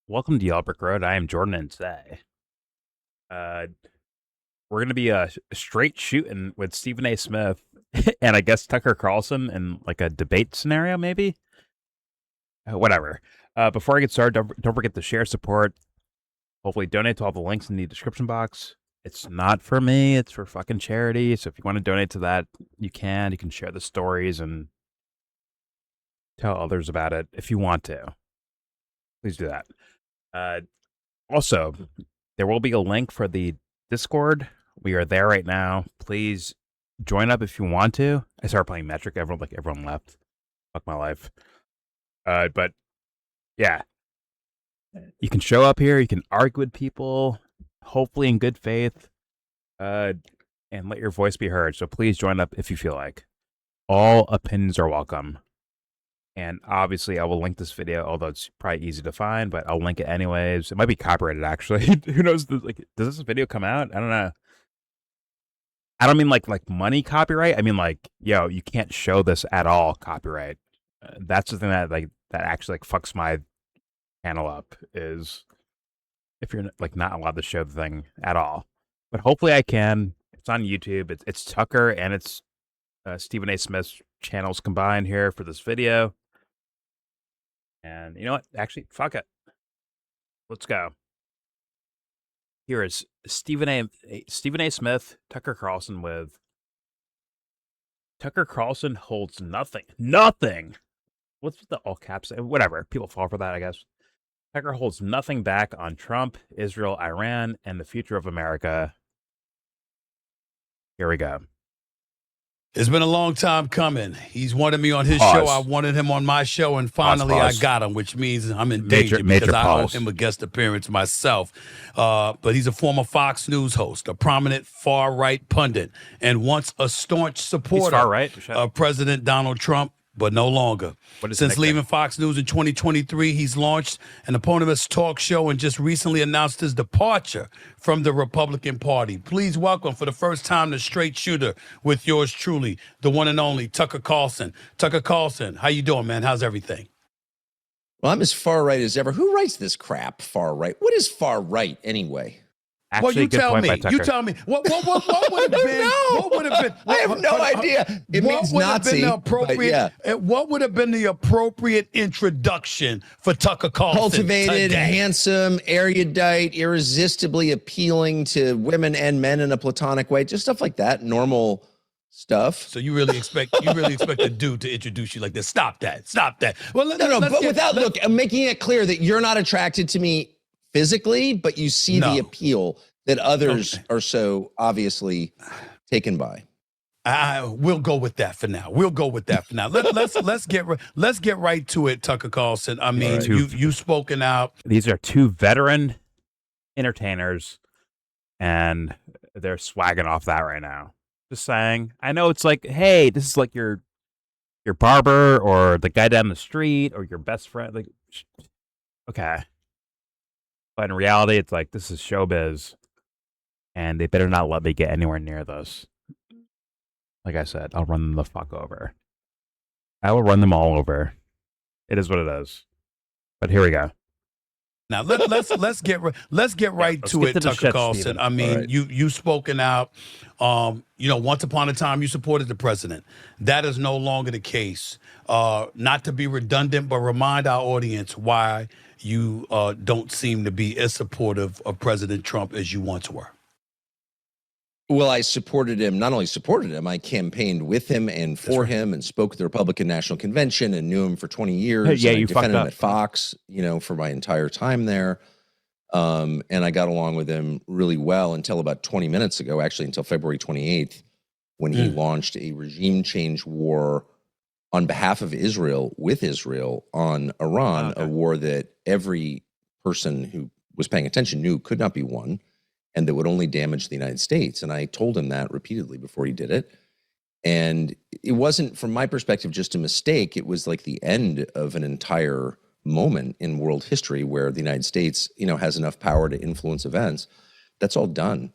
Welcome to Yelbrick Road. I am Jordan, and today uh, we're going to be straight shooting with Stephen A. Smith and I guess Tucker Carlson in like a debate scenario, maybe. Whatever. Before I get started, don't forget to share, support. Hopefully, donate to all the links in the description box. It's not for me; it's for fucking charity. So if you want to donate to that, you can. You can share the stories and tell others about it if you want to. Please do that. Also, there will be a link for the Discord. We are there right now. Please join up if you want to. I started playing Metric. Everyone left. Fuck my life. But yeah, you can show up here. You can argue with people, hopefully in good faith, and let your voice be heard. So please join up if you feel like. All opinions are welcome. And obviously, I will link this video, although it's probably easy to find, but I'll link it anyways. It might be copyrighted, actually. Who knows? Like, does this video come out? I don't know. I don't mean like money copyright. I mean like, yo, you can't show this at all copyright. That's the thing that actually fucks my channel up, is if you're not allowed to show the thing at all. But hopefully I can. It's on YouTube. It's Tucker and it's Stephen A. Smith's channels combined here for this video. And you know what? Actually, fuck it. Let's go. Here is Stephen A. Smith, Tucker Carlson with Tucker Carlson holds nothing. Nothing. What's the all caps? Whatever. People fall for that, I guess. Tucker holds nothing back on Trump, Israel, Iran, and the future of America. Here we go. It's been a long time coming. He's wanted me on his show. I wanted him on my show, and finally I got him, which means I'm in danger because I owe him a guest appearance myself. But he's a former Fox News host, a prominent far-right pundit, and once a staunch supporter of President Donald Trump, but no longer. Since leaving Fox News in 2023, he's launched an eponymous talk show and just recently announced his departure from the Republican Party. Please welcome, for the first time, the straight shooter with yours truly, the one and only Tucker Carlson. Tucker Carlson, how you doing, man? How's everything? Well, I'm as far right as ever. Who writes this crap, far right? What is far right anyway? Actually, well, you tell me. What would have been? What would have been? I have no idea. It means Nazi. What would have been the appropriate introduction for Tucker Carlson? Cultivated, handsome, erudite, irresistibly appealing to women and men in a platonic way. Just stuff like that. Normal stuff. So you really expect a dude to introduce you like this? Stop that. Stop that. Well, look, I'm making it clear that you're not attracted to me physically, but you see the appeal that others are so obviously taken by. We'll go with that for now. Let's get right to it, Tucker Carlson. I mean, you've spoken out. These are two veteran entertainers, and they're swagging off that right now. Just saying. I know it's like, hey, this is like your barber or the guy down the street or your best friend. Like, okay. But in reality, it's like, this is showbiz, and they better not let me get anywhere near this. Like I said, I'll run them the fuck over. I will run them all over. It is what it is. But here we go. Now let's get right to it, Tucker Carlson. Steven. I mean, you've spoken out. Once upon a time you supported the president. That is no longer the case. Not to be redundant, but remind our audience why you don't seem to be as supportive of President Trump as you once were. Well, I supported him, not only supported him, I campaigned with him and for him and spoke at the Republican National Convention and knew him for 20 years. Yeah, you defended him at Fox, for my entire time there. And I got along with him really well until about 20 minutes ago, actually until February 28th, when he launched a regime change war on behalf of Israel, with Israel, on Iran, a war that every person who was paying attention knew could not be won and that would only damage the United States. And I told him that repeatedly before he did it. And it wasn't, from my perspective, just a mistake. It was like the end of an entire moment in world history where the United States, has enough power to influence events. That's all done,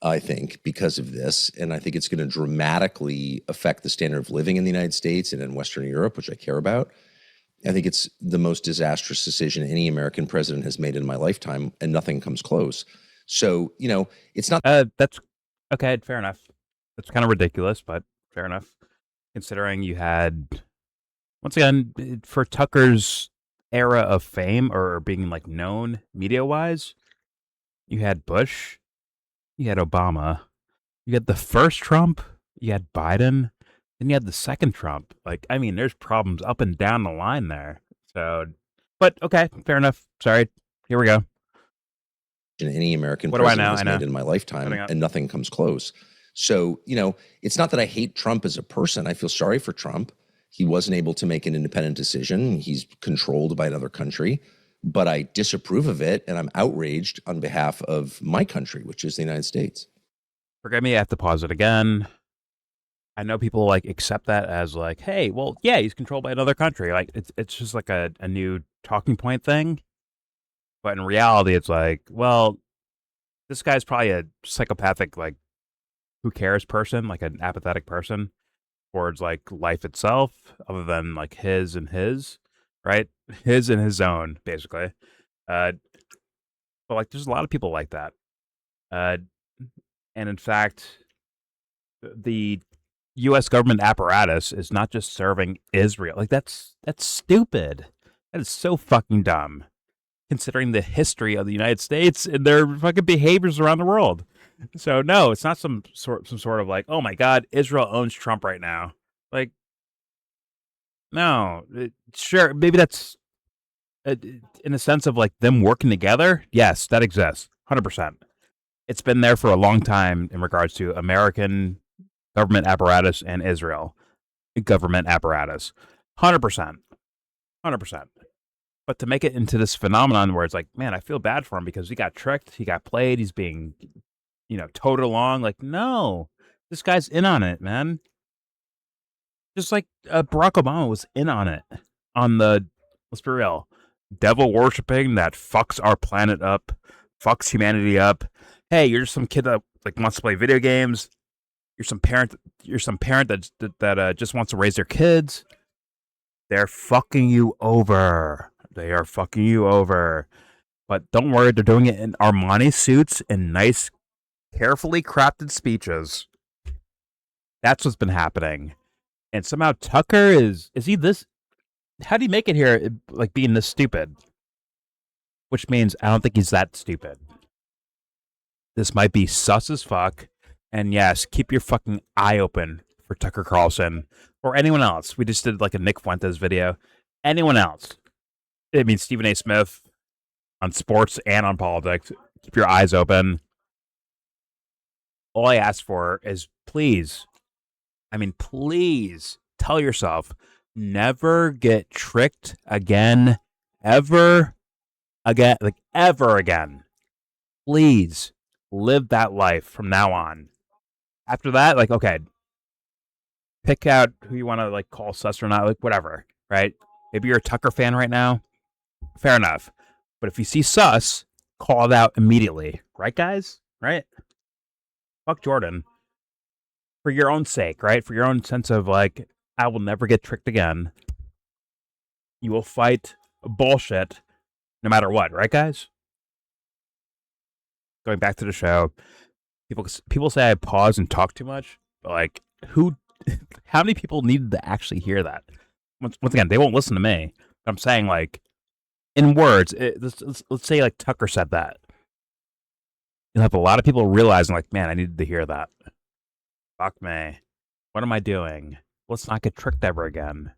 I think, because of this. And I think it's going to dramatically affect the standard of living in the United States and in Western Europe, which I care about. I think it's the most disastrous decision any American president has made in my lifetime, and nothing comes close. So, it's not. That's okay. Fair enough. That's kind of ridiculous, but fair enough. Considering you had, once again, for Tucker's era of fame or being like known media wise, you had Bush, you had Obama, you had the first Trump, you had Biden, then you had the second Trump. Like, I mean, there's problems up and down the line there. So, but okay, fair enough. Sorry. Here we go. Any American president has made in my lifetime, and nothing comes close. So, it's not that I hate Trump as a person. I feel sorry for Trump. He wasn't able to make an independent decision. He's controlled by another country, but I disapprove of it, and I'm outraged on behalf of my country, which is the United States. Forgive me, I have to pause it again. I know people like accept that as like, hey, well, yeah, he's controlled by another country. Like it's just like a new talking point thing. But in reality, it's like, well, this guy's probably a psychopathic, like, who cares person, like an apathetic person towards like life itself, other than like his and his, right? His and his own, basically. But like, there's a lot of people like that. And in fact, the U.S. government apparatus is not just serving Israel. Like that's stupid. That is so fucking dumb, considering the history of the United States and their fucking behaviors around the world. So no, it's not some sort of like, oh my God, Israel owns Trump right now. Like, no, sure, maybe that's in a sense of like them working together. Yes, that exists, 100%. It's been there for a long time in regards to American government apparatus and Israel government apparatus, 100%, 100%. But to make it into this phenomenon where it's like, man, I feel bad for him because he got tricked, he got played, he's being, towed along. Like, no, this guy's in on it, man. Just like Barack Obama was in on it. Let's be real, devil worshipping that fucks our planet up, fucks humanity up. Hey, you're just some kid that like wants to play video games. You're some parent that just wants to raise their kids. They're fucking you over. They are fucking you over. But don't worry, they're doing it in Armani suits and nice, carefully crafted speeches. That's what's been happening. And somehow Tucker is he this? How do you make it here, like being this stupid? Which means I don't think he's that stupid. This might be sus as fuck. And yes, keep your fucking eye open for Tucker Carlson or anyone else. We just did like a Nick Fuentes video. Anyone else. I mean, Stephen A. Smith on sports and on politics. Keep your eyes open. All I ask for is please tell yourself, never get tricked again, ever again. Please live that life from now on. After that, like, okay, pick out who you want to like call sus or not, like whatever, right? Maybe you're a Tucker fan right now. Fair enough. But if you see sus, call it out immediately. Right, guys? Right? Fuck Jordan. For your own sake, right? For your own sense of like, I will never get tricked again. You will fight bullshit no matter what, right, guys? Going back to the show, people say I pause and talk too much, but like, how many people needed to actually hear that? Once again, they won't listen to me. I'm saying, like, in words, let's say like Tucker said that. You'll have a lot of people realizing, like, man, I needed to hear that. Fuck me. What am I doing? Let's not get tricked ever again.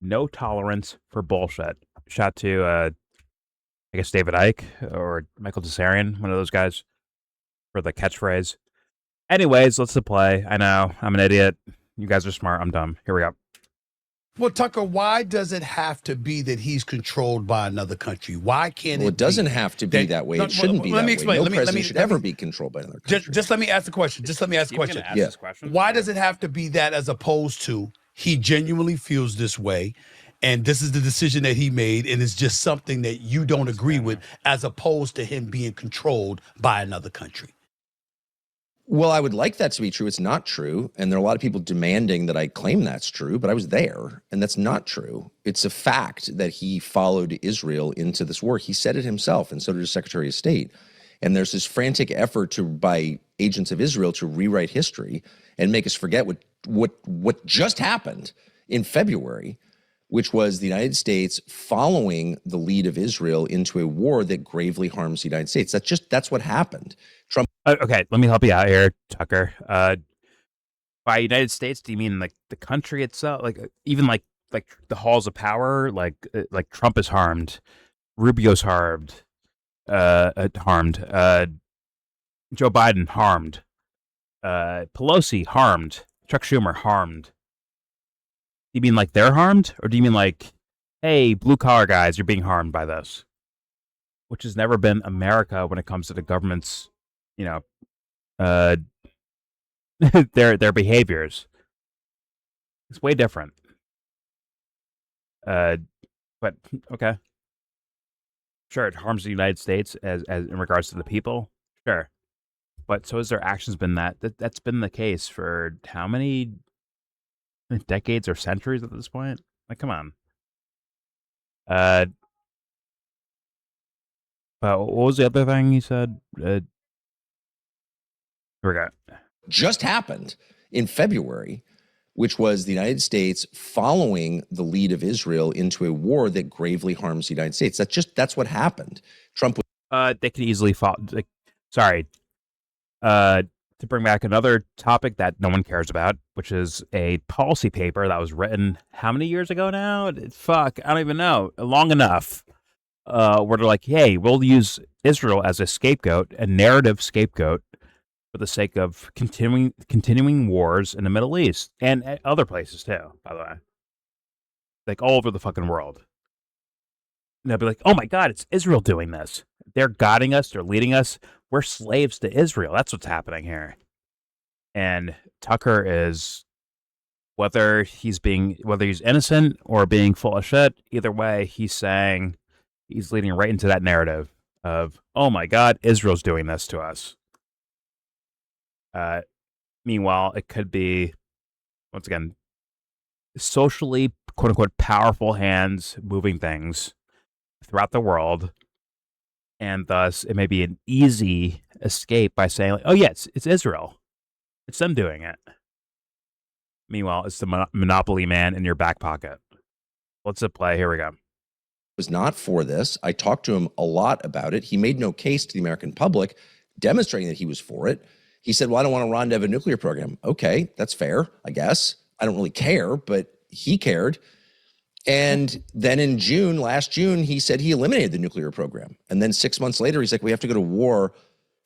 No tolerance for bullshit. Shout to, I guess, David Icke or Michael Desarian, one of those guys, for the catchphrase. Anyways, let's play. I know, I'm an idiot. You guys are smart. I'm dumb. Here we go. Well, Tucker, why does it have to be that he's controlled by another country? Why can't it doesn't have to be that way. It shouldn't be that way. No president should ever be controlled by another country. Just let me ask the question. Why does it have to be that, as opposed to he genuinely feels this way, and this is the decision that he made, and it's just something that you don't agree with, as opposed to him being controlled by another country? Well, I would like that to be true. It's not true. And there are a lot of people demanding that I claim that's true, but I was there, and that's not true. It's a fact that he followed Israel into this war. He said it himself, and so did his Secretary of State. And there's this frantic effort by agents of Israel to rewrite history and make us forget what just happened in February, which was the United States following the lead of Israel into a war that gravely harms the United States. That's what happened. Trump. Okay, let me help you out here, Tucker. By United States, do you mean like the country itself? Like even like the halls of power? Like Trump is harmed, Rubio's harmed, Joe Biden harmed, Pelosi harmed, Chuck Schumer harmed. Do you mean like they're harmed, or do you mean like, hey, blue collar guys, you're being harmed by this? Which has never been America when it comes to the government's, their behaviors. It's way different. But okay, sure, it harms the United States as in regards to the people, sure. But so has their actions been that's been the case for how many decades or centuries at this point? Like, come on. But what was the other thing he said? Here we go. Just happened in February, which was the United States following the lead of Israel into a war that gravely harms the United States. That's what happened. Trump. They could easily fall. To bring back another topic that no one cares about, which is a policy paper that was written how many years ago now? Fuck, I don't even know. Long enough. Where they're like, hey, we'll use Israel as a scapegoat, a narrative scapegoat, for the sake of continuing wars in the Middle East and other places too, by the way. Like all over the fucking world. And they'll be like, oh my God, it's Israel doing this. They're guiding us, they're leading us. We're slaves to Israel. That's what's happening here. And Tucker is, whether he's innocent or being full of shit, either way, he's saying he's leading right into that narrative of, oh my God, Israel's doing this to us. Meanwhile, it could be, once again, socially, quote unquote, powerful hands moving things throughout the world. And thus, it may be an easy escape by saying, like, oh, yes, it's Israel. It's them doing it. Meanwhile, it's the monopoly man in your back pocket. Let's hit play. Here we go. Was not for this. I talked to him a lot about it. He made no case to the American public demonstrating that he was for it. He said, well, I don't want to rendezvous a nuclear program. Okay, that's fair, I guess. I don't really care, but he cared. And then in last June, he said he eliminated the nuclear program. And then 6 months later, he's like, we have to go to war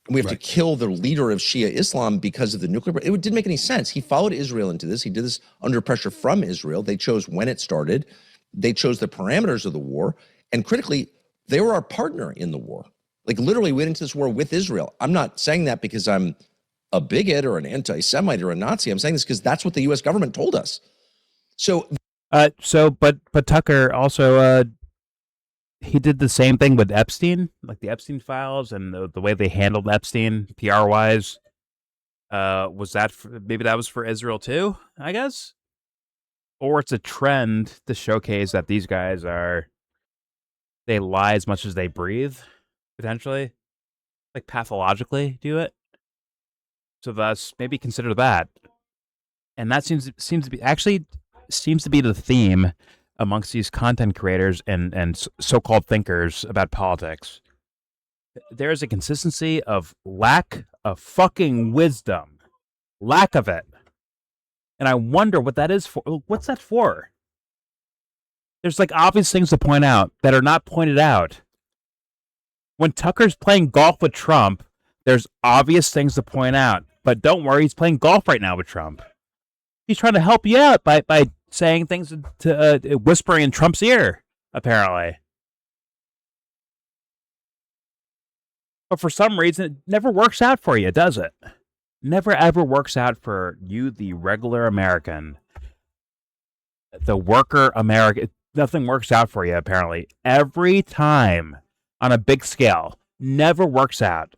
and we have to kill the leader of Shia Islam because of the nuclear. It didn't make any sense. He followed Israel into this. He did this under pressure from Israel. They chose when it started. They chose the parameters of the war. And critically, they were our partner in the war. Like literally went into this war with Israel. I'm not saying that because I'm a bigot or an anti-Semite or a Nazi. I'm saying this because that's what the U.S. government told us. But Tucker also, he did the same thing with Epstein, like the Epstein files and the way they handled Epstein PR wise. Was that maybe that was for Israel too, I guess? Or it's a trend to showcase that these guys they lie as much as they breathe, potentially, like pathologically do it. So thus, maybe consider that. And that seems to be the theme amongst these content creators and so-called thinkers about politics. There is a consistency of lack of fucking wisdom. Lack of it. And I wonder what that is for. What's that for? There's like obvious things to point out that are not pointed out. When Tucker's playing golf with Trump, there's obvious things to point out. But don't worry, he's playing golf right now with Trump. He's trying to help you out by saying things to whispering in Trump's ear, apparently. But for some reason, it never works out for you, does it? Never ever works out for you, the regular American. The worker American. Nothing works out for you, apparently. Every time on a big scale. Never works out.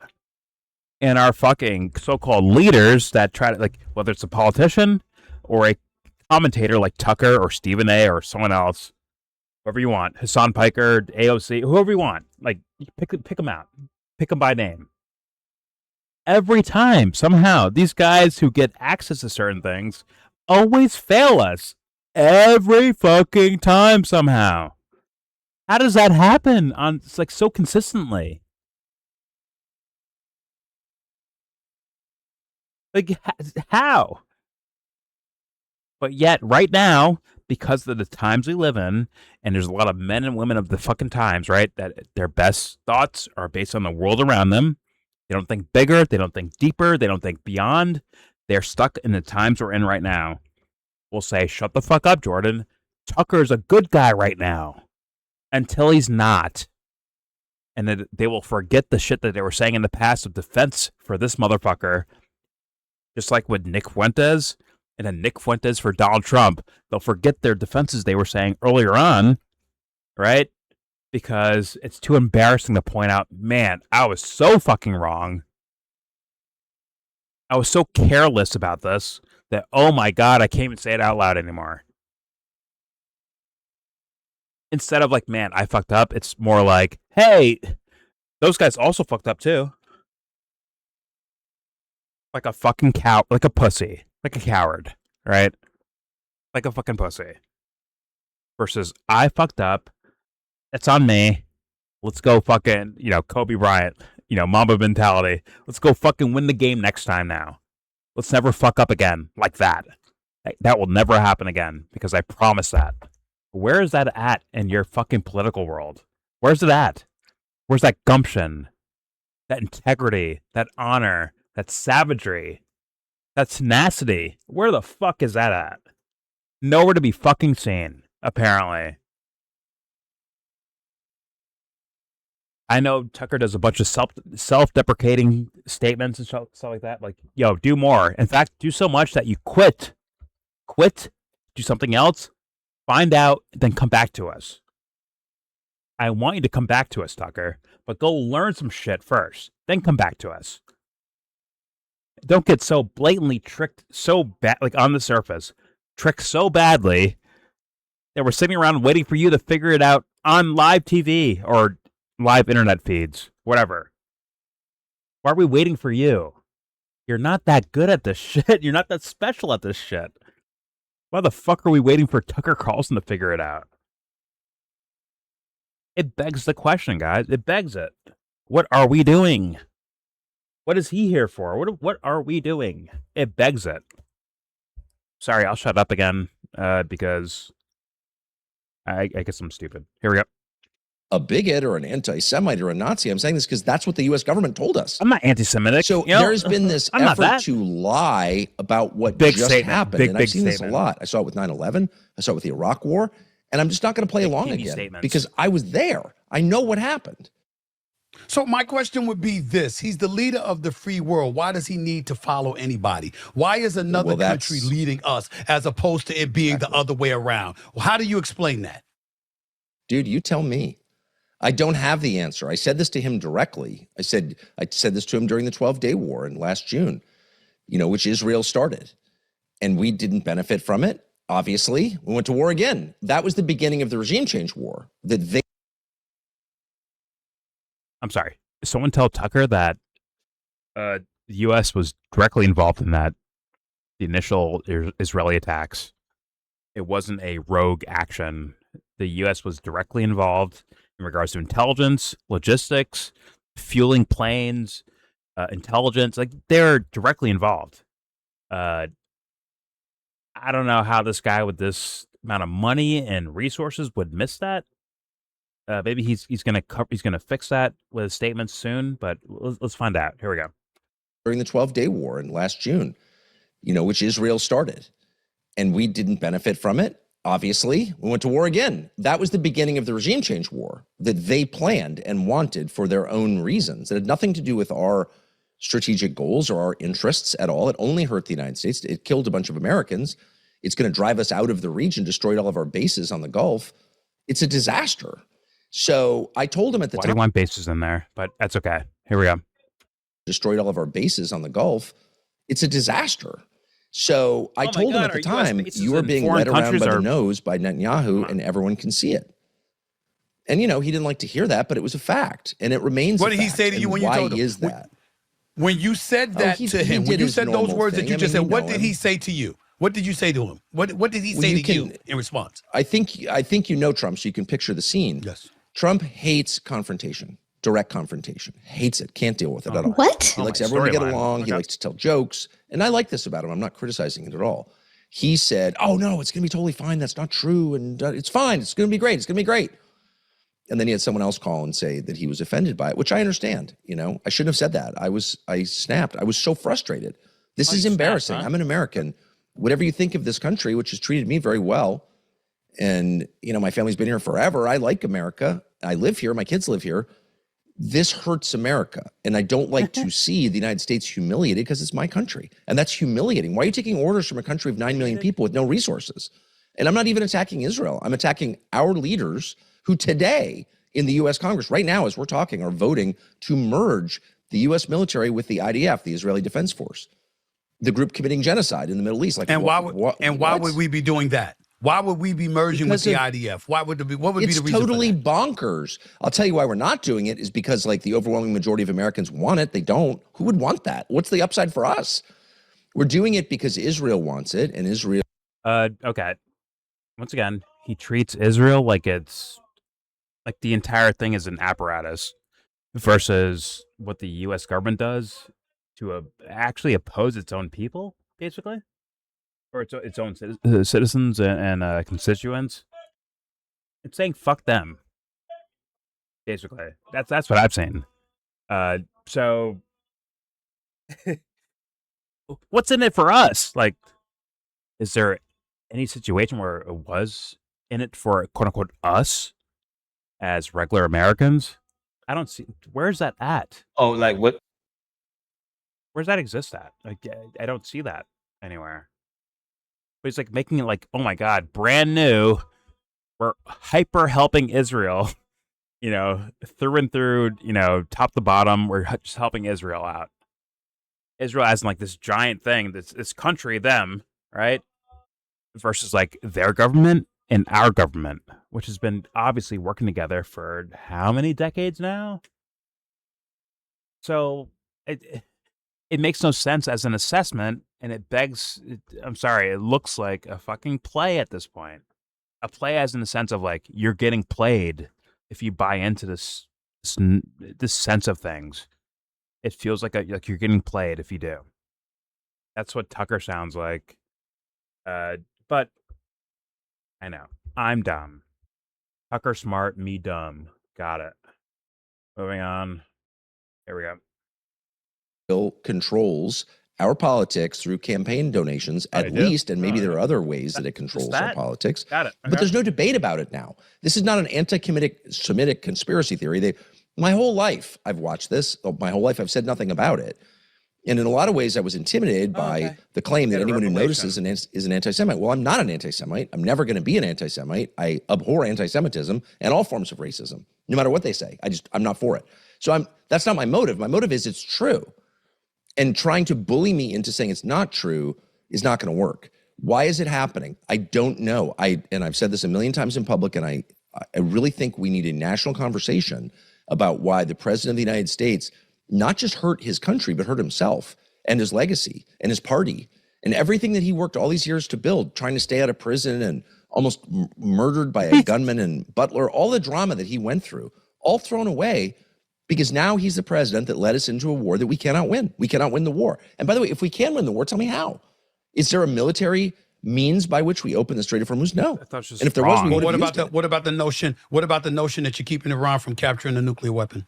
and our fucking so-called leaders that try to, like, whether it's a politician or a commentator like Tucker or Stephen A. or someone else, whoever you want, Hassan Piker, AOC, whoever you want, like, pick them out, pick them by name. Every time, somehow, these guys who get access to certain things always fail us. Every fucking time, somehow. How does that happen it's like so consistently? Like, how? But yet, right now, because of the times we live in, and there's a lot of men and women of the fucking times, right, that their best thoughts are based on the world around them. They don't think bigger. They don't think deeper. They don't think beyond. They're stuck in the times we're in right now. We'll say, shut the fuck up, Jordan. Tucker's a good guy right now. Until he's not. And then they will forget the shit that they were saying in the past of defense for this motherfucker. Just like with Nick Fuentes and then Nick Fuentes for Donald Trump. They'll forget their defenses they were saying earlier on, right? Because it's too embarrassing to point out, man, I was so fucking wrong. I was so careless about this that, oh my God, I can't even say it out loud anymore. Instead of like, man, I fucked up, it's more like, hey, those guys also fucked up too. Like a fucking cow, like a pussy, like a coward, right? Like a fucking pussy. Versus, I fucked up. It's on me. Let's go fucking, Kobe Bryant, Mamba mentality. Let's go fucking win the game next time now. Let's never fuck up again like that. That will never happen again because I promise that. Where is that at in your fucking political world? Where's it at? Where's that gumption? That integrity? That honor? That savagery? That tenacity? Where the fuck is that at? Nowhere to be fucking seen, apparently. I know Tucker does a bunch of self-deprecating statements and stuff like that. Like, yo, do more. In fact, do so much that you quit. Quit, do something else, find out, then come back to us. I want you to come back to us, Tucker, but go learn some shit first, then come back to us. Don't get so blatantly tricked so bad, like on the surface, tricked so badly that we're sitting around waiting for you to figure it out on live TV or live internet feeds, whatever. Why are we waiting for you? You're not that good at this shit. You're not that special at this shit. Why the fuck are we waiting for Tucker Carlson to figure it out? It begs the question, guys. It begs it. What are we doing? What is he here for? What are we doing? It begs it. Sorry, I'll shut up again because I guess I'm stupid. Here we go. A bigot or an anti-Semite or a Nazi. I'm saying this because that's what the U.S. government told us. I'm not anti-Semitic. So there's been this effort to lie about what just happened. And I've seen this a lot. I saw it with 9/11. I saw it with the Iraq War. And I'm just not going to play along again because I was there. I know what happened. So my question would be this. He's the leader of the free world. Why does he need to follow anybody? Why is another country leading us as opposed to it being the other way around? Well, how do you explain that? Dude, you tell me. I don't have the answer. I said this to him directly. I said this to him during the 12-day war in last June, which Israel started. And we didn't benefit from it. Obviously, we went to war again. That was the beginning of the regime change war. I'm sorry. Someone tell Tucker that the U.S. was directly involved in that, the initial Israeli attacks. It wasn't a rogue action. The U.S. was directly involved in regards to intelligence, logistics, fueling planes, intelligence. Like, they're directly involved. I don't know how this guy with this amount of money and resources would miss that. Maybe he's gonna fix that with his statements soon, but let's find out. Here we go. During the 12-day war in last June, which Israel started, and we didn't benefit from it. Obviously, we went to war again. That was the beginning of the regime change war that they planned and wanted for their own reasons. It had nothing to do with our strategic goals or our interests at all. It only hurt the United States. It killed a bunch of Americans. It's going to drive us out of the region, destroyed all of our bases on the Gulf. It's a disaster. So I told him at the time. Why do you want bases in there? But that's okay. Here we go. destroyed all of our bases on the Gulf. It's a disaster. So I told him at the time, you are being led around by the nose by Netanyahu, and everyone can see it. And, you know, he didn't like to hear that, but it was a fact. And it remains What did he say to you when you told him? Why is that? When you said that to him, when you said those words that you just said, what did he say to you? What did you say to him? What did he say to you in response? I think you know Trump, so you can picture the scene. Yes. Trump hates confrontation, direct confrontation. Hates it. Can't deal with it at all. What? He likes everyone to get along. He likes to tell jokes. And I like this about him. I'm not criticizing it at all. He said, oh, no, it's going to be totally fine. That's not true. And it's fine. It's going to be great. It's going to be great. And then he had someone else call and say that he was offended by it, which I understand. You know, I shouldn't have said that. I snapped. I was so frustrated. This is embarrassing. I'm an American. Whatever you think of this country, which has treated me very well, and, you know, my family's been here forever. I like America. I live here. My kids live here. This hurts America. And I don't like to see the United States humiliated because it's my country. And that's humiliating. Why are you taking orders from a country of 9 million people with no resources? And I'm not even attacking Israel. I'm attacking our leaders who today in the U.S. Congress, right now as we're talking, are voting to merge the U.S. military with the IDF, the Israeli Defense Force, the group committing genocide in the Middle East. Like, and why would we be doing that? Why would we be merging with the IDF? What would be the reason? It's totally bonkers. I'll tell you why we're not doing it is because, like, the overwhelming majority of Americans want it. They don't. Who would want that? What's the upside for us? We're doing it because Israel wants it, and Israel. Okay. Once again, he treats Israel like it's like the entire thing is an apparatus versus what the U.S. government does to actually oppose its own people, basically. Or its own citizens and constituents. It's saying fuck them. Basically, that's what I'm saying. So what's in it for us? Like, is there any situation where it was in it for quote unquote us as regular Americans? I don't see. Where's that at? Oh, like what? Where's that exist at? Like, I don't see that anywhere. But it's like making it like, oh my God, brand new. We're hyper helping Israel, you know, through and through, you know, top to bottom. We're just helping Israel out. Israel as in like this giant thing, this country, them, right? Versus like their government and our government, which has been obviously working together for how many decades now? So it makes no sense as an assessment, and it begs, I'm sorry, it looks like a fucking play at this point. A play as in the sense of like, you're getting played if you buy into this sense of things. It feels like you're getting played if you do. That's what Tucker sounds like. But I know, I'm dumb. Tucker smart, me dumb. Got it. Moving on. Here we go. Controls our politics through campaign donations, at least, and maybe there are other ways that it controls our politics. Got it. Okay. But there's no debate about it now. This is not an anti-Semitic conspiracy theory. My whole life, I've watched this. My whole life, I've said nothing about it. And in a lot of ways, I was intimidated by the claim that anyone who notices is an anti-Semite. Well, I'm not an anti-Semite. I'm never going to be an anti-Semite. I abhor anti-Semitism and all forms of racism, no matter what they say. I'm not for it. So that's not my motive. My motive is it's true. And trying to bully me into saying it's not true is not going to work. Why is it happening? I don't know. And I've said this a million times in public, and I really think we need a national conversation about why the president of the United States not just hurt his country, but hurt himself and his legacy and his party and everything that he worked all these years to build, trying to stay out of prison and almost murdered by a gunman and butler, all the drama that he went through, all thrown away because now he's the president that led us into a war that we cannot win. We cannot win the war. And by the way, if we can win the war, tell me how. Is there a military means by which we open the Strait of Hormuz? No. And if there was, we would what have about the notion that you're keeping Iran from capturing a nuclear weapon?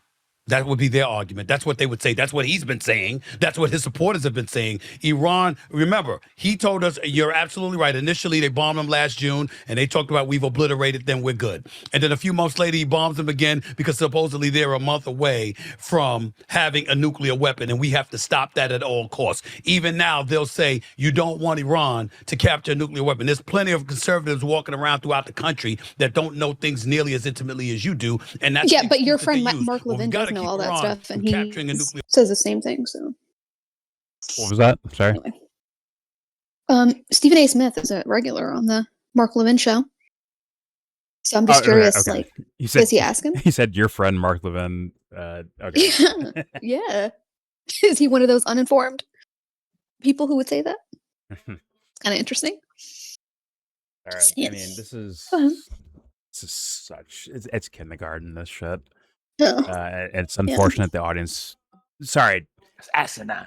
That would be their argument. That's what they would say. That's what he's been saying. That's what his supporters have been saying. Iran, remember, he told us, you're absolutely right. Initially, they bombed them last June, and they talked about we've obliterated them, we're good. And then a few months later, he bombs them again because supposedly they're a month away from having a nuclear weapon, and we have to stop that at all costs. Even now, they'll say you don't want Iran to capture a nuclear weapon. There's plenty of conservatives walking around throughout the country that don't know things nearly as intimately as you do. And that's but your friend Mark Levin does know know all that stuff, and capturing he a nuclear says the same thing. So, What was that? Sorry. anyway, Stephen A. Smith is a regular on the Mark Levin show. So I'm just curious, okay. like, He said, does he ask him? He said, your friend Mark Levin. Okay. Yeah. Is he one of those uninformed people who would say that? It's kind of interesting. All right. Yes. I mean, this is such, it's kindergarten, this shit. It's unfortunate the audience, sorry. It's asinine.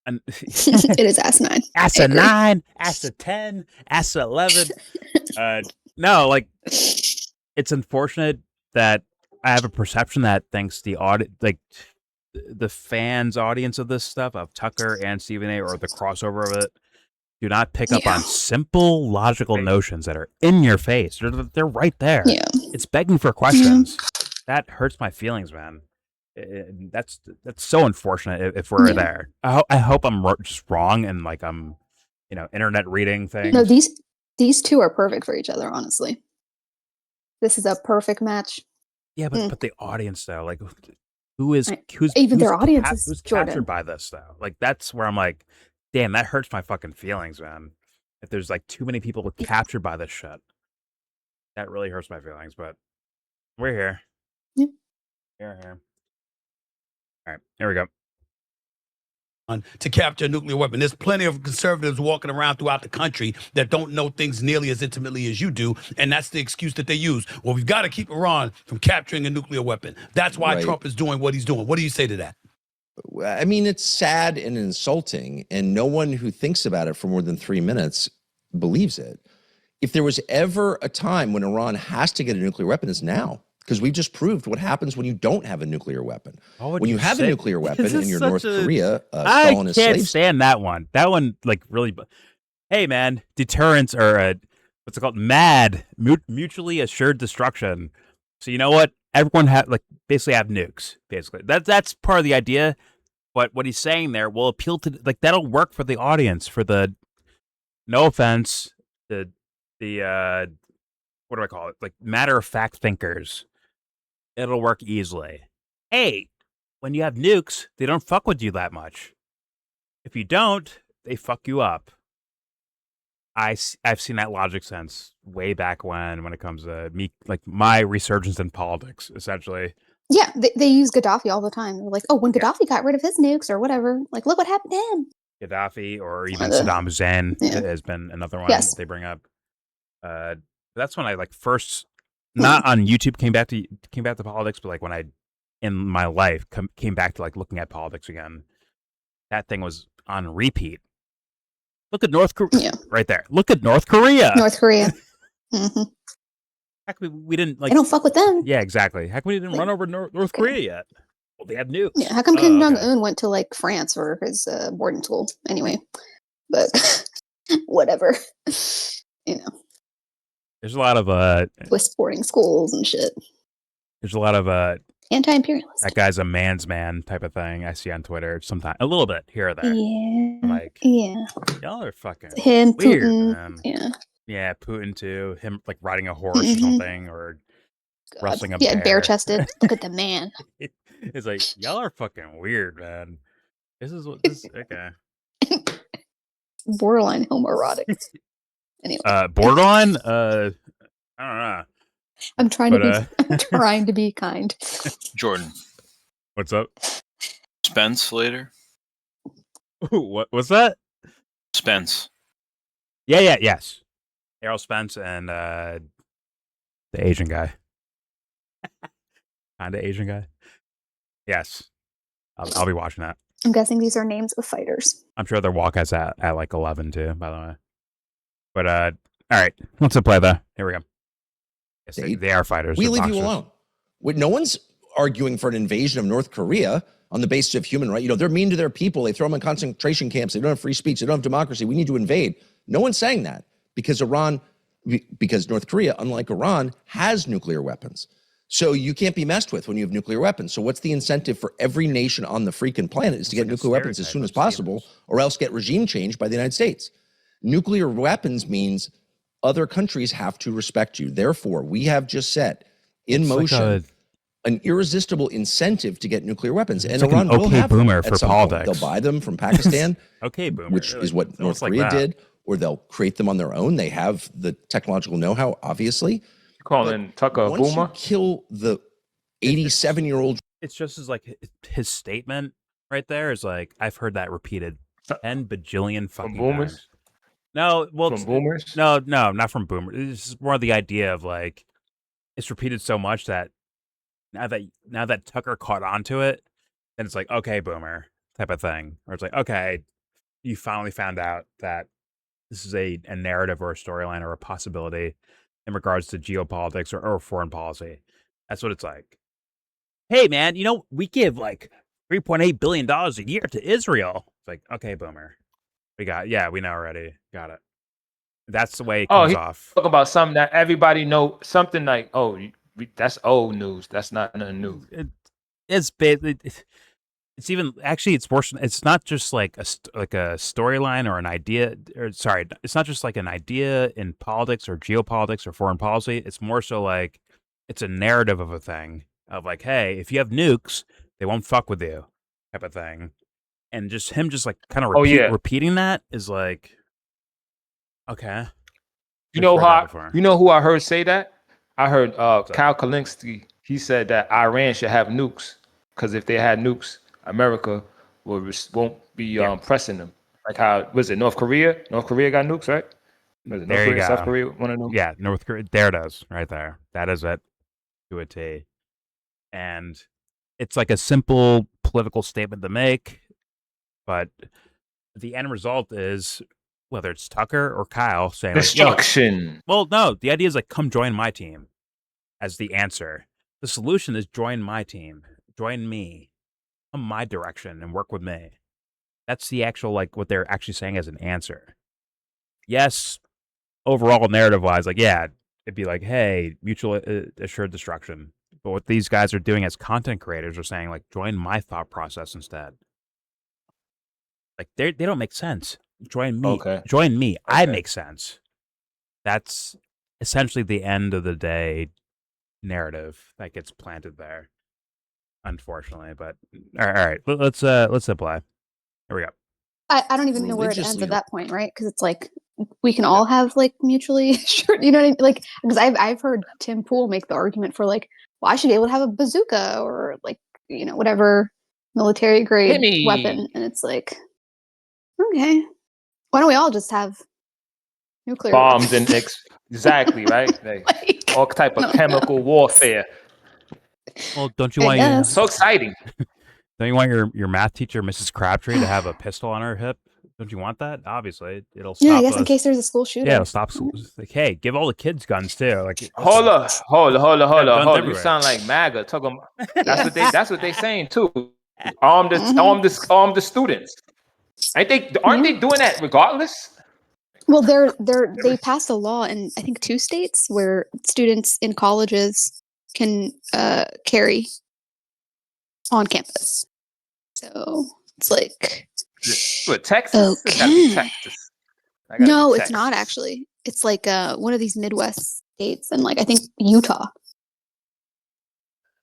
It is asinine. Asa 9, Asa 10, Asa 11. No, like, it's unfortunate that I have a perception that thinks the fans audience of this stuff, of Tucker and Stephen A, or the crossover of it, do not pick up on simple logical notions that are in your face. They're right there. Yeah. It's begging for questions. That hurts my feelings, man. That's so unfortunate if we're there. I hope I'm just wrong and like I'm, internet reading things. No, these two are perfect for each other, honestly. This is a perfect match. Yeah, but the audience though, like who's their audience is who's Jordan. captured by this though? Like that's where I'm like, damn, that hurts my fucking feelings, man. If there's like too many people captured by this shit, that really hurts my feelings. But we're here. Yeah. We're here. All right, here we go. To capture a nuclear weapon. There's plenty of conservatives walking around throughout the country that don't know things nearly as intimately as you do, and that's the excuse that they use. Well, we've got to keep Iran from capturing a nuclear weapon. That's why Trump is doing what he's doing. What do you say to that? I mean, it's sad and insulting, and no one who thinks about it for more than 3 minutes believes it. If there was ever a time when Iran has to get a nuclear weapon, it's now. Because we've just proved what happens when you don't have a nuclear weapon. When you have a nuclear weapon and you're North Korea, Stalin is I can't stand that one. That one, like, really. Hey, man, deterrence or what's it called? Mutually assured destruction. So you know what? Everyone basically have nukes. Basically, that's part of the idea. But what he's saying there will appeal to that'll work for the audience. For the, no offense, the what do I call it? Like matter of fact thinkers. It'll work easily. Hey, when you have nukes, they don't fuck with you that much. If you don't, they fuck you up. I've seen that logic since way back when it comes to me, like my resurgence in politics, essentially. Yeah, they use Gaddafi all the time. They're like, oh, when Gaddafi got rid of his nukes or whatever, like, look what happened to him. Gaddafi or even Saddam Hussein has been another one that they bring up. That's when I first, not on YouTube, came back to politics, but when I, in my life, came back to looking at politics again. That thing was on repeat. Look at North Korea right there. Look at North Korea. North Korea. Mm-hmm. How come we didn't They don't fuck with them. Yeah, exactly. How come we didn't run over North Korea yet? Well, they have nukes. Yeah, how come Kim Jong-un went to France for his boarding school? Anyway, but whatever. There's a lot of Swiss boarding schools and shit. There's a lot of anti-imperialist. That guy's a man's man type of thing I see on Twitter sometimes, a little bit here or there. Yeah. Y'all are fucking him, weird, Putin, man. Yeah, Putin too. Him riding a horse or something, or wrestling a bear. Yeah, bare-chested. Look at the man. It's like, y'all are fucking weird, man. Okay. Borderline homoerotic. Anyway. Borderline? I don't know. I'm trying to be kind. Jordan. What's up? Spence later. Ooh, what's that? Spence. Yes. Errol Spence and the Asian guy. Kinda Asian guy. Yes. I'll be watching that. I'm guessing these are names of fighters. I'm sure their walkout's at 11 too, by the way. But all right, let's play though. Here we go. Yes, they are fighters. We leave you alone. No one's arguing for an invasion of North Korea on the basis of human rights. They're mean to their people. They throw them in concentration camps. They don't have free speech. They don't have democracy. We need to invade. No one's saying that because North Korea, unlike Iran, has nuclear weapons. So you can't be messed with when you have nuclear weapons. So what's the incentive for every nation on the freaking planet is to get nuclear weapons as soon as possible, or else get regime changed by the United States. Nuclear weapons means other countries have to respect you. Therefore, we have just set in motion an irresistible incentive to get nuclear weapons. It's And like Iran an will okay have boomer them for at some point. politics. They'll buy them from Pakistan, okay boomer, which is what North Korea did, or they'll create them on their own. They have the technological know-how, obviously. Calling Tucker a Once boomer? you kill the 87-year-old, it's just as like his statement right there is like I've heard that repeated 10 bajillion fucking boomers? times. No, well, From boomers? No, not from boomers. It's more the idea of like it's repeated so much that now that Tucker caught on to it, then it's like okay, boomer type of thing, or it's like okay, you finally found out that this is a narrative or a storyline or a possibility in regards to geopolitics or foreign policy. That's what it's like. Hey, man, we give like $3.8 billion a year to Israel. It's like, okay, boomer. We know already. Got it. That's the way it comes off. Talking about something that everybody know, something like, that's old news. That's not nothing new. It's even actually it's worse. It's not just like a storyline or an idea. It's not just like an idea in politics or geopolitics or foreign policy. It's more so like it's a narrative of a thing of like, hey, if you have nukes, they won't fuck with you, type of thing. And just him just like kind of repeating that is like, okay. You know who I heard say that? I heard Kyle Kalinske. He said that Iran should have nukes because if they had nukes, America won't be pressing them. Like how was it North Korea? North Korea got nukes, right? Was it North Korea, South Korea? One of them. Yeah, North Korea. There it is, right there. That is it to a T. And it's like a simple political statement to make, but the end result is whether it's Tucker or Kyle saying destruction. Like, well, no, the idea is like come join my team as the answer. The solution is join my team, join me, come my direction and work with me. That's the actual like what they're actually saying as an answer. Yes, overall narrative wise, like yeah, it'd be like hey, mutual assured destruction. But what these guys are doing as content creators are saying like join my thought process instead. Like they don't make sense. Join me. Okay. Join me. Okay. I make sense. That's essentially the end of the day narrative that gets planted there. Unfortunately, but all right. Let's apply. Here we go. I don't even know where it ends at that point, right? Because it's like we can all have like mutually assured, you know what I mean? Like because I've heard Tim Pool make the argument for like, well, I should be able to have a bazooka or like whatever military grade weapon, and it's like, okay, why don't we all just have nuclear bombs and exactly right, like all type of chemical warfare. Well, don't you want so exciting? Don't you want your math teacher, Mrs. Crabtree, to have a pistol on her hip? Don't you want that? Obviously, it'll stop. Yeah, I guess in case there's a school shooting. Yeah, it'll stop. Like, hey, give all the kids guns too. Like, hold up. You sound like MAGA. Talking. That's what they saying too. Arm the students. Aren't they doing that regardless? Well, they passed a law in I think 2 states where students in colleges can carry on campus. So it's like what, Texas? Okay. It's gotta be Texas. No, it's not actually. It's like one of these Midwest states, and like I think Utah.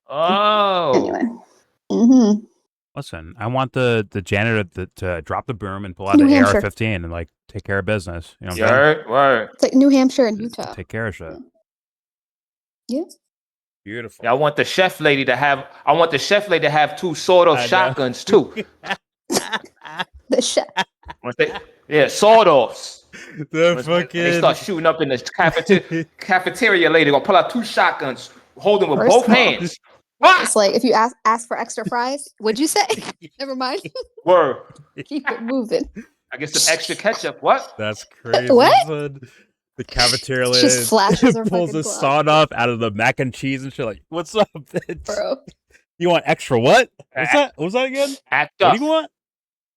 Oh. Anyway. Mm-hmm. Listen, I want the janitor to drop the broom and pull out an AR-15 and like take care of business. You know what I'm saying? Right. It's like New Hampshire and Utah. Take care of shit. Yeah. Beautiful. Yeah, I want the chef lady to have 2 sawed-off shotguns too. The chef. Sawed-offs. They start shooting up in the cafeteria lady gonna pull out 2 shotguns, hold them with both hands. It's like if you ask for extra fries, what'd you say? Never mind. Word. Keep it moving. I guess some extra ketchup. What? That's crazy. What? The cafeteria lady just flashes her pulls the sawed off out of the mac and cheese and shit. Like, what's up, bitch? Bro. You want extra what? What was that again? Act up. What do you want?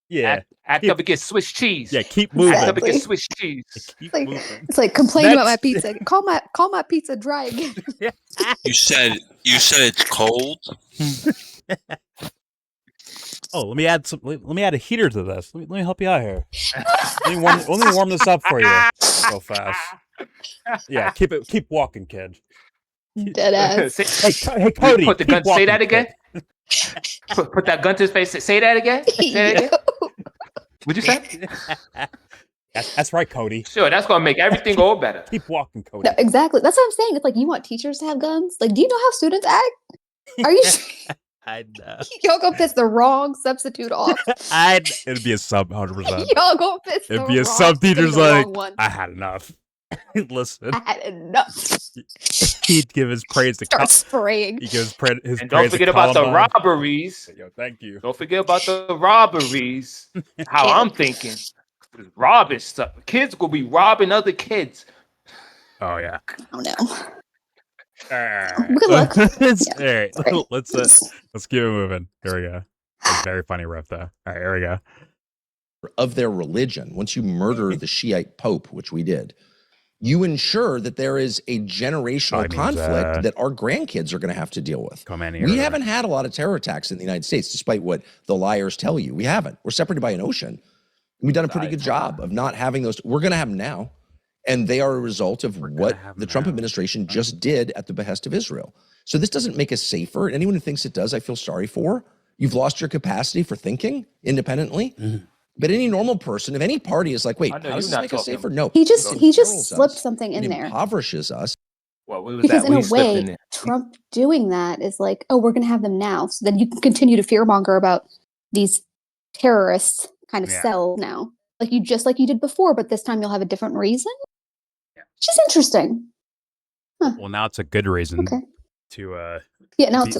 Yeah. Act up and get Swiss cheese. Yeah, keep moving. Act up and get Swiss cheese. Keep like, moving. It's like complain about my pizza. Call my pizza dry again. You said it's cold. Oh, let me add a heater to this. Let me help you out here. let me warm this up for you. So fast. Yeah, keep walking, kid. Dead ass. Hey, Cody, put the gun. Say that again. Put that gun to his face. Say that again. Say that again. What'd you say? That's right, Cody. Sure, that's gonna make everything go better. Keep walking, Cody. No, exactly. That's what I'm saying. It's like you want teachers to have guns. Like, do you know how students act? Are you? I know. Y'all go piss the wrong substitute off. It'd be a sub 100%. Y'all go piss. It'd be a sub teacher's like, I had enough. Listen, I had enough. He'd give his praise to Start spraying. He gives his and praise don't forget to about the Columbine. robberies. Yo, thank you. Don't forget about the robberies. How I'm thinking, robbing stuff. Kids will be robbing other kids. Oh yeah. Oh no. Good luck. All right, let's keep it moving. Here we go. It's a very funny riff, though. All right, here we go. Of their religion, once you murder the Shiite Pope, which we did, you ensure that there is a generational conflict that our grandkids are going to have to deal with. We haven't had a lot of terror attacks in the United States, despite what the liars tell you. We haven't. We're separated by an ocean. We've done a pretty good job of not having those. We're going to have them now. And they are a result of what the Trump administration just did at the behest of Israel. So this doesn't make us safer. Anyone who thinks it does, I feel sorry for. You've lost your capacity for thinking independently. Mm-hmm. But any normal person of any party is like, wait, how does this make us safer? No. He just slipped something in there. It impoverishes us. What was because that? In a way, Trump doing that is like, oh, we're going to have them now. So then you can continue to fearmonger about these terrorists kind of cells now. Like you did before, but this time you'll have a different reason. It's just interesting. Huh. Well, now it's a good reason to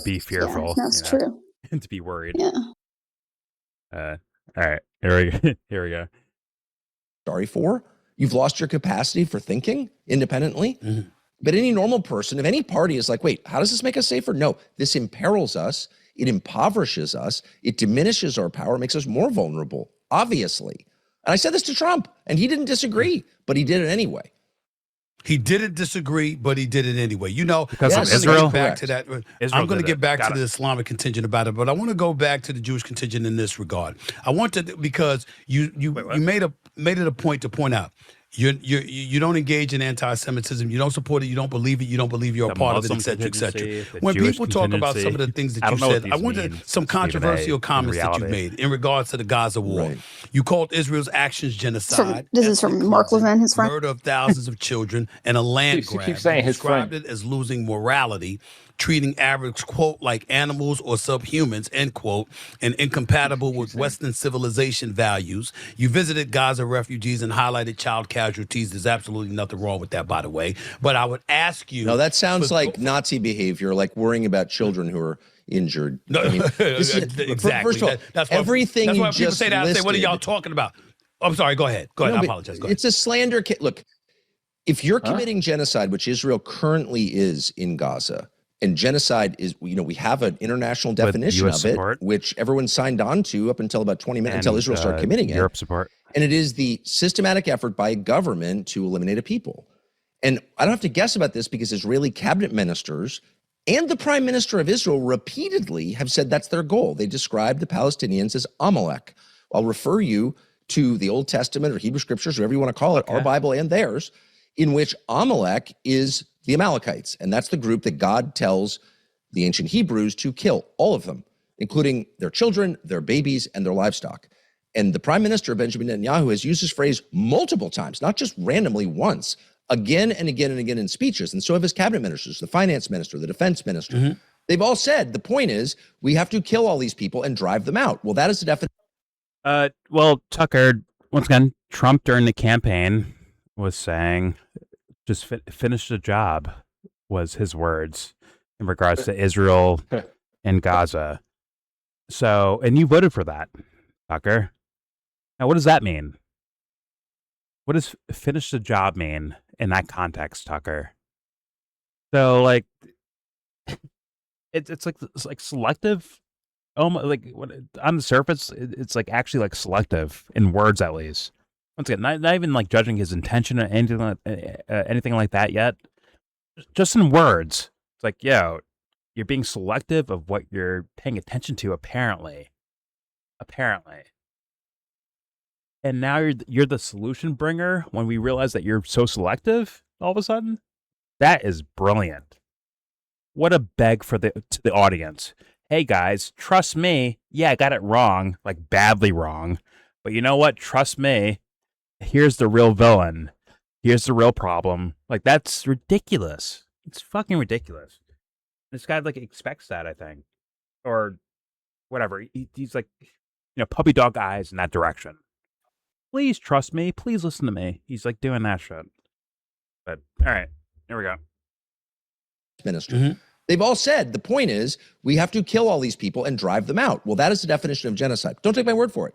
be fearful. Yeah, that's true. And to be worried. Yeah. All right. Here we go. Sorry for. You've lost your capacity for thinking independently. Mm-hmm. But any normal person of any party is like, wait, how does this make us safer? No, this imperils us. It impoverishes us. It diminishes our power, makes us more vulnerable, obviously. And I said this to Trump, and he didn't disagree, but he did it anyway. He didn't disagree, but he did it anyway. You know, because of Israel. Back to that. I'm going to get back to the Islamic contingent about it, but I want to go back to the Jewish contingent in this regard. I want to because you made it a point to point out. You don't engage in anti-Semitism. You don't support it. You don't believe it. You don't believe you're a part of it, et cetera, et cetera. When people talk about some of the things that you said, I wanted some controversial comments that you made in regards to the Gaza war. Right. You called Israel's actions genocide. This is from Mark Levin, his friend. Murder of thousands of children and a land grab. Keep saying his described friend. it as losing morality, treating average, quote, like animals or subhumans, end quote, and incompatible with Western civilization values. You visited Gaza refugees and highlighted child casualties. There's absolutely nothing wrong with that, by the way. But I would ask you... No, that sounds like Nazi behavior, like worrying about children who are injured. No, I mean, exactly. First of all, that's everything why you people just say that. I say, what are y'all listed, talking about? I'm sorry, go ahead. Go ahead, I apologize. Go ahead. It's a slander. Look, if you're committing genocide, which Israel currently is in Gaza, and genocide is, we have an international definition of it, which everyone signed on to up until about 20 minutes, until Israel started committing it. Europe support. And it is the systematic effort by a government to eliminate a people. And I don't have to guess about this because Israeli cabinet ministers and the prime minister of Israel repeatedly have said that's their goal. They describe the Palestinians as Amalek. I'll refer you to the Old Testament or Hebrew scriptures, whatever you want to call it, our Bible and theirs, in which Amalek is the Amalekites. And that's the group that God tells the ancient Hebrews to kill, all of them, including their children, their babies, and their livestock. And the prime minister, Benjamin Netanyahu, has used this phrase multiple times, not just randomly once, again and again and again in speeches. And so have his cabinet ministers, the finance minister, the defense minister. Mm-hmm. They've all said the point is we have to kill all these people and drive them out. Well, that is the definition. Well, Tucker, once again, Trump during the campaign was saying, just finish the job, was his words in regards to Israel and Gaza. So, and you voted for that, Tucker. Now, what does that mean? What does finish the job mean in that context, Tucker? So, like, it's like selective. Like on the surface, it's like actually like selective in words, at least. Once again, not even like judging his intention or anything like that yet. Just in words, it's like, yo, you're being selective of what you're paying attention to. Apparently. And now you're the solution bringer when we realize that you're so selective all of a sudden. That is brilliant. what a beg to the audience. Hey guys, trust me. Yeah, I got it wrong, like badly wrong. But you know what? Trust me. Here's the real villain. Here's the real problem. Like, that's ridiculous. It's fucking ridiculous. This guy like expects that, I think, or whatever. He's like, puppy dog eyes in that direction. Please trust me. Please listen to me. He's like doing that shit. But all right, here we go. Minister. Mm-hmm. They've all said the point is we have to kill all these people and drive them out. Well, that is the definition of genocide. Don't take my word for it.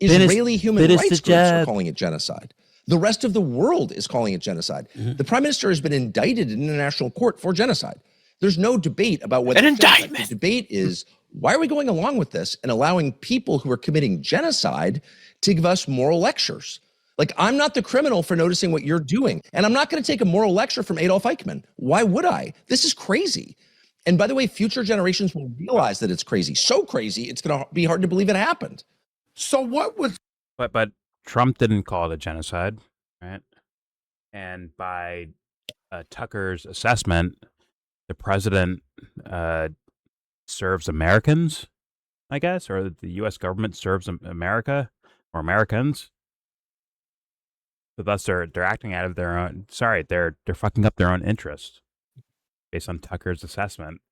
Israeli human rights groups are calling it genocide. The rest of the world is calling it genocide. Mm-hmm. The prime minister has been indicted in international court for genocide. There's no debate about what an indictment. Like. The debate is, why are we going along with this and allowing people who are committing genocide to give us moral lectures? Like, I'm not the criminal for noticing what you're doing. And I'm not going to take a moral lecture from Adolf Eichmann. Why would I? This is crazy. And by the way, future generations will realize that it's crazy. So crazy, it's going to be hard to believe it happened. So what was... But Trump didn't call it a genocide, right? And by Tucker's assessment, the president serves Americans, I guess, or the U.S. government serves America or Americans. So thus, they're acting out of their own. Sorry, they're fucking up their own interest based on Tucker's assessment.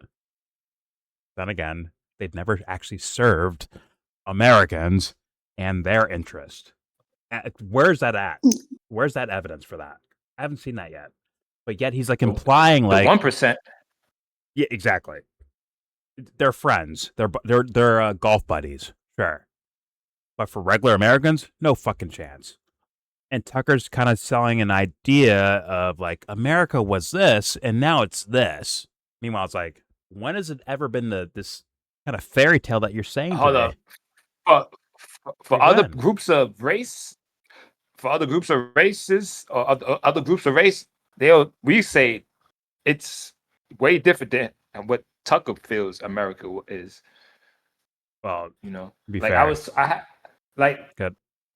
Then again, they've never actually served Americans and their interest. Where's that at? Where's that evidence for that? I haven't seen that yet. But yet he's like implying like 1%. Yeah, exactly. They're friends. They're golf buddies, sure. But for regular Americans, no fucking chance. And Tucker's kind of selling an idea of like America was this and now it's this. Meanwhile, it's like, when has it ever been this kind of fairy tale that you're saying? Hold today? up. For other groups of race, for other groups of races or other groups of race, we say it's way different than what Tucker feels America is. Well, like fair. Good.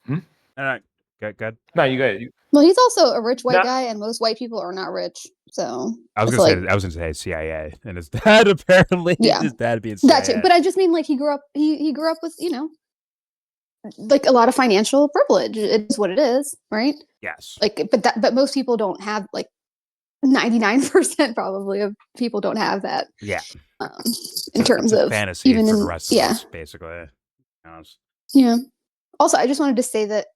All right. Good. No, you got it. Well, he's also a rich white guy, and most white people are not rich. So I was gonna say CIA, and his dad apparently his dad being CIA. That too. But I just mean like he grew up with like a lot of financial privilege. It is what it is, right? Yes. Like, but most people don't have, like 99% probably of people don't have that. Yeah. In terms of fantasy even for the rest of us, basically. Yeah. Also, I just wanted to say that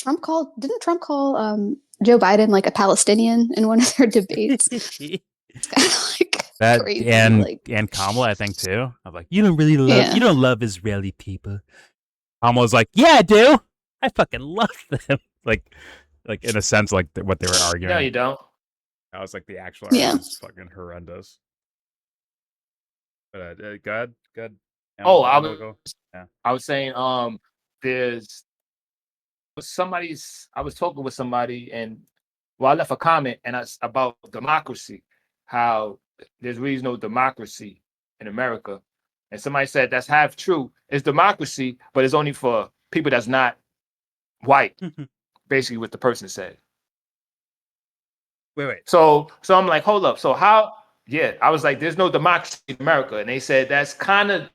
didn't Trump call Joe Biden like a Palestinian in one of their debates? Like that crazy, and Kamala, I think too. I'm like, you don't love Israeli people. Kamala's like, yeah, I do. I fucking love them. like in a sense, like what they were arguing. No, you don't. That was like the actual argument was fucking horrendous. But good. Oh, I was saying, I was talking with somebody, and I left a comment about democracy, how there's really no democracy in America. And somebody said that's half true. It's democracy, but it's only for people that's not white. Basically what the person said. Wait. So I'm like, hold up. So how? Yeah, I was like, there's no democracy in America. And they said that's kind of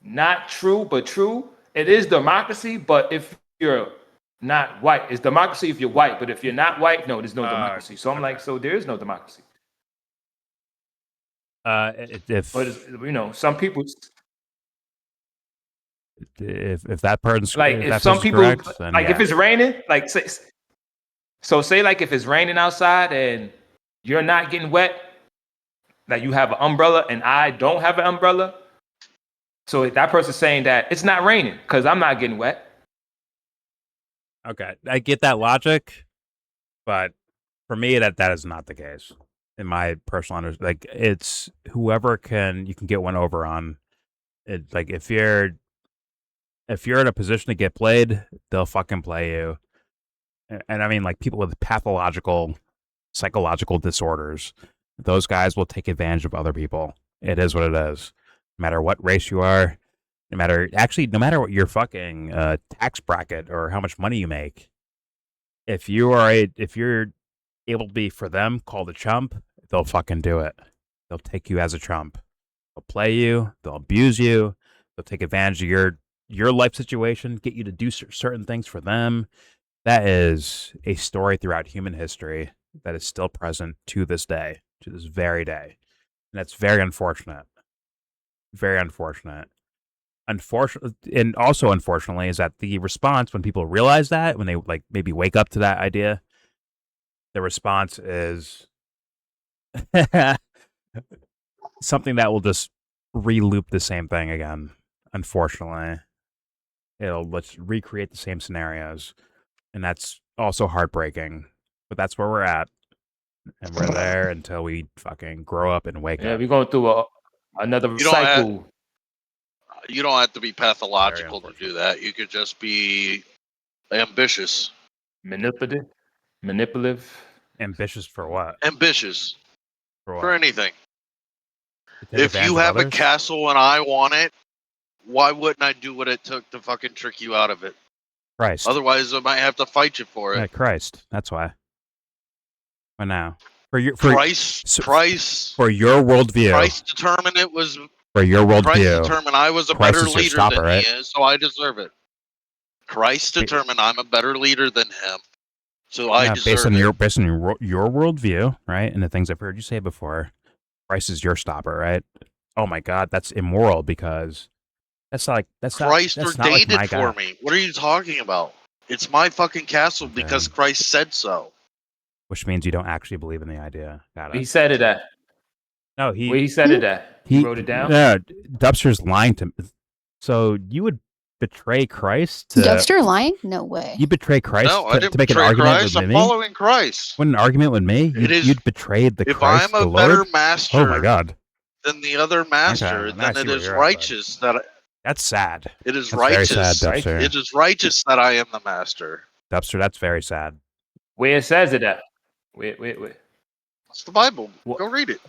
not true, but true. It is democracy, but if you're not white, it's democracy if you're white. But if you're not white, no, there's no democracy. So I'm like, so there is no democracy. But some people, if that person's like, if some people correct, then like if it's raining, like say like if it's raining outside and you're not getting wet, like you have an umbrella and I don't have an umbrella, so that person's saying that it's not raining because I'm not getting wet. Okay, I get that logic, but for me that is not the case. In my personal understanding, like it's whoever you can get one over on it. Like if you're in a position to get played, they'll fucking play you. And I mean, like people with pathological psychological disorders, those guys will take advantage of other people. It is what it is. No matter what race you are, no matter what your fucking tax bracket or how much money you make, if you're able to be for them called a chump, they'll fucking do it. They'll take you as a chump. They'll play you. They'll abuse you. They'll take advantage of your life situation, get you to do certain things for them. That is a story throughout human history that is still present to this day, to this very day. And that's very unfortunate. Very unfortunate. And also unfortunately is that the response when people realize that, when they like maybe wake up to that idea, the response is something that will just re-loop the same thing again. Unfortunately, let's recreate the same scenarios, and that's also heartbreaking. But that's where we're at, and we're there until we fucking grow up and wake up. Yeah, we're going through another cycle. You don't have to be pathological to do that. You could just be ambitious. Manipulative. Ambitious for what? Ambitious. For what? For anything. If you have a castle and I want it, why wouldn't I do what it took to fucking trick you out of it? Christ. Otherwise, I might have to fight you for it. Yeah, Christ. That's why. Why now? Price. For your worldview. Christ determined it was. For your worldview. Christ determined I was a better leader than he is, so I deserve it. Christ determined I'm a better leader than him, so I deserve it. Based on your worldview, right, and the things I've heard you say before, Christ is your stopper, right? Oh my God, that's immoral because Christ ordained it for me. What are you talking about? It's my fucking castle because Christ said so. Which means you don't actually believe in the idea. Got it. He said it at. No, he said it at. He wrote it down. No, Dubster's lying to me. So you would betray Christ? Dubster lying? No way. You betray Christ to make an argument with me? I'm following Christ. What an argument with me? You'd betrayed the Christ, if I'm a better master, oh my God, than the other master, then it is righteous that. That's sad. It is righteous. Very sad, Dubster. It is righteous that I am the master. Dubster, that's very sad. Where it says it at? Wait. It's the Bible. Go read it.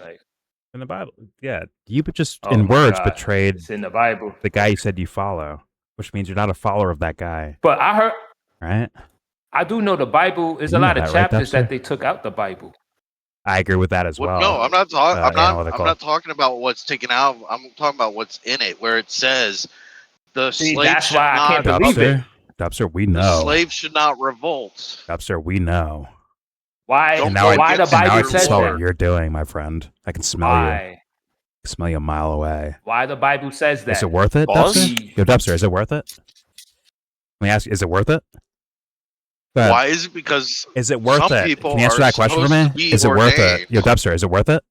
In the Bible, yeah. You just in words betrayed. It's in the Bible. The guy you said you follow, which means you're not a follower of that guy. But I heard. Right. I do know the Bible is a lot of chapters that they took out the Bible. I agree with that as well. No, I'm not talking. I'm not talking about what's taken out. I'm talking about what's in it, where it says the slave. That's why I can't believe it. Dubster, we know. The slave should not revolt. Dubster, we know. Why the Bible says that? What you're doing, my friend. I can smell you. I can smell you a mile away. Why the Bible says that? Is it worth it, Dubster? Yo, Dubster, is it worth it? Let me ask you, is it worth it? Why is it? Because is it worth it? Can you answer that question for me? Is it worth it? Yo, Dubster, is it worth it?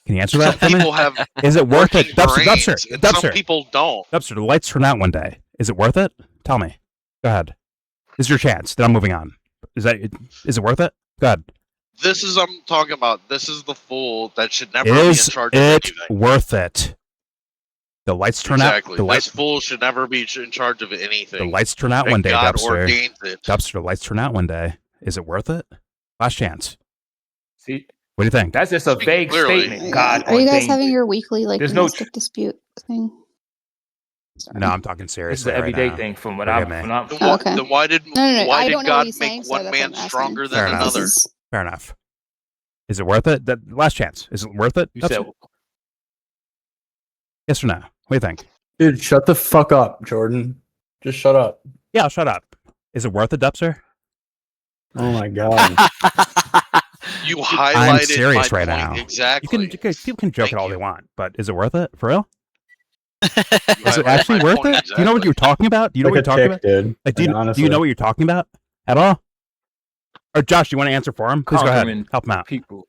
Can you answer that for me? People have is it worth it? Dubster. Some people don't. Dubster, the lights turn out one day. Is it worth it? Tell me. Go ahead. This is your chance. Then I'm moving on. Is it worth it? Go ahead. This is I'm talking about. This is the fool that should never be in charge of anything. Is it worth it? The lights turn out. This fool should never be in charge of anything. The lights turn out one day, God Dubster. Ordains it. Dubster, the lights turn out one day. Is it worth it? Last chance. See, what do you think? That's just a vague statement. God, are you guys having your weekly domestic dispute thing? Sorry. No, I'm talking serious. It's an everyday thing from what I'm. Okay. Then why did why did God make one man stronger than another? Fair enough. Is it worth it? Last chance. Is it worth it? You said, yes or no? What do you think? Dude, shut the fuck up, Jordan. Just shut up. Yeah, I'll shut up. Is it worth it, Dubster? Oh my God. You highlighted I'm serious right now. Exactly. People can joke it all they want, but is it worth it? For real? Is it actually worth it? Exactly. Do you know what you're talking about? Do you know what you're talking about? Dude. Like, do you know what you're talking about at all? Or Josh, you want to answer for him? Please go ahead. Help him out. People.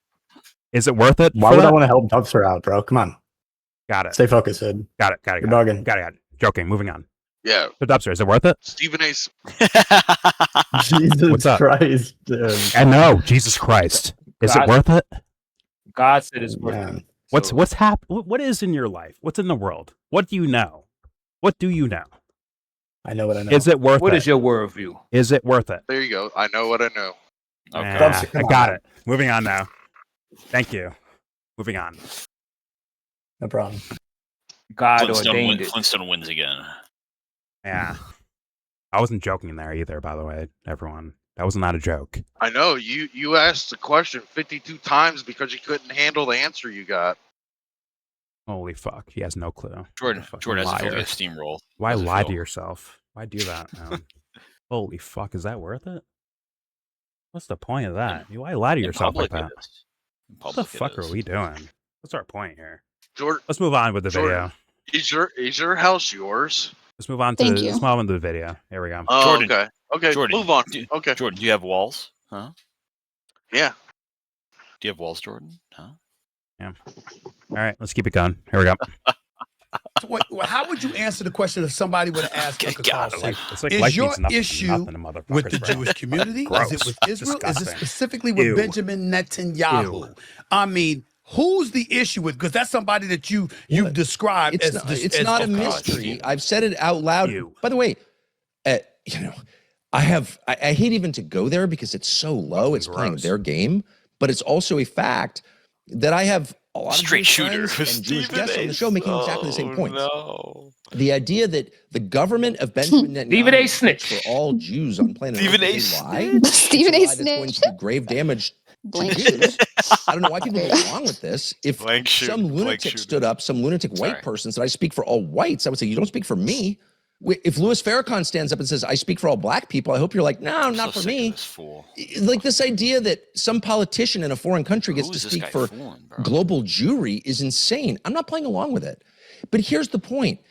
Is it worth it? Why would I want to help Dubster out, bro? Come on. Got it. Stay focused, Sid. Got it. You're bugging. Got it. Joking. Moving on. Yeah. So Dubster, is it worth it? Stephen A. Jesus What's up? Christ, dude. I know. Jesus Christ. Is it worth it? God said it's worth it. What's happening? What is in your life? What's in the world? What do you know? What do you know? I know what I know. Is it worth it? What is your worldview? Is it worth it? There you go. I know what I know. Okay. I got it. Moving on now. Thank you. Moving on. No problem. God ordained it. Flintstone wins again. Yeah. I wasn't joking there either, by the way, everyone. That was not a joke. I know you asked the question 52 times because you couldn't handle the answer you got. Holy fuck, he has no clue. Jordan has a steamroll. Why lie to yourself? Why do that, man? Holy fuck, is that worth it? What's the point of that? Why lie to yourself like that? What the fuck are we doing? What's our point here? Jordan, let's move on with the video. Is your house yours? Let's move on to the video. Here we go. Oh, Jordan, okay. Jordan, move on. Okay. Jordan, do you have walls? Huh? Yeah. Do you have walls, Jordan? Huh? Yeah. All right, let's keep it going. Here we go. How would you answer the question if somebody would have asked Carlson, like is your issue with the Jewish community? Is it with Israel? Is it specifically with Benjamin Netanyahu? I mean, who's the issue with? Because that's somebody that you've described as it's not a mystery. I've said it out loud. By the way, I hate even to go there because it's so low. It's playing their game, but it's also a fact that I have a lot of Jewish friends and Jewish guests on the show making exactly the same points. No. The idea that the government of Benjamin Netanyahu is for all Jews on planet Earth is a lie. Stephen A. Snitch. Going to do grave damage to Jews. I don't know why people go along with this. If some lunatic stood up, some lunatic white person said, I speak for all whites, I would say, you don't speak for me. If Louis Farrakhan stands up and says, I speak for all black people, I hope you're like, no, not for me. Like this idea that some politician in a foreign country gets to speak for global Jewry is insane. I'm not playing along with it. But here's the point.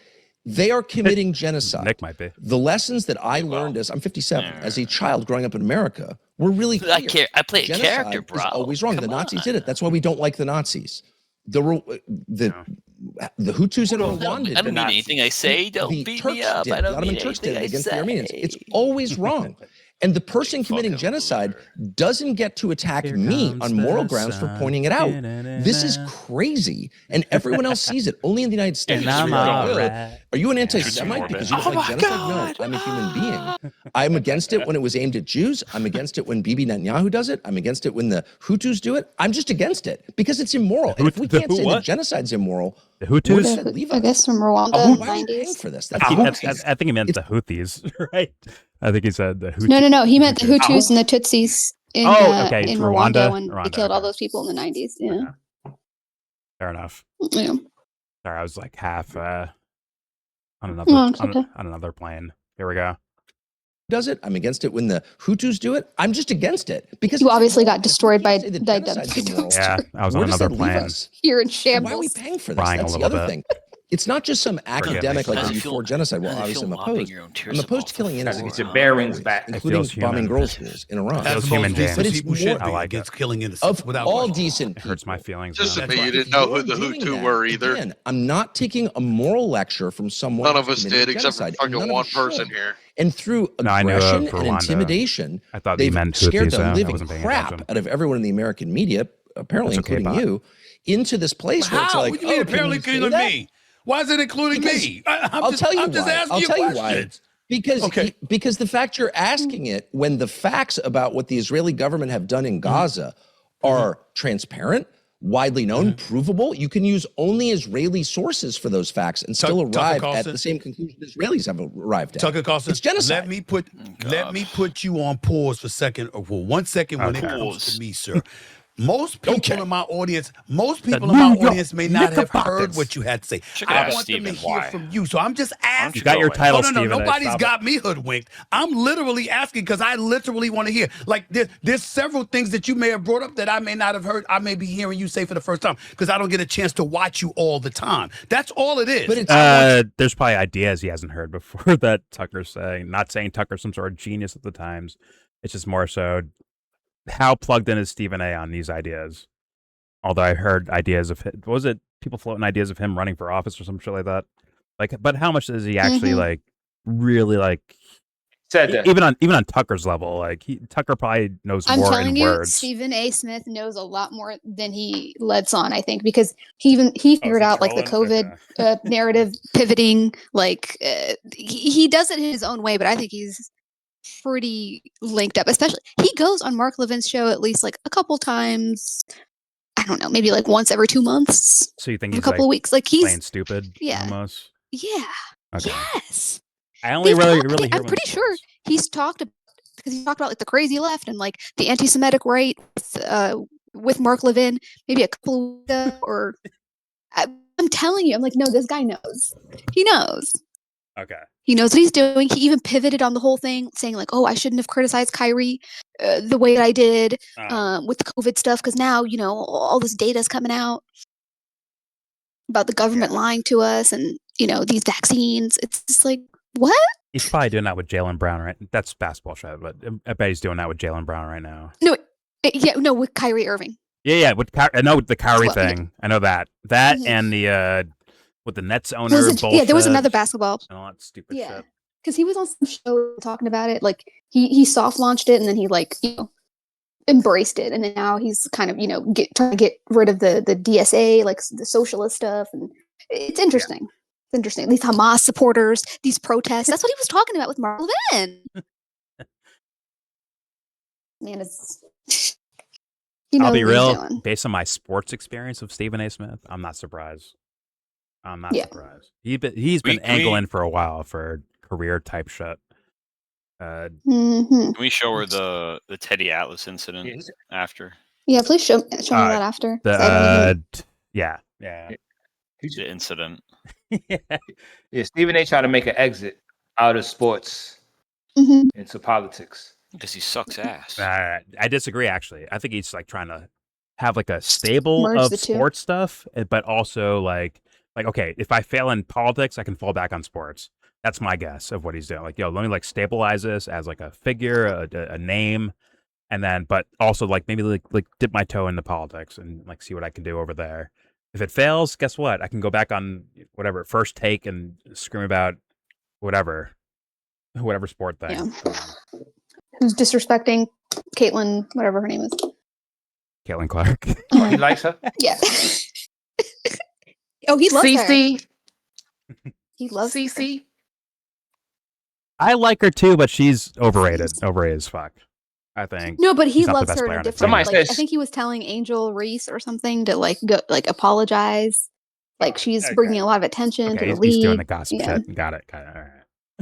They are committing genocide. Nick might be. The lessons that I learned I'm 57, as a child growing up in America, were really clear. I play a genocide character, bro. Is always wrong. The Nazis did it. That's why we don't like the Nazis. The Hutus in Rwanda. I don't mean anything I say. Don't beat me up. I don't mean anything I say. The Armenians. It's always wrong. And the person committing genocide doesn't get to attack me on moral grounds for pointing it out. This is crazy. And everyone else sees it. Only in the United States. Are you an anti-Semite because you don't like genocide? No, I'm a human being. I'm against it when it was aimed at Jews. I'm against it when Bibi Netanyahu does it. I'm against it when the Hutus do it. I'm just against it because it's immoral. And if we can't say that genocide's immoral, the Hutus? I guess from Rwanda. Why are you paying for this? I think he meant the Houthis, right? I think he said the Hutus. No. He meant the Hutus and the Tutsis in Rwanda when they killed all those people in the 90s. Yeah. Okay. Fair enough. Yeah. Sorry, I was like half on another plane. Here we go. Does it? I'm against it when the Hutus do it. I'm just against it because you obviously got destroyed by yeah, I was on another plane. Here in shambles. Why are we paying for this? That's the other thing. It's not just some academic like you for genocide. Well, obviously I'm opposed. I'm opposed to killing innocent. Get your bearings back, including bombing girls' schools in Iran. That's human beings. But it's more I like against killing innocent. Of all decent people. It hurts my feelings. Just admit you didn't know who the Hutu were either. Again, I'm not taking a moral lecture from someone. None of us did, except for fucking one person here. And through aggression and intimidation, they've scared the living crap out of everyone in the American media, apparently including you, into this place where it's like, what do you mean apparently including me? Why is it including me? I'll tell you why. Because the fact you're asking it when the facts about what the Israeli government have done in Gaza are transparent, widely known, provable, you can use only Israeli sources for those facts and still arrive at the same conclusion Israelis have arrived at. Tucker Carlson, it's genocide. Let me put you on pause for 1 second when it comes to me, sir. Most people in my audience, may not have heard what you had to say. I want them to hear from you. So I'm just asking. You got your title, No, nobody's got me hoodwinked. I'm literally asking because I literally want to hear. Like there's several things that you may have brought up that I may not have heard. I may be hearing you say for the first time because I don't get a chance to watch you all the time. That's all it is. But it's there's probably ideas he hasn't heard before that Tucker's saying. Not saying Tucker's some sort of genius at the times. It's just more so how plugged in is Stephen A on these ideas? Although I heard ideas of what was it? People floating ideas of him running for office or some shit like that. Like, but how much does he actually like really like? Said that. Even on Tucker's level, like Tucker probably knows more in words. I'm telling you, Stephen A. Smith knows a lot more than he lets on. I think because he figured out like the COVID narrative pivoting. Like he does it in his own way, but I think he's pretty linked up. Especially he goes on Mark Levin's show at least like a couple times. I don't know, maybe like once every 2 months. So you think he's a couple of weeks? Like he's playing stupid? Yeah. Almost. Yeah. Okay. Yes. I only really I'm pretty sure he's talked about because he talked about like the crazy left and like the anti-Semitic right with Mark Levin maybe a couple of weeks ago, or I'm telling you, I'm like, no, this guy knows. He knows. Okay. He knows what he's doing. He even pivoted on the whole thing, saying like, "Oh, I shouldn't have criticized Kyrie the way that I did with the COVID stuff, because now all this data is coming out about the government lying to us, and these vaccines." It's just like, what? He's probably doing that with Jaylen Brown, right? That's basketball shit, but I bet he's doing that with Jaylen Brown right now. No, with Kyrie Irving. Yeah, I know the Kyrie thing. I know that and the with the Nets owner. There was another basketball. And all that stupid shit. Because he was on some show talking about it. Like he soft launched it, and then he embraced it, and then now he's kind of trying to get rid of the DSA, like the socialist stuff, and it's interesting. Yeah. It's interesting. These Hamas supporters, these protests. That's what he was talking about with Mark Levin. Man, it's. I'll be real. Based on my sports experience of Stephen A. Smith, I'm not surprised. Surprised. He's been angling for a while for career type shit. Can we show her the Teddy Atlas incident after? Yeah, please show me that after. The incident. Yeah, Stephen A. tried to make an exit out of sports into politics. Because he sucks ass. I disagree, actually. I think he's like trying to have like a stable of sports stuff, but also like okay, if I fail in politics, I can fall back on sports. That's my guess of what he's doing. Like, let me like stabilize this as like a figure, a name, and then, but also like maybe like dip my toe into politics and like see what I can do over there. If it fails, guess what? I can go back on whatever First Take and scream about whatever sport thing. Yeah. Who's disrespecting Caitlin, whatever her name is. Caitlin Clark. Oh, he likes her? Yeah. Oh, he loves her. He loves CC. I like her too, but she's overrated. Overrated as fuck, I think. No, but he loves her in a different. Like, I think he was telling Angel Reese or something to like go apologize. Like she's bringing a lot of attention to the league. He's doing the gossip shit. Got it. All right.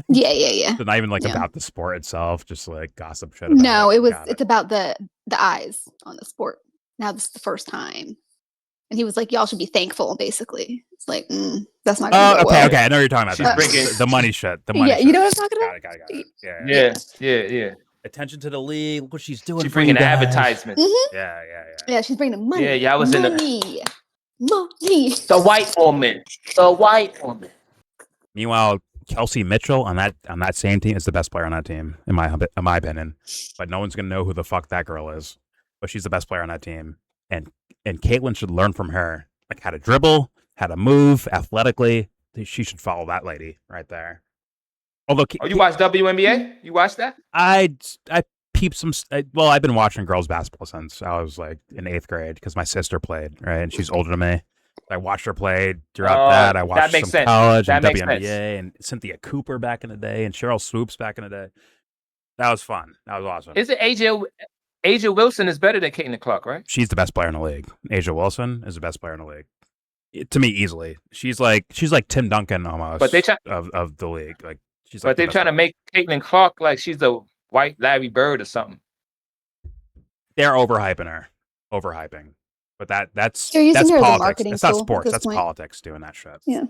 Yeah. So not even like about the sport itself, just like gossip shit. No, it's about the eyes on the sport. Now this is the first time, and he was like, "Y'all should be thankful." Basically, it's like that's not. Oh, okay. I know what you're talking about. The money shit. The money. Yeah, shit. You know what I'm talking about. Got it. Yeah. Attention to the league. Look what she's doing. She's bringing advertisements. Mm-hmm. Yeah. Yeah, she's bringing money. Yeah. I was money. The white woman. Meanwhile, Kelsey Mitchell on that same team is the best player on that team, in my opinion. But no one's gonna know who the fuck that girl is. But she's the best player on that team, and Caitlin should learn from her, like how to dribble, how to move athletically. She should follow that lady right there. Although, you watch WNBA? You watch that? I peeped some. Well, I've been watching girls basketball since I was like in 8th grade because my sister played, right, and she's older than me. I watched her play throughout that. I watched some college and WNBA and Cynthia Cooper back in the day and Cheryl Swoops back in the day. That was fun. That was awesome. Is it Asia Wilson is better than Caitlin Clark, right? She's the best player in the league. Asia Wilson is the best player in the league. To me, easily. She's like Tim Duncan almost. But of the league. Like she's. But they're trying to make Caitlin Clark like she's the white Larry Bird or something. They're overhyping her. Overhyping. But that's politics. That's not sports. That's politics doing that shit. Yeah.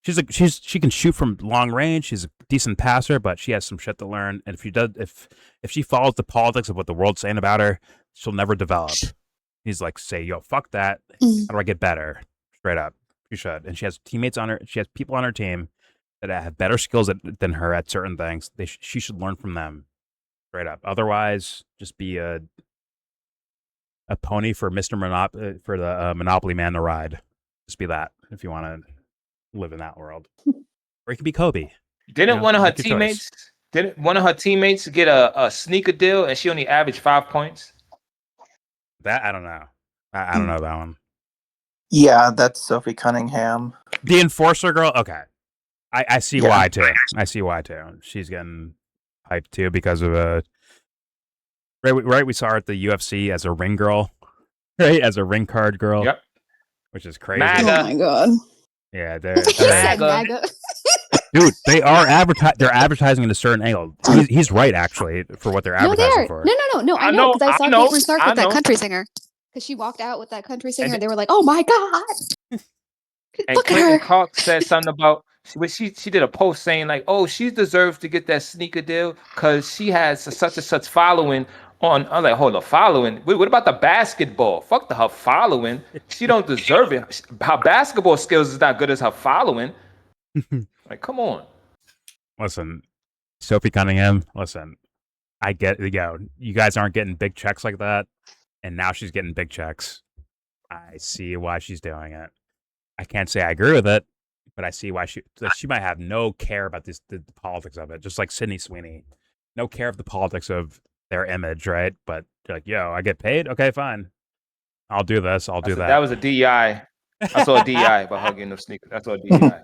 She can shoot from long range. She's a decent passer, but she has some shit to learn. And if she follows the politics of what the world's saying about her, she'll never develop. He's like, say, yo, fuck that. How do I get better? Straight up. She should. And she has teammates on her. She has people on her team that have better skills than her at certain things. She should learn from them. Straight up. Otherwise, just be a pony for for the Monopoly man to ride. Just be that if you want to live in that world. Or it could be Kobe. Didn't one of her teammates get a sneaker deal and she only averaged 5 points? That I don't know. I don't know that one. Yeah, that's Sophie Cunningham. The enforcer girl. Okay, I see why too. I see why too. She's getting hyped too because of right. We saw her at the UFC as a ring girl, right? As a ring card girl. Yep. Which is crazy. MAGA. Oh my god. Yeah, MAGA. Dude, they are they're advertising in a certain angle. He's right, actually, for what they're advertising for. No. I know, because I saw Caitlin Stark with that country singer. Because she walked out with that country singer, and they were like, "Oh my god!" And Look at Caitlin her. Clark said something about she did a post saying like, "Oh, she deserves to get that sneaker deal because she has such and such following." I'm like, hold on, following. What about the basketball? Fuck her following. She don't deserve it. Her basketball skills is not good as her following. Like, come on. Listen, Sophie Cunningham. Listen, I get you guys aren't getting big checks like that, and now she's getting big checks. I see why she's doing it. I can't say I agree with it, but I see why she might have no care about the politics of it, just like Sydney Sweeney, no care of the politics of their image, right? But like, yo, I get paid, okay, fine, I'll do this, I'll do that. That was a DEI. I saw a DEI by hugging the sneakers. That's a DEI.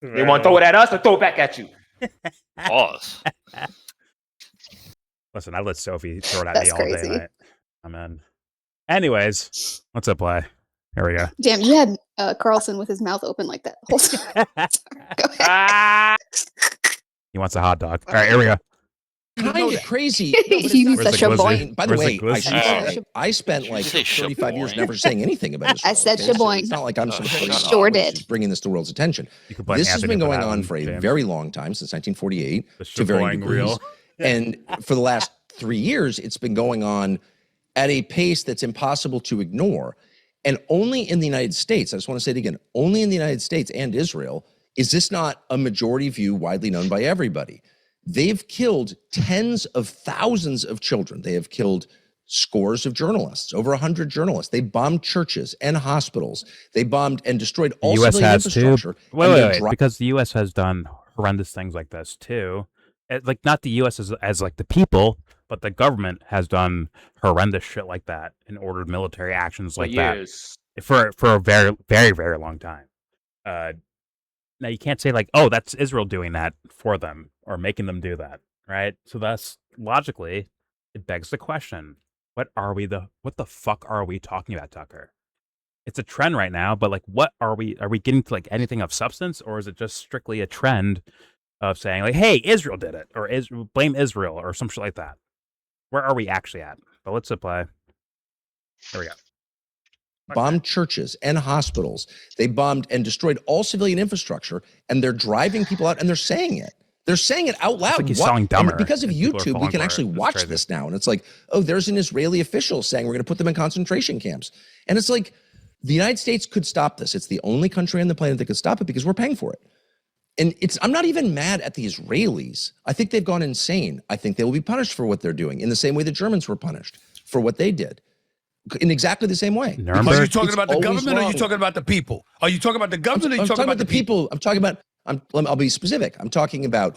They want to throw it at us or throw it back at you. Pause. Listen, I let Sophie throw it at me all day night. I'm in. Anyways, what's up, play? Here we go. Damn, you had Carlson with his mouth open like that the whole time. He wants a hot dog. All right, here we go. Kind of crazy. He needs a shaboing. By the way, I spent like 35 years never saying anything about this. I said shaboing. It's not like I'm some sure did. Just bringing this to the world's attention. This has been going on for a very long time, since 1948 to varying degrees. And for the last 3 years, it's been going on at a pace that's impossible to ignore. And only in the United States, I just want to say it again, only in the United States and Israel is this not a majority view widely known by everybody. They've killed tens of thousands of children. They have killed scores of journalists, over 100 journalists. They bombed churches and hospitals. They bombed and destroyed all civilian infrastructure. Wait, because the U.S. has done horrendous things like this too. Like, not the U.S. as like the people, but the government has done horrendous shit like that and ordered military actions like that for a very, very, very long time. Now you can't say like, oh, that's Israel doing that for them or making them do that, right? So that's logically, it begs the question: what the fuck are we talking about, Tucker? It's a trend right now, but like, what are we getting to like anything of substance, or is it just strictly a trend of saying like, hey, Israel did it, or blame Israel, or some shit like that? Where are we actually at? But let's apply. There we go. Bombed churches and hospitals. They bombed and destroyed all civilian infrastructure, and they're driving people out, and they're saying it. They're saying it out loud. It's like sounding dumber. And because of YouTube, we can actually watch this now. And it's like, oh, there's an Israeli official saying we're going to put them in concentration camps. And it's like, the United States could stop this. It's the only country on the planet that could stop it because we're paying for it. And I'm not even mad at the Israelis. I think they've gone insane. I think they will be punished for what they're doing in the same way the Germans were punished for what they did. In exactly the same way. Are you talking about the government or are you talking about the people? Are you talking about the government or are you talking about the people? I'm talking about, I'll be specific. I'm talking about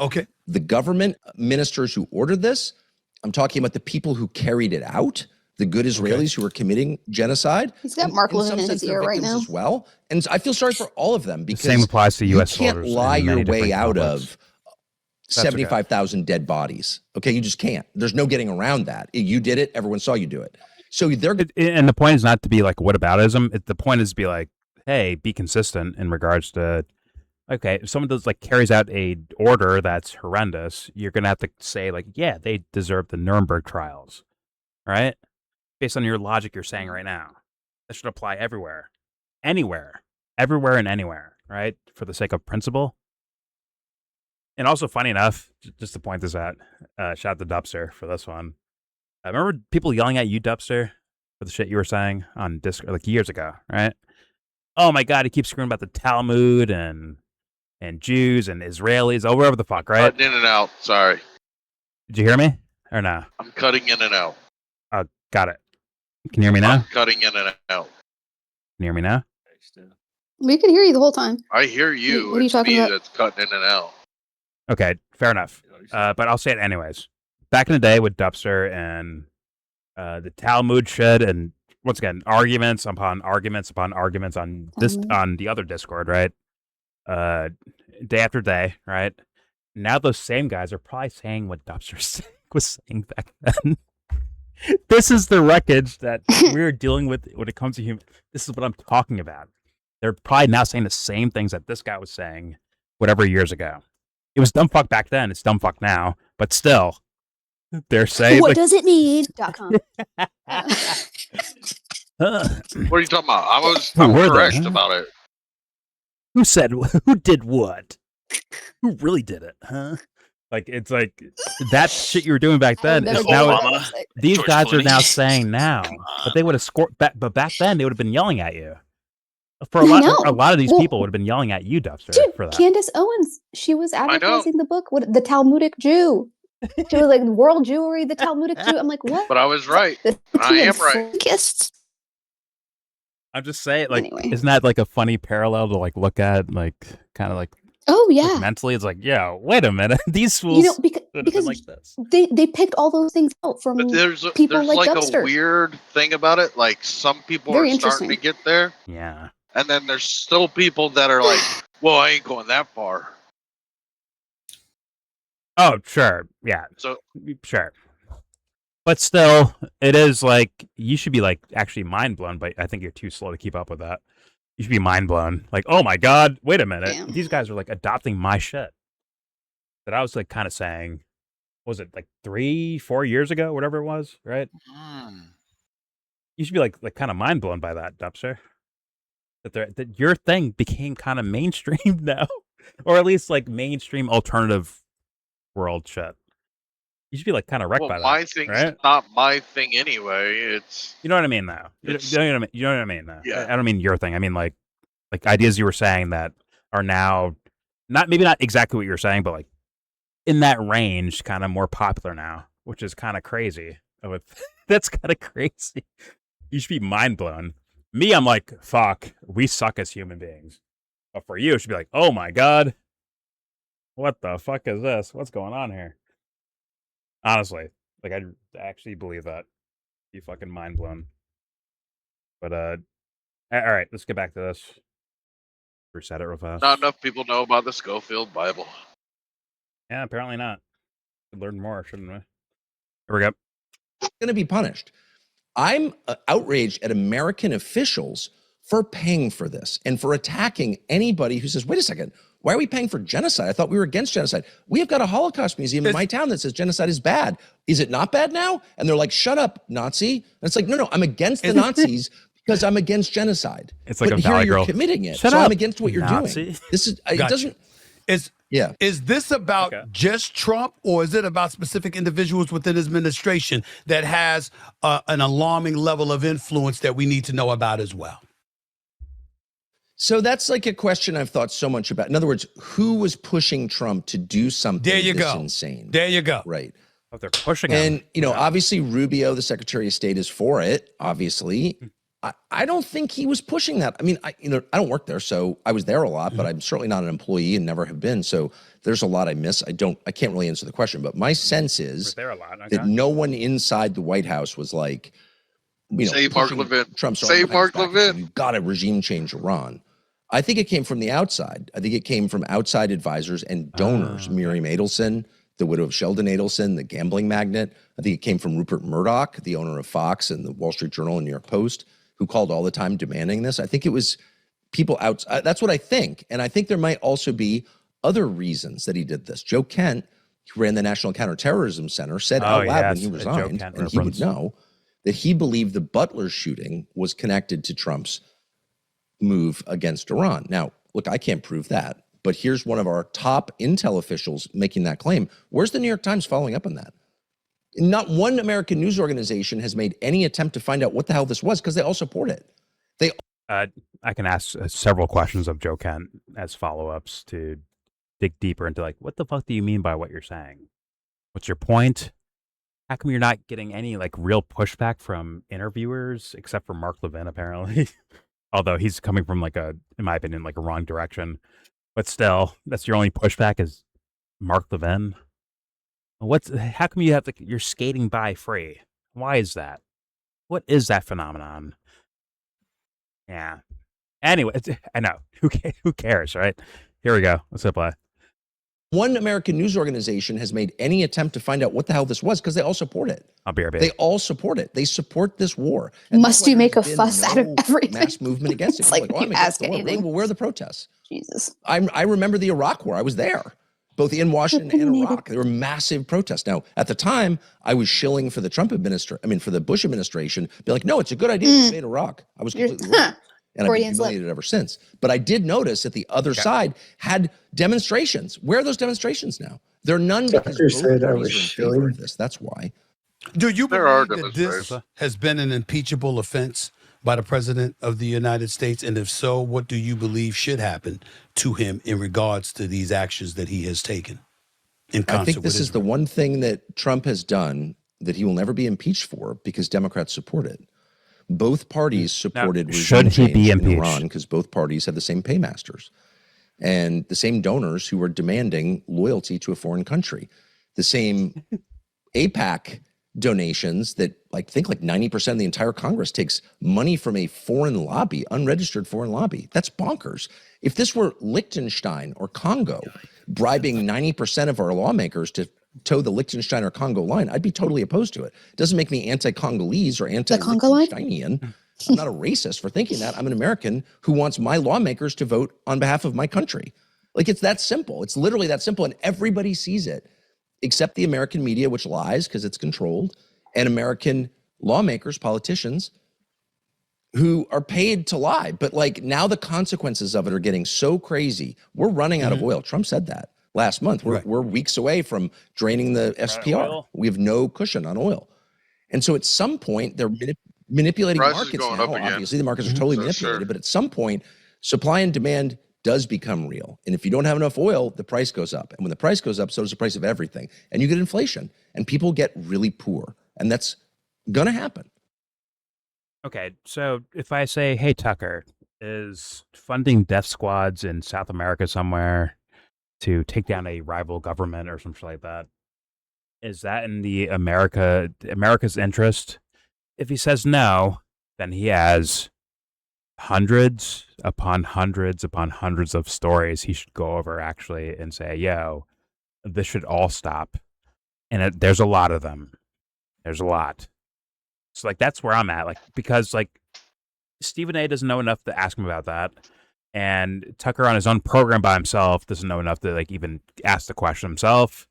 the government ministers who ordered this. I'm talking about the people who carried it out, the good Israelis who are committing genocide. He's got Mark Levin in his ear right now. As well. And I feel sorry for all of them because the same applies to U.S. you can't lie your way out of 75,000 dead bodies. Okay, you just can't. There's no getting around that. You did it. Everyone saw you do it. So they're and the point is not to be like whataboutism. The point is to be like, hey, be consistent in regards to, okay, if someone does like carries out a order that's horrendous, you're gonna have to say like, yeah, they deserve the Nuremberg trials, right? Based on your logic you're saying right now, that should apply everywhere, everywhere and anywhere, right? For the sake of principle. And also, funny enough, just to point this out, shout out to Dubster for this one. I remember people yelling at you, Dubster, for the shit you were saying on Discord like years ago, right? Oh my God, he keeps screaming about the Talmud and Jews and Israelis, or wherever the fuck, right? Cutting in and out. Sorry. Did you hear me or no? I'm cutting in and out. Oh, got it. Can you hear me now? I'm cutting in and out. Can you hear me now? We could hear you the whole time. I hear you. What are you talking about? That's cutting in and out. Okay, fair enough. But I'll say it anyways. Back in the day with Dubster and the Talmud shit, and once again, arguments upon arguments upon arguments on this on the other Discord, right? Day after day, right? Now those same guys are probably saying what Dubster was saying back then. This is the wreckage that we're dealing with when it comes to human. This is what I'm talking about. They're probably now saying the same things that this guy was saying whatever years ago. It was dumb fuck back then. It's dumb fuck now. But still, they're saying. What does it mean? .com. What are you talking about? I'm correct about it. Who said? Who did what? Who really did it? Huh? Like it's like that shit you were doing back then. Is now these George guys Clooney. Are now saying now, but they would have scored. But back then they would have been yelling at you. For a lot of these people would have been yelling at you, Dubster. Dude, for that. Candace Owens, she was advertising the book. What the Talmudic Jew? She was like World Jewry, the Talmudic Jew. I'm like, what? But I was right. I am right. I'm just saying, like, anyway. Isn't that like a funny parallel to like look at, like, kind of like. Oh yeah. Like mentally, it's like, yeah. Wait a minute, these fools. Because like this. They picked all those things out from people like Dubster. A weird thing about it. Like some people are starting to get there. Yeah. And then there's still people that are like, well, I ain't going that far. Oh, sure. Yeah. So sure. But still, it is like you should be like actually mind blown, but I think you're too slow to keep up with that. You should be mind blown. Like, oh my God, wait a minute. Damn. These guys are like adopting my shit. That I was like kind of saying, was it like 3-4 years ago, whatever it was, right? You should be like kind of mind blown by that, Dubster. That your thing became kind of mainstream now, or at least like mainstream alternative world shit. You should be like kind of wrecked by that. My thing's right? Not my thing anyway. It's you know what I mean, though. You know what I mean, though. Yeah. I don't mean your thing. I mean like ideas you were saying that are now maybe not exactly what you were saying, but like in that range, kind of more popular now, which is kind of crazy. That's kind of crazy. You should be mind blown. Me, I'm like, fuck, we suck as human beings. But for you, it should be like, oh my God, what the fuck is this? What's going on here? Honestly, like I actually believe that. You fucking mind blown. But all right, let's get back to this. Reset it real fast. Not enough people know about the Schofield Bible. Yeah, apparently not. Should learn more, shouldn't we? Here we go. Going to be punished. I'm outraged at American officials for paying for this and for attacking anybody who says, wait a second, why are we paying for genocide? I thought we were against genocide. We have got a Holocaust museum in my town that says genocide is bad. Is it not bad now? And they're like, shut up, Nazi. And it's like, no, I'm against the Nazis because I'm against genocide. It's like but a Valley here girl. You're committing it. Shut so up, I'm against what you're Nazi. doing. This is, it gotcha. doesn't. Is this about just Trump, or is it about specific individuals within his administration that has an alarming level of influence that we need to know about as well? So that's like a question I've thought so much about. In other words, who was pushing Trump to do something insane? There you go. Right. Oh, they're pushing him. And, yeah. Obviously Rubio, the Secretary of State, is for it, obviously. I don't think he was pushing that. I mean, I don't work there, so I was there a lot, but I'm certainly not an employee and never have been. So there's a lot I miss. I can't really answer the question, but my sense is that no one inside the White House was like, save Mark Levin. Save Mark Levin. You've got to regime change Iran. I think it came from the outside. I think it came from outside advisors and donors. Miriam Adelson, the widow of Sheldon Adelson, the gambling magnate. I think it came from Rupert Murdoch, the owner of Fox and the Wall Street Journal and New York Post, who called all the time demanding this. I think it was people outside. That's what I think. And I think there might also be other reasons that he did this. Joe Kent, who ran the National Counterterrorism Center, said out loud when he resigned, and he would know, that he believed the Butler shooting was connected to Trump's move against Iran. Now, look, I can't prove that, but here's one of our top intel officials making that claim. Where's the New York Times following up on that? Not one American news organization has made any attempt to find out what the hell this was, because they all support it. I can ask several questions of Joe Kent as follow-ups to dig deeper into, like, what the fuck do you mean by what you're saying? What's your point? How come you're not getting any, like, real pushback from interviewers, except for Mark Levin, apparently? Although he's coming from, like, in my opinion, like a wrong direction. But still, that's your only pushback is Mark Levin? How come you're skating by free? Why is that? What is that phenomenon? Yeah. Anyway, I know. Who cares, right? Here we go. Let's apply. one American news organization has made any attempt to find out what the hell this was, because they all support it. I'll be right back. They all support it. They support this war. And Must you make a fuss out of everything? Mass movement against it. It's like, I'm against the war. Really? Well, where are the protests? Jesus. I remember the Iraq War. I was there, both in Washington and Iraq. There were massive protests. Now, at the time, I was shilling for the for the Bush administration. Be like, no, it's a good idea to invade Iraq. I was completely wrong. And I've been humiliated ever since. But I did notice that the other side had demonstrations. Where are those demonstrations now? There are none because both parties are in favor of this. That's why. Do you believe that this has been an impeachable offense by the president of the United States? And if so, what do you believe should happen to him in regards to these actions that he has taken in concert with Israel? I think this is the one thing that Trump has done that he will never be impeached for, because Democrats support it. Both parties supported regime change in Iran because both parties have the same paymasters and the same donors who are demanding loyalty to a foreign country. The same AIPAC donations that think 90% of the entire Congress takes money from a foreign lobby, unregistered foreign lobby. That's bonkers. If this were Liechtenstein or Congo bribing 90% of our lawmakers to toe the Liechtenstein or Congo line, I'd be totally opposed to it. It doesn't make me anti-Congolese or anti-Liechtensteinian. I'm not a racist for thinking that. I'm an American who wants my lawmakers to vote on behalf of my country. It's that simple. It's literally that simple. And everybody sees it, except the American media, which lies because it's controlled, and American lawmakers, politicians, who are paid to lie. But now the consequences of it are getting so crazy. We're running out of oil. Trump said that last month. We're weeks away from draining the SPR. We have no cushion on oil. And so at some point, they're manipulating markets now. Obviously, the markets are totally manipulated. But at some point, supply and demand does become real. And if you don't have enough oil, the price goes up. And when the price goes up, so does the price of everything. And you get inflation. And people get really poor. And that's going to happen. Okay, so if I say, hey, Tucker, is funding death squads in South America somewhere to take down a rival government or something like that, is that in the America's interest? If he says no, then he has hundreds upon hundreds upon hundreds of stories he should go over actually and say, yo, this should all stop. And there's a lot of them. There's a lot. So that's where I'm at. Because Stephen A doesn't know enough to ask him about that. And Tucker on his own program by himself doesn't know enough to even ask the question himself.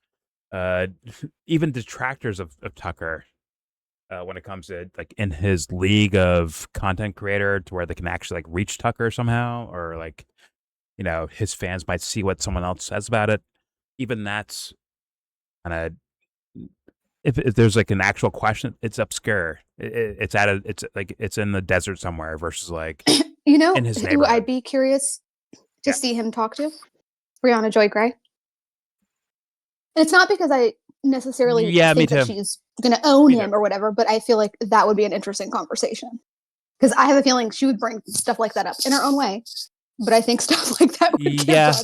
Even detractors of Tucker, when it comes to in his league of content creator to where they can actually reach Tucker somehow, or his fans might see what someone else says about it. Even that's kind of, if there's an actual question, it's obscure. It's in the desert somewhere versus in his neighborhood. Who I'd be curious to see him talk to? Brianna Joy Gray. And it's not because I necessarily think that she's going to own him or whatever, but I feel like that would be an interesting conversation. Because I have a feeling she would bring stuff like that up in her own way. But I think stuff like that would get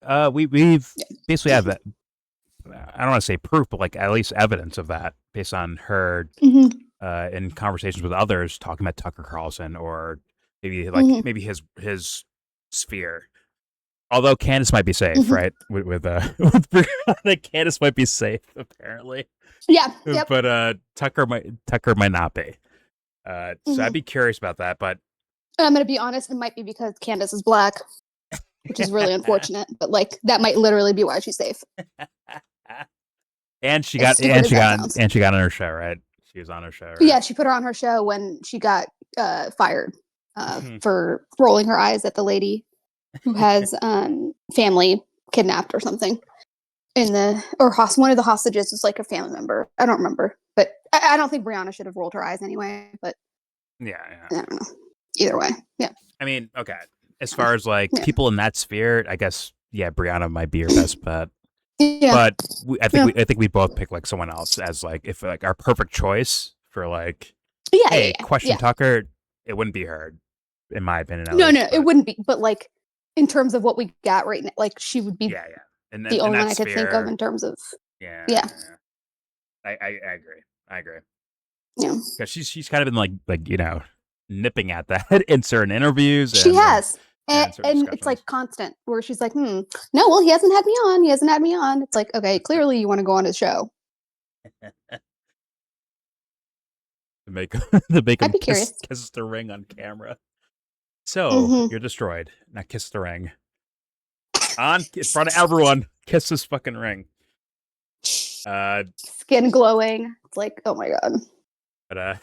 brought up. We've basically have that. I don't want to say proof, but at least evidence of that based on her in conversations with others talking about Tucker Carlson or maybe maybe his sphere. Although Candace might be safe, right? With Brianna, Candace might be safe apparently. Yeah. Yep. But Tucker might not be. So I'd be curious about that. But I'm going to be honest, it might be because Candace is black, which is really unfortunate. But that might literally be why she's safe. And she got on her show, right? She was on her show. Right? Yeah, she put her on her show when she got fired for rolling her eyes at the lady who has family kidnapped or something. One of the hostages was a family member. I don't remember, but I don't think Brianna should have rolled her eyes anyway. But yeah. I don't know. Either way, yeah. I mean, okay. As far as people in that sphere, I guess Brianna might be your best bet. Yeah. But I think we both pick someone else as if our perfect choice for question Tucker. It wouldn't be her, in my opinion. No, it wouldn't be. But in terms of what we got right now, she would be and the only one I could think of in terms of I agree. Yeah, because she's kind of been nipping at that in certain interviews. She has. And it's like constant where she's like, no, well, he hasn't had me on. He hasn't had me on. It's like, okay, clearly you want to go on his show. to make him kiss the ring on camera. So you're destroyed. Now kiss the ring. In front of everyone. Kiss this fucking ring. Skin glowing. It's like, oh my god. But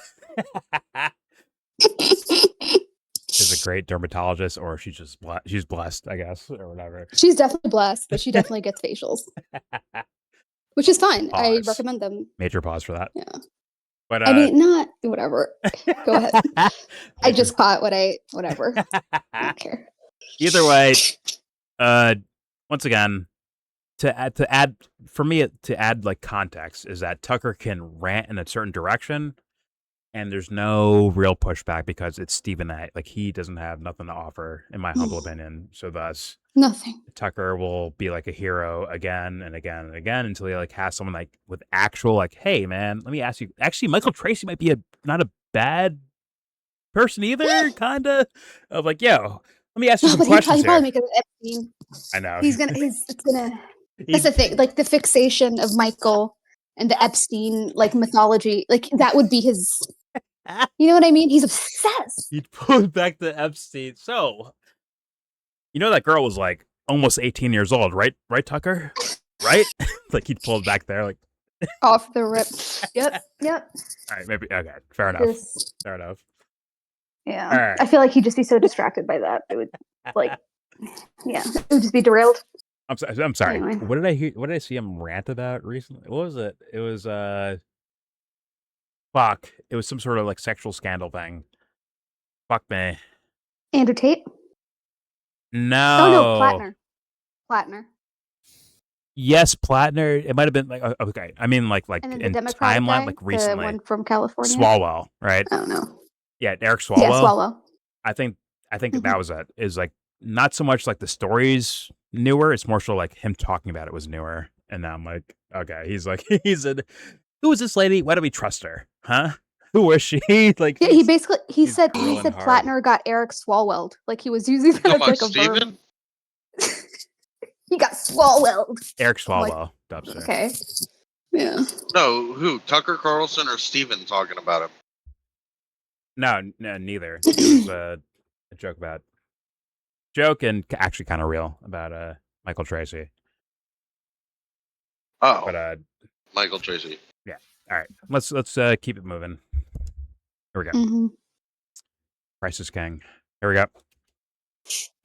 she's a great dermatologist, or she's blessed, I guess, or whatever. She's definitely blessed, but she definitely gets facials, which is fine. Pause. I recommend them. Major pause for that. Yeah, but I mean, not whatever. Go ahead. I just caught whatever. I don't care. Either way, once again, to add like context is that Tucker can rant in a certain direction. And there's no real pushback because it's Stephen A. Like, he doesn't have nothing to offer, in my humble opinion. So thus, nothing. Tucker will be like a hero again and again and again until he like has someone like with actual like, hey man, let me ask you. Actually, Michael Tracy might be not a bad person either. Kinda of like, yo, let me ask you some questions. He'll probably make it Epstein. I know. That's the thing. Like the fixation of Michael and the Epstein like mythology, like that would be his. You know what I mean? He's obsessed. He'd pull back to Epstein. So, that girl was like almost 18 years old, right? Right, Tucker? Right? Like he'd pull it back there, like off the rip. Yep. All right, maybe. Okay, fair enough. Fair enough. Yeah. Right. I feel like he'd just be so distracted by that. It would it would just be derailed. I'm sorry. Anyway. What did I hear? What did I see him rant about recently? What was it? It was fuck. It was some sort of like sexual scandal thing. Fuck me. Andrew Tate? No. Oh no, Plattner. Yes, Plattner. It might have been like okay. I mean like in timeline, guy, like recently. The one from California. Swalwell, right? I don't know. Yeah, Eric Swalwell. Yeah, Swalwell. I think that was it. Is like not so much like the stories newer. It's more so like him talking about it was newer. And now I'm like, okay, he's who is this lady? Why do we trust her? Huh? Who was she? Like, yeah, he said Plattner got Eric Swalwelled. Like he was using that as like a verb. He got Swalwelled. Eric Swalwell. Like, okay. Yeah. No, who? Tucker Carlson or Steven talking about him? No, neither. It was a joke and actually kind of real about Michael Tracy. Oh. But Michael Tracy. Yeah. All right. Let's keep it moving. Here we go. Mm-hmm. Price is King. Here we go.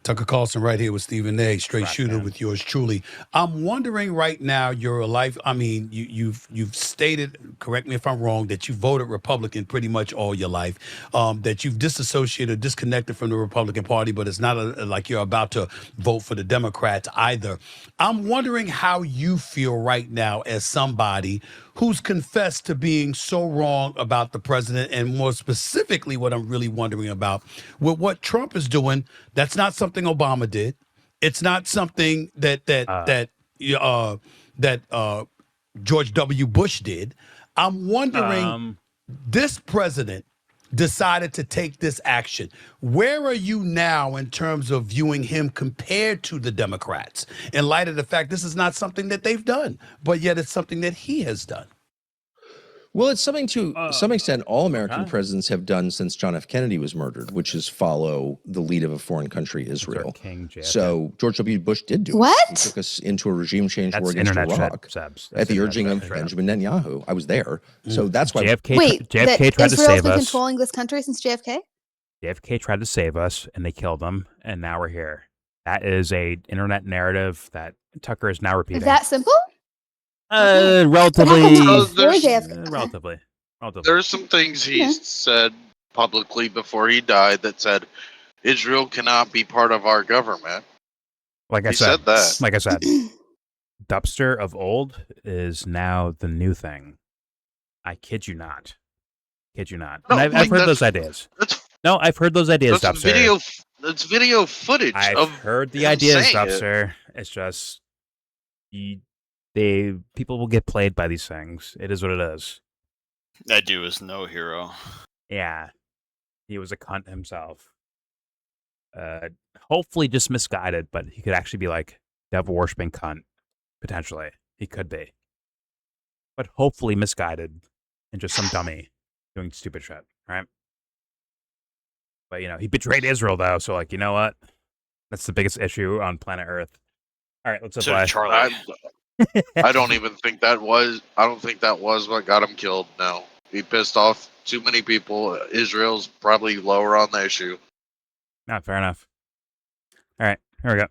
Tucker Carlson right here with Stephen A. Straight shooter with yours truly. I'm wondering right now, you've stated, correct me if I'm wrong, that you voted Republican pretty much all your life, that you've disassociated, disconnected from the Republican Party, but it's not like you're about to vote for the Democrats either. I'm wondering how you feel right now as somebody who's confessed to being so wrong about the president, and more specifically what I'm really wondering about with what Trump is doing. That's not something Obama did. It's not something that George W. Bush did. I'm wondering, this president decided to take this action. Where are you now in terms of viewing him compared to the Democrats, in light of the fact this is not something that they've done, but yet it's something that he has done? Well, it's something to some extent all American presidents have done since John F. Kennedy was murdered, which is follow the lead of a foreign country, Israel. So George W. Bush did do it. He took us into a regime change war against Iraq at the urging of Benjamin Netanyahu. I was there. So that's why JFK tried to Israel's save been us. Controlling this country since JFK? JFK tried to save us, and they killed him, and now we're here. That is a internet narrative that Tucker is now repeating. Is that simple? Relatively. There's some things he said publicly before he died that said Israel cannot be part of our government. Like I said that. Like I said, Dubster of old is now the new thing. I kid you not. No, and I've heard those ideas. I've heard those ideas, Dubster. That's video footage. I've heard the ideas, Dubster. It's just people will get played by these things. It is what it is. That dude was no hero. Yeah. He was a cunt himself. hopefully just misguided, but he could actually be like devil worshipping cunt. Potentially, he could be, but hopefully misguided and just some dummy doing stupid shit, right? But he betrayed Israel though, so like, you know what? That's the biggest issue on planet Earth. All right, let's apply. Charlie. I don't even think that was. I don't think that was what got him killed. No, he pissed off too many people. Israel's probably lower on the issue. Not fair enough. All right, here we go.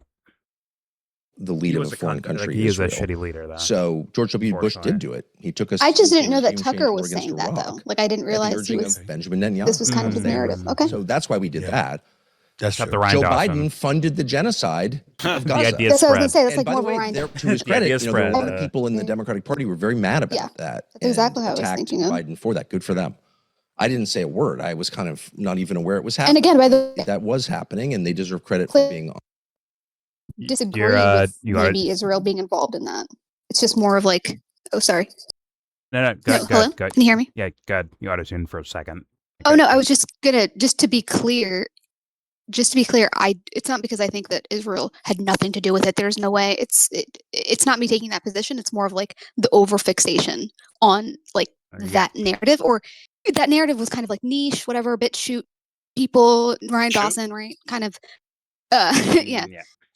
The lead of a foreign country. Like, he is a shitty leader, though. So George W. Bush did do it. He took us. I just didn't know that Tucker was saying that though. Like I didn't realize he was. Benjamin Netanyahu. This was kind of his narrative. Okay. So that's why we did that. That's Joe Biden funded the genocide of Gaza. The idea that's what I was going to say. That's and like more of a Ryan. To his credit, there were a lot of people in the Democratic Party who were very mad about that. That's exactly how I was thinking of Biden for that. Good for them. I didn't say a word. I was kind of not even aware it was happening. And again, by the way, that was happening, and they deserve credit for being on. Disagree with maybe Israel being involved in that. It's just more of like, oh, sorry. No, go ahead. Can you hear me? Yeah, good. You auto-tuned for a second. Oh no, I was just gonna to be clear. It's not because I think that Israel had nothing to do with it. There's no way. It's not me taking that position. It's more of like the overfixation on like that narrative, or that narrative was kind of like niche, whatever, BitChute people, Ryan Dawson, right? Kind of, yeah.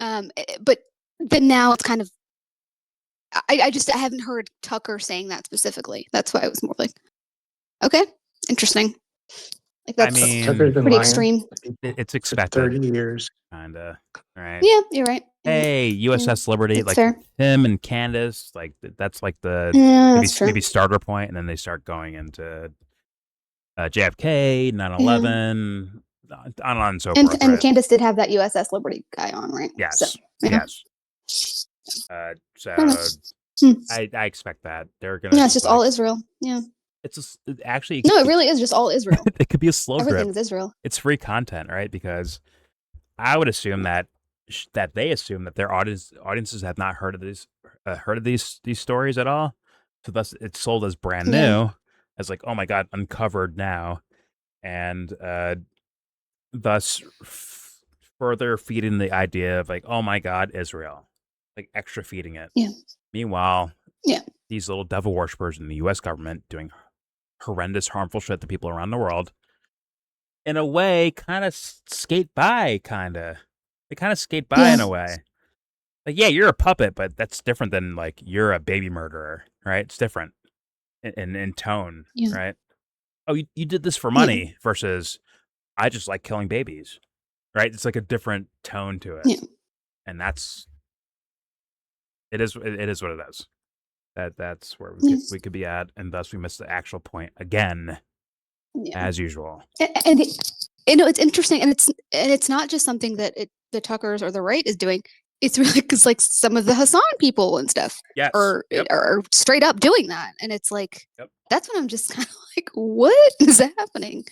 But then now it's kind of, I haven't heard Tucker saying that specifically. That's why I was more like, okay, interesting. Like that's pretty extreme. It's expected. 30 years. Kinda. Right. Yeah, you're right. Hey, USS Liberty, like fair. him and Candace, like that's like the maybe starter point, and then they start going into JFK, 9/11, on and so forth. And Candace did have that USS Liberty guy on, right? Yes. So, yes. So I expect that they're gonna. Yeah, it's just all Israel. Yeah. It's actually no, it really is just all Israel. It could be a slow grip. Everything's Israel. It's free content, right? Because I would assume that they assume that their audiences have not heard of these stories at all, so thus it's sold as brand new, as like, oh my god, uncovered now, and thus further feeding the idea of like, oh my god, Israel, like extra feeding it. Yeah. Meanwhile, these little devil worshippers in the U.S. government doing horrendous, harmful shit to people around the world, in a way, kind of skate by, They kind of skate by in a way. Like, yeah, you're a puppet, but that's different than like you're a baby murderer, right? It's different in tone, right? Oh, you did this for money versus I just like killing babies, right? It's like a different tone to it, and it is what it is. That's where we could be at, and thus we missed the actual point again, as usual. And it's interesting, and it's not just something that the Tuckers or the right is doing. It's really because like some of the Hassan people and stuff are straight up doing that, and it's like that's when I'm just kind of like, what is happening?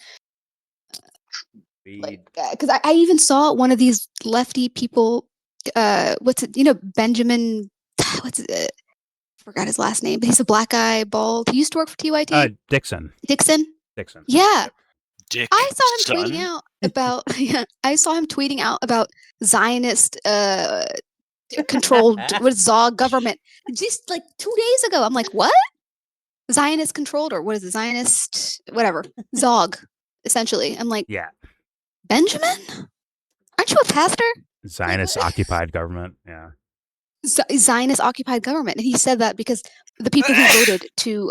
Like, because I even saw one of these lefty people. Benjamin. What's it? Forgot his last name, but he's a black guy, bald. He used to work for TYT. Dixon. Yeah. Dick. I saw him tweeting out about. I saw him tweeting out about Zionist controlled Zog government just like 2 days ago. I'm like, what? Zionist controlled, or what is it? Zionist whatever Zog, essentially. I'm like, Benjamin, aren't you a pastor? Zionist occupied government. Yeah. Zionist occupied government, and he said that because the people who voted to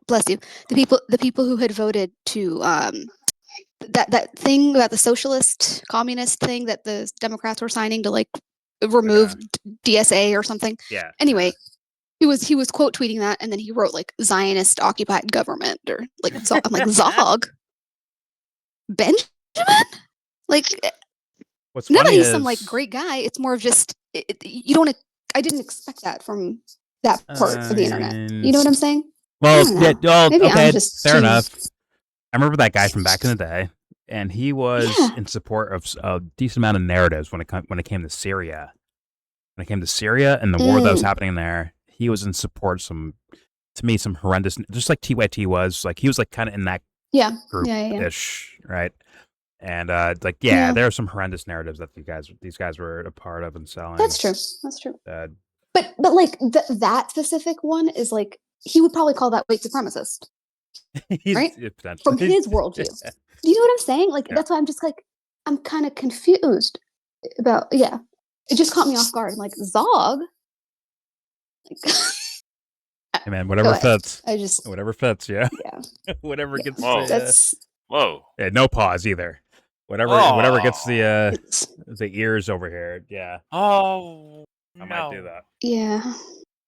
bless you, the people who had voted to that thing about the socialist communist thing that the Democrats were signing to like remove DSA or something. Yeah. Anyway, he was quote tweeting that, and then he wrote like Zionist occupied government or like I'm like Zog, Benjamin, like. What's not that he's is, some like great guy. It's more of just you don't. I didn't expect that from that part of the internet. You know what I'm saying? Well, maybe okay, I'm just fair enough. I remember that guy from back in the day, and he was in support of a decent amount of narratives when it came to Syria. When it came to Syria and the war that was happening there, he was in support some horrendous, just like TYT was. Like he was like kind of in that group-ish, right? And yeah, there are some horrendous narratives that these guys were a part of and selling. That's true. That's true. But like that specific one is like he would probably call that white supremacist, right? From his worldview. Do you know what I'm saying? Like that's why I'm just like I'm kind of confused about. Yeah, it just caught me off guard. I'm like Zog. Like, hey man, whatever fits. Whatever fits. Yeah. Yeah. Whatever gets. Whoa. Yeah, no pause either. Whatever gets the ears over here. Yeah. Oh. I might do that. Yeah.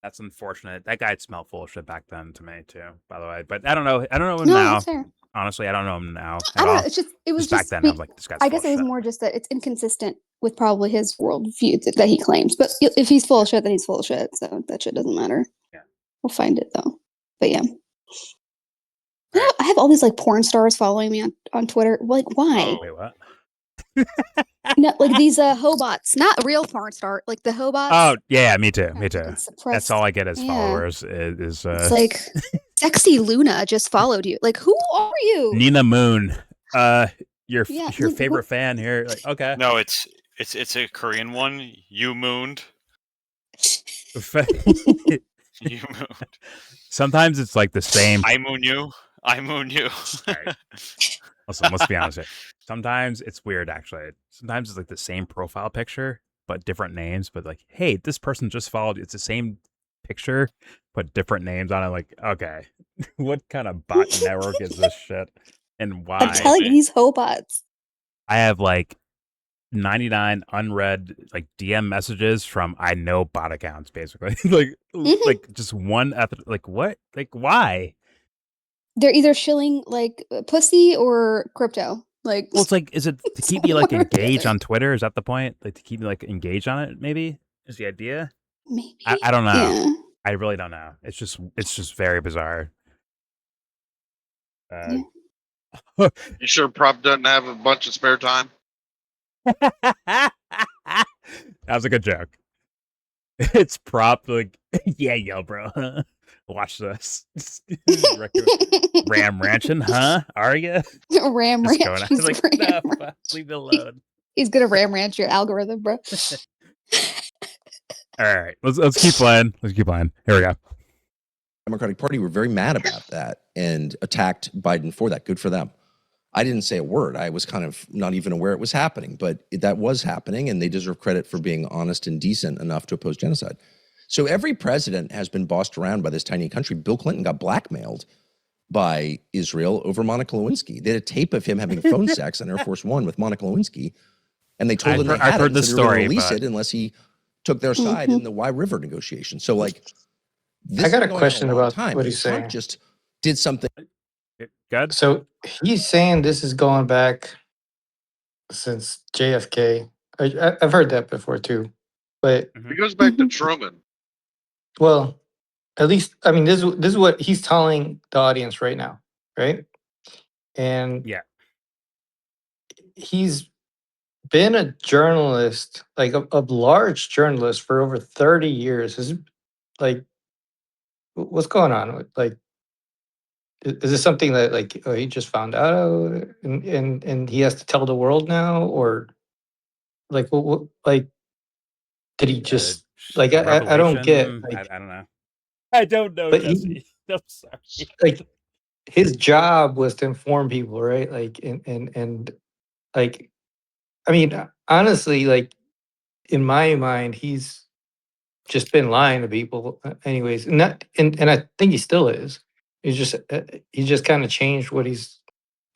That's unfortunate. That guy smelled full of shit back then to me too, by the way. But I don't know him No, now. that's fair. Honestly, I don't know him now. I don't know. It was just back then. I was like, this guy's I guess it was more just that it's inconsistent with probably his worldview that he claims. But if he's full of shit, then he's full of shit. So that shit doesn't matter. Yeah. We'll find it though. But yeah. I have all these like porn stars following me on Twitter. Like, why? Wait, what? No, like these hobots, not a real porn star, like the hobots. Oh yeah, me too. That's all I get as followers. Is it's like sexy Luna just followed you. Like, who are you? Nina Moon. Your favorite fan here. Like, okay. No, it's a Korean one. You mooned. You mooned. Sometimes it's like the same. I moon you. Right. Listen, let's be honest here. Sometimes it's weird, actually. Sometimes it's like the same profile picture, but different names. But like, hey, this person just followed you. It's the same picture, but different names on it. Like, okay, what kind of bot network is this shit? And why? I'm telling you, these hobots. I have like 99 unread like DM messages from I know bot accounts, basically. like just one like what? Like why? They're either shilling like pussy or crypto. Like, well, it's like, is it to keep you like engaged on Twitter? Is that the point? Like to keep you like engaged on it? Maybe is the idea. Maybe I don't know. Yeah. I really don't know. It's just very bizarre. You sure Prop doesn't have a bunch of spare time? That was a good joke. It's Prop like, yeah, YellBro. Watch this. Ram ranching, huh? Are you? Ram ranch. He's like, no, leave me alone. He's gonna ram ranch your algorithm, bro. All right, let's keep playing. Here we go. Democratic Party were very mad about that and attacked Biden for that. Good for them. I didn't say a word. I was kind of not even aware it was happening, but that was happening, and they deserve credit for being honest and decent enough to oppose genocide. So every president has been bossed around by this tiny country. Bill Clinton got blackmailed by Israel over Monica Lewinsky. They had a tape of him having phone sex on Air Force One with Monica Lewinsky, and they told him they had it, so they were going to release it unless he took their side in the Y River negotiation. So, like, I got a question about what he's saying. Trump just did something. Good. So he's saying this is going back since JFK. I've heard that before too, but it goes back to Truman. Well, at least, I mean, this is what he's telling the audience right now, right? And yeah, he's been a journalist, like a large journalist for over 30 years. Is like, what's going on? Like, is this something that like he just found out and he has to tell the world now, or like what like did he just like I don't get like, I don't know. I don't know, Jesse. I'm sorry. Like his job was to inform people, right? Like and like I mean honestly, like in my mind, he's just been lying to people, anyways. And I think he still is. He's just kind of changed what he's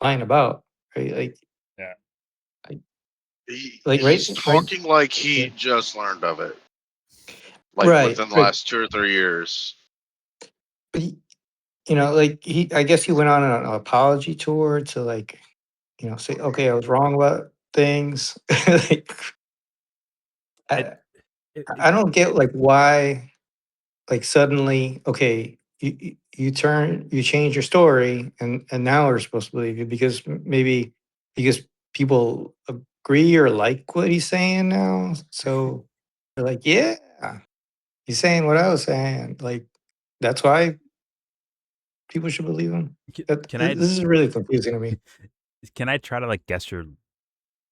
lying about, right? Like yeah, he's talking like he just learned of it, like within the last 2 or 3 years. But you know, like I guess he went on an apology tour to like, you know, say, okay, I was wrong about things. Like, I don't get like why, like suddenly, okay, you change your story, and now we're supposed to believe you because people agree or like what he's saying now. So they're like, yeah, he's saying what I was saying. Like that's why people should believe him. This is really confusing to me. Can I try to like guess your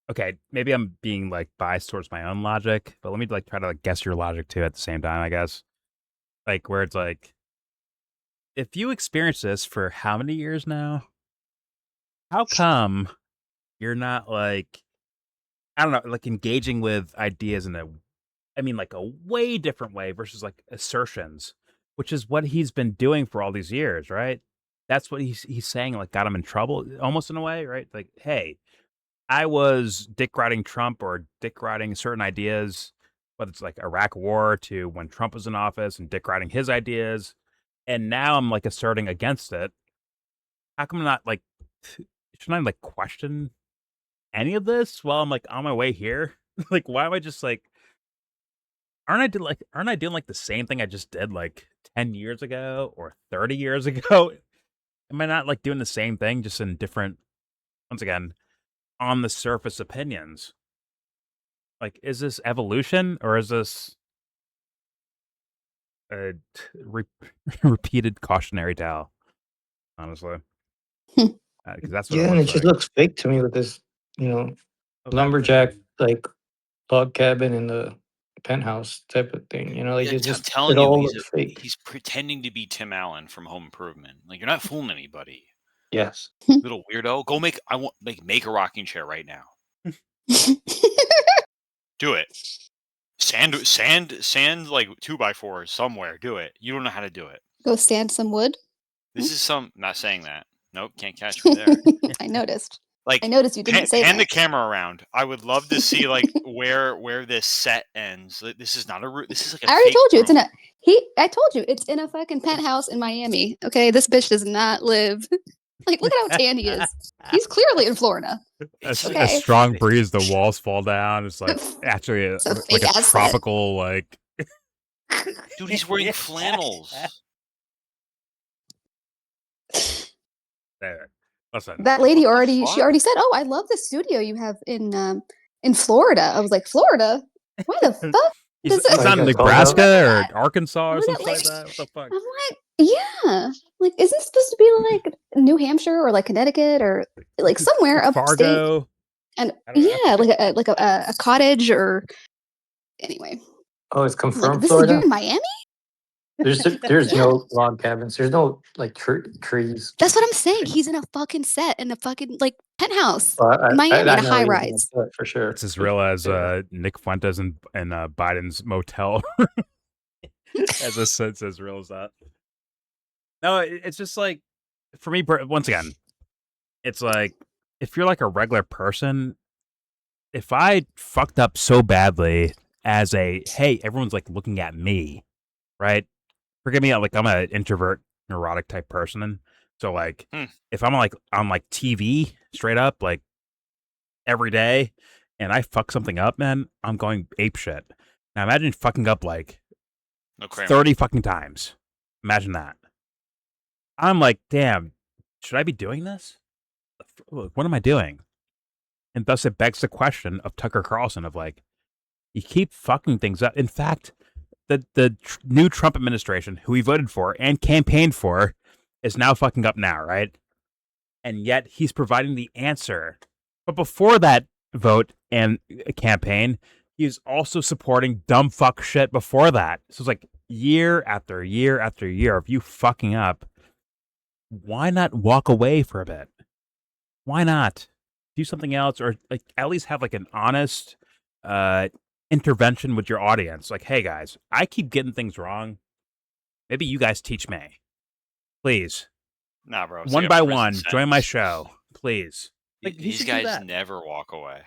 okay, maybe I'm being like biased towards my own logic, but let me like try to like guess your logic too at the same time, I guess. Like where it's like, if you experience this for how many years now, how come you're not like, I don't know, like engaging with ideas in like a way different way versus like assertions, which is what he's been doing for all these years, right? That's what he's saying, like got him in trouble almost in a way, right? Like, hey, I was dick riding Trump or dick riding certain ideas, whether it's like Iraq war to when Trump was in office and dick riding his ideas. And now I'm like asserting against it. How come I'm not like, shouldn't I like question any of this while I'm like on my way here? Like, why am I just like, aren't I doing like the same thing I just did like 10 years ago or 30 years ago? Am I not like doing the same thing just in different, once again, on the surface opinions? Like, is this evolution or is this a repeated cautionary tale? Honestly, because that's what it and it looks just like. looks fake to me with this, lumberjack like log cabin in the penthouse type of thing. Like Yeah, it's just telling it all you, looks fake. he's pretending to be Tim Allen from Home Improvement. Like you're not fooling anybody, Yes. little weirdo. Go make a rocking chair right now. Do it. Sand like 2x4 somewhere. Do it. You don't know how to do it. Go stand some wood. This is not saying that. Nope, can't catch me there. I noticed. Like I noticed you didn't say pan that. the camera around. I would love to see like where this set ends. This is not a room. This is like a I already fake told you room. I told you it's in a fucking penthouse in Miami. Okay, this bitch does not live. Like, look at how tan he is. He's clearly in Florida. A strong breeze, the walls fall down. It's like actually like a tropical like. Dude, he's wearing flannels. There. Listen. That lady already said, "Oh, I love the studio you have in Florida." I was like, "Florida? Why the fuck?" He's on Nebraska or Arkansas or something like that. What the fuck? I'm like, yeah. Like, isn't it supposed to be like New Hampshire or like Connecticut or like somewhere upstate? Fargo. And yeah, like a cottage or anyway. Oh, it's confirmed. Like, this Florida? is you in Miami? There's no log cabins. There's no like trees. That's what I'm saying. He's in a fucking set in a fucking like penthouse in Miami in a high rise. For sure. It's as real as Nick Fuentes and Biden's motel. It's as real as that. No, it's just like, for me, once again, it's like, if you're like a regular person, if I fucked up so badly as hey, everyone's like looking at me, right? Forgive me, like I'm an introvert, neurotic type person. So like, if I'm like on like TV straight up, like every day, and I fuck something up, man, I'm going ape shit. Now imagine fucking up like 30 fucking times. Imagine that. I'm like, damn, should I be doing this? What am I doing? And thus it begs the question of Tucker Carlson of like, you keep fucking things up. In fact, the new Trump administration, who he voted for and campaigned for, is now fucking up now, right? And yet he's providing the answer. But before that vote and campaign, he was also supporting dumb fuck shit before that. So it's like year after year after year of you fucking up. Why not walk away for a bit? Why not do something else, or like at least have like an honest intervention with your audience? Like, hey guys, I keep getting things wrong. Maybe you guys teach me, please. Nah, bro. One by one, join my show, please. Like, these guys never walk away.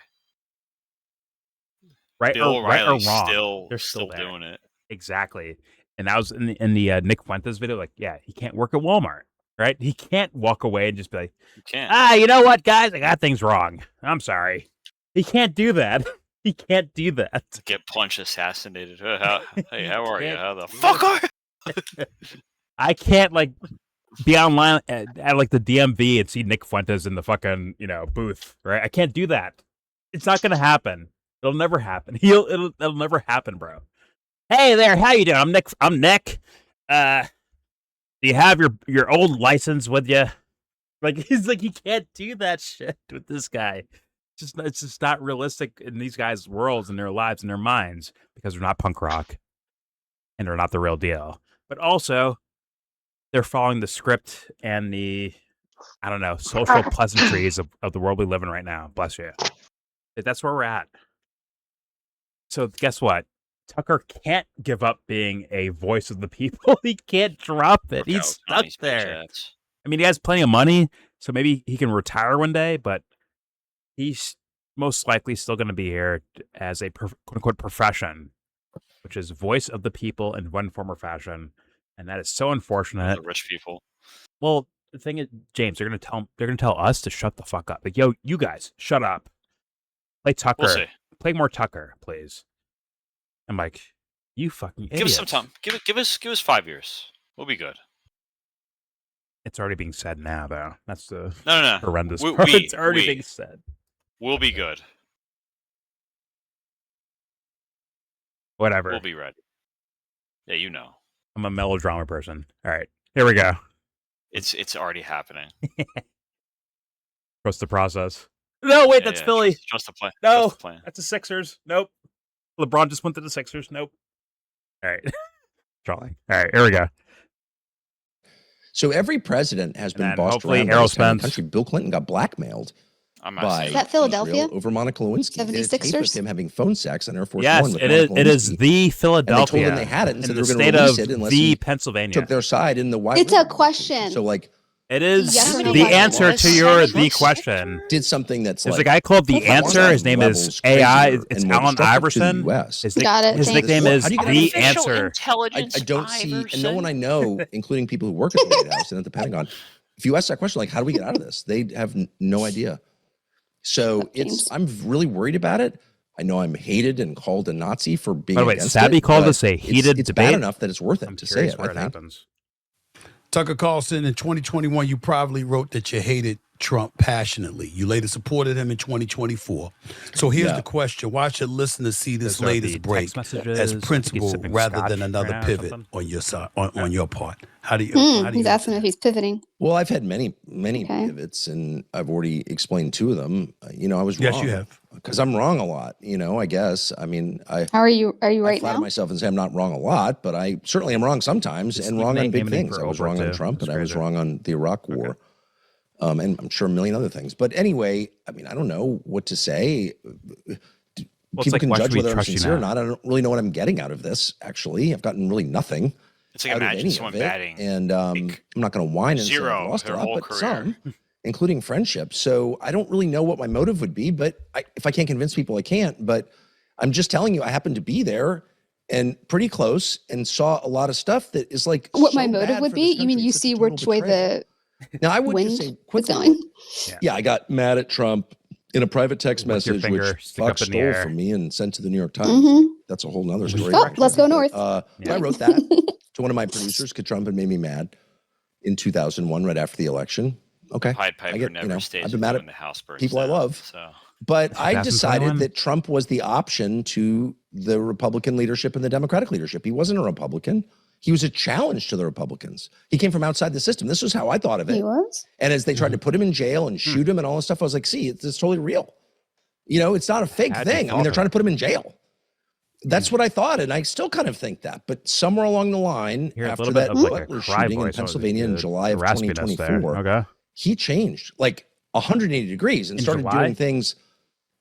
Right or wrong. They're still doing it. Exactly. And that was in the Nick Fuentes video. Like, yeah, he can't work at Walmart. Right? He can't walk away and just be like, you can't. You know what, guys? I got things wrong. I'm sorry. He can't do that. He can't do that. Get punch assassinated. Hey, how are you? How the fuck are you? I can't, like, be online at like, the DMV and see Nick Fuentes in the fucking, booth, right? I can't do that. It's not going to happen. It'll never happen. It'll never happen, bro. Hey there, how you doing? I'm Nick. Do you have your old license with you? Like, he's like, he can't do that shit with this guy. It's just not realistic in these guys' worlds and their lives and their minds because they're not punk rock and they're not the real deal. But also, they're following the script and the, I don't know, social pleasantries of the world we live in right now. Bless you. That's where we're at. So guess what? Tucker can't give up being a voice of the people. He can't drop it. He's stuck there. I mean, he has plenty of money, so maybe he can retire one day, but he's most likely still going to be here as a quote-unquote profession, which is voice of the people in one form or fashion, and that is so unfortunate. The rich people. Well, the thing is, James, they're going to tell us to shut the fuck up. Like, yo, you guys, shut up. Play Tucker. We'll see. Play more Tucker, please. I'm like, you fucking idiots. Give us some time. Give us 5 years. We'll be good. It's already being said now, though. That's the no. horrendous part. It's already being said. We'll be good. Whatever. We'll be ready. Yeah, you know. I'm a melodrama person. All right, here we go. It's already happening. Trust the process. No, wait, that's Philly. Trust the plan. No, trust the plan. That's the Sixers. Nope. LeBron just went to the Sixers. Nope. All right. Trolling. All right, here we go. So every president has been bossed around the country. Bill Clinton got blackmailed by is that Philadelphia Israel over Monica Lewinsky. 76ers? Him having phone sex on Air Force Yes, One. With it is. It is the Philadelphia. And they told them they had it and said they were going to release it unless the Pennsylvania took their side in the White. It's a question. So like. It is the answer to the question. Did something that's There's a guy called The Answer. His name is AI. It's Alan Iverson. His nickname is The Answer. I don't see, and no one I know, including people who work at the White House and at the Pentagon, if you ask that question, like, how do we get out of this? They have no idea. So I'm really worried about it. I know I'm hated and called a Nazi for being against it. Sabby called us a heated It's bad enough that it's worth it to say it. Where it happens. Tucker Carlson, in 2021, you probably wrote that you hated Trump passionately. You later supported him in 2024. So here's the question. Why should listeners see this latest break as principle rather than another pivot on your side, on your part? How do you he's asking if he's pivoting. Well, I've had many pivots, and I've already explained 2 of them. I was wrong. Yes, you have. Because I'm wrong a lot, I guess. I mean, how are you right I flatter now? myself and say I'm not wrong a lot, but I certainly am wrong sometimes, and wrong on big things. I was wrong on Trump, and I was wrong on the Iraq War, and I'm sure a million other things. But anyway, I mean, I don't know what to say. People can judge whether I'm sincere or not. I don't really know what I'm getting out of this. Actually, I've gotten really nothing. It's like imagine someone batting, and I'm not going to whine and say I've lost a lot, but some. Including friendship. So I don't really know what my motive would be, but if I can't convince people, I can't. But I'm just telling you, I happened to be there and pretty close and saw a lot of stuff that is like what my motive would be. You mean you see which way the now I would just say quickly. Yeah, I got mad at Trump in a private text message, which Fox stole from me and sent to the New York Times. That's a whole nother story. Oh, let's go north. I wrote that to one of my producers because Trump had made me mad in 2001, right after the election. Okay. Pied Piper never stays I've been mad at the house people I love. So. But I decided that Trump was the option to the Republican leadership and the Democratic leadership. He wasn't a Republican. He was a challenge to the Republicans. He came from outside the system. This was how I thought of it. He was? And as they tried to put him in jail and shoot him and all this stuff, I was like, see, it's totally real. It's not a fake thing. I mean, they're trying to put him in jail. That's what I thought, and I still kind of think that. But somewhere along the line, after that Butler shooting in Pennsylvania in July of 2024, he changed like 180 degrees and started doing things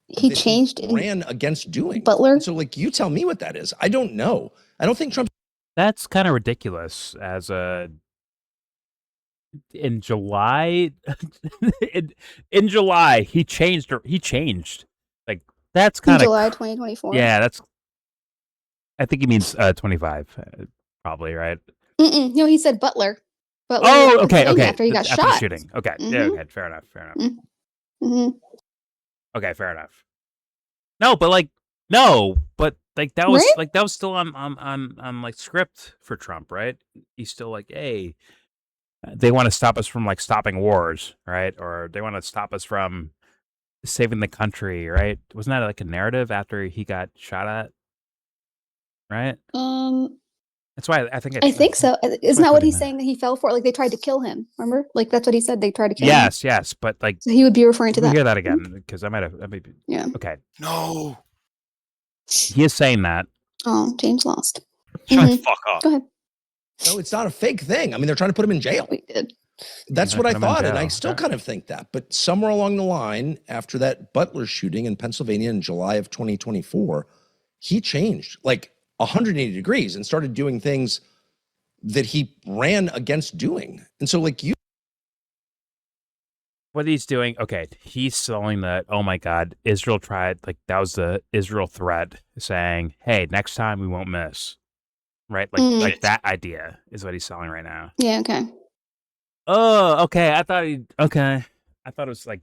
he changed ran against doing. Butler. So like, you tell me what that is. I don't know. I don't think Trump. That's kind of ridiculous. In July, in July, he changed. Like that's kind of July 2024. Yeah, that's. I think he means 25, probably, right? No, he said Butler. Oh, okay. After he got shot. Shooting. Okay. Yeah, okay. Fair enough. Okay, fair enough. No, but that was right? like that was still on like script for Trump, right? He's still like, hey, they want to stop us from like stopping wars, right? Or they want to stop us from saving the country, right? Wasn't that like a narrative after he got shot at? Right? That's why I think I think so. Isn't that what he's saying that he fell for? Like they tried to kill him. Remember? Like that's what he said. They tried to kill him. Yes, but like so he would be referring to that. Hear that again because I might have. Yeah. Okay. No. He is saying that. Oh, James lost. Shut the fuck up. Go ahead. No, it's not a fake thing. I mean, they're trying to put him in jail. We did. That's what I thought, and I still kind of think that. But somewhere along the line, after that Butler shooting in Pennsylvania in July of 2024, he changed like 180 degrees and started doing things that he ran against doing. And so, like what he's doing, okay, he's selling that, oh my God, Israel tried, like that was the Israel threat saying, hey, next time we won't miss. Right? Like that idea is what he's selling right now. Yeah, okay. Oh, okay. I thought it was like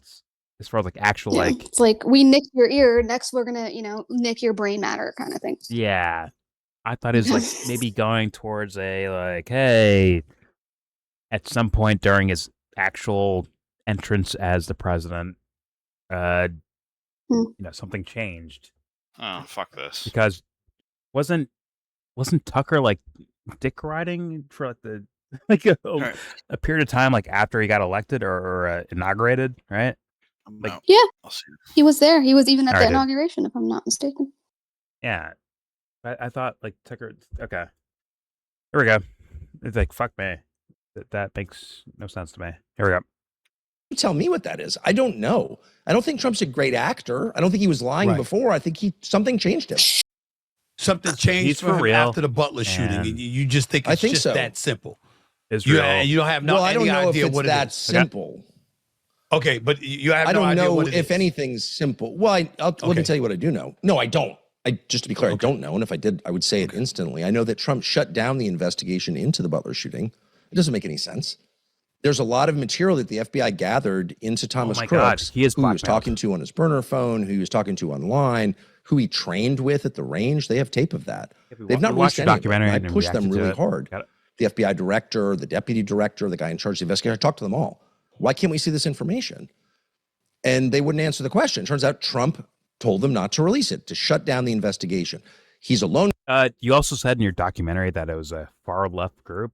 as far as like actual like it's like we nicked your ear, next we're gonna, nick your brain matter kind of thing. Yeah. I thought it was like maybe going towards a like, hey, at some point during his actual entrance as the president, something changed. Oh, fuck this. Because wasn't Tucker like dick riding for like the a period of time like after he got elected or inaugurated, right? Like yeah, he was there. He was even at the inauguration, if I'm not mistaken. Yeah, I thought like Tucker. Okay, here we go. It's like fuck me. That makes no sense to me. Here we go. You tell me what that is. I don't know. I don't think Trump's a great actor. I don't think he was lying before. I think something changed him. Something changed for him after the Butler shooting, and you just think it's just that simple. Israel. You don't have I don't know idea if it's that simple. Okay, but you have I no don't idea know what it if is. anything's simple. Well, let me tell you what I do know. No, I don't. Just to be clear, I don't know. And if I did, I would say it instantly. I know that Trump shut down the investigation into the Butler shooting. It doesn't make any sense. There's a lot of material that the FBI gathered into Thomas Crooks, who he was talking to on his burner phone, who he was talking to online, who he trained with at the range. They have tape of that. They've not released any of it. I pushed them really hard. The FBI director, the deputy director, the guy in charge of the investigation, I talked to them all. Why can't we see this information? And they wouldn't answer the question. Turns out Trump told them not to release it, to shut down the investigation. He's alone. You also said in your documentary that it was a far left group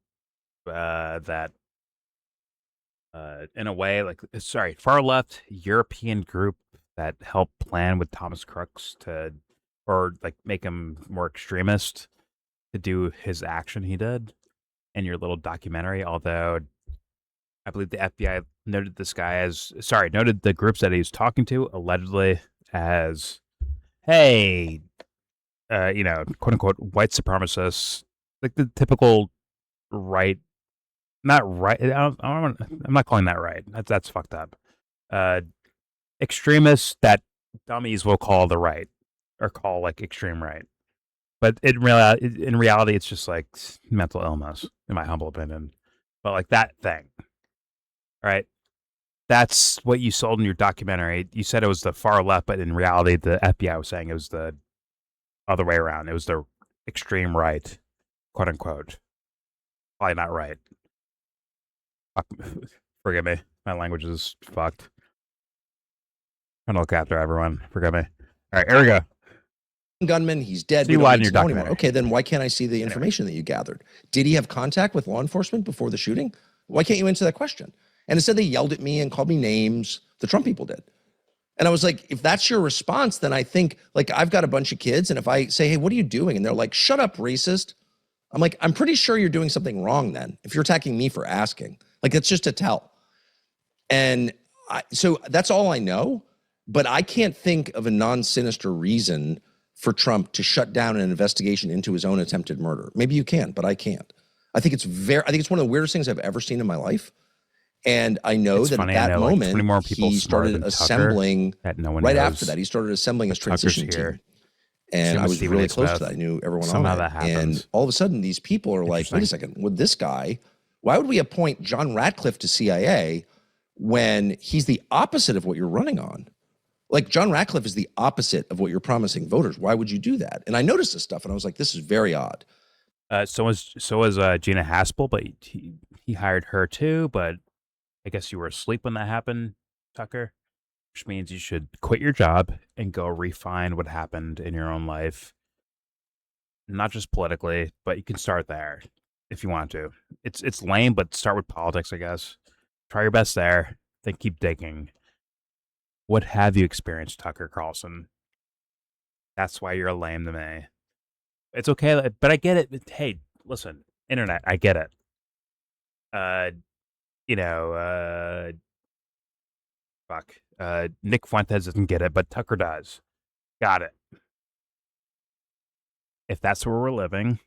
that, in a way, far left European group that helped plan with Thomas Crooks or like make him more extremist to do his action he did in your little documentary. Although I believe the FBI noted noted the groups that he was talking to allegedly as, hey, quote unquote white supremacists, like the typical right, not right. I'm not calling that right. That's fucked up. Extremists that dummies will call the right or call like extreme right. But in reality, it's just like mental illness, in my humble opinion. But like that thing, right? That's what you sold in your documentary. You said it was the far left, but in reality, the FBI was saying it was the other way around. It was the extreme right, quote unquote. Probably not right. Forgive me. My language is fucked. I'm trying to look after everyone. Forgive me. All right, here we go. Gunman, he's dead. So you lied in your documentary. Okay, then why can't I see the information that you gathered? Did he have contact with law enforcement before the shooting? Why can't you answer that question? And instead they yelled at me and called me names. The Trump people did. And I was like, if that's your response, then I think, like, I've got a bunch of kids, and if I say, hey, what are you doing? And they're like, shut up, racist. I'm like, I'm pretty sure you're doing something wrong then, if you're attacking me for asking. Like, it's just a tell. And so that's all I know, but I can't think of a non-sinister reason for Trump to shut down an investigation into his own attempted murder. Maybe you can, but I can't. I think it's one of the weirdest things I've ever seen in my life. And I know that at that moment, more people he started assembling, right after that, he started assembling his transition team. And I was really close to that. I knew everyone on that. And all of a sudden, these people are like, wait a second, with this guy, why would we appoint John Ratcliffe to CIA when he's the opposite of what you're running on? Like, John Ratcliffe is the opposite of what you're promising voters. Why would you do that? And I noticed this stuff, and I was like, this is very odd. So was Gina Haspel, but he hired her too, but I guess you were asleep when that happened, Tucker, which means you should quit your job and go refine what happened in your own life. not just politically, but you can start there if you want to. It's lame, but start with politics, I guess. Try your best there, then keep digging. What have you experienced, Tucker Carlson? That's why you're lame to me. It's okay, but I get it. Hey, listen, internet, I get it. Nick Fuentes doesn't get it, but Tucker does. Got it. If that's where we're living,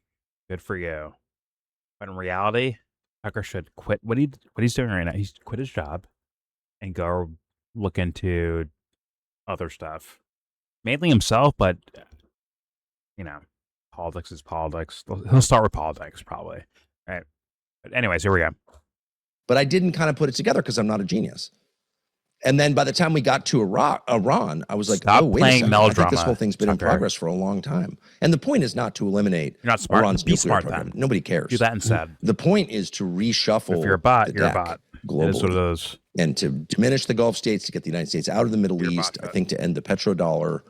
good for you. But in reality, Tucker should quit what he's doing right now. He's quit his job and go look into other stuff. Mainly himself, but politics is politics. He'll start with politics probably. Right. But anyways, here we go. But I didn't kind of put it together because I'm not a genius. And then by the time we got to Iran, I was like, stop wait playing a second. melodrama. I think this whole thing's been in progress for a long time. And the point is not to eliminate Iran's nuclear program. Then. Nobody cares. Do that instead. The point is to reshuffle. If you're a bot, you're a bot. Globally. It is what it is. And to diminish the Gulf states, to get the United States out of the Middle East, I think to end the petrodollar,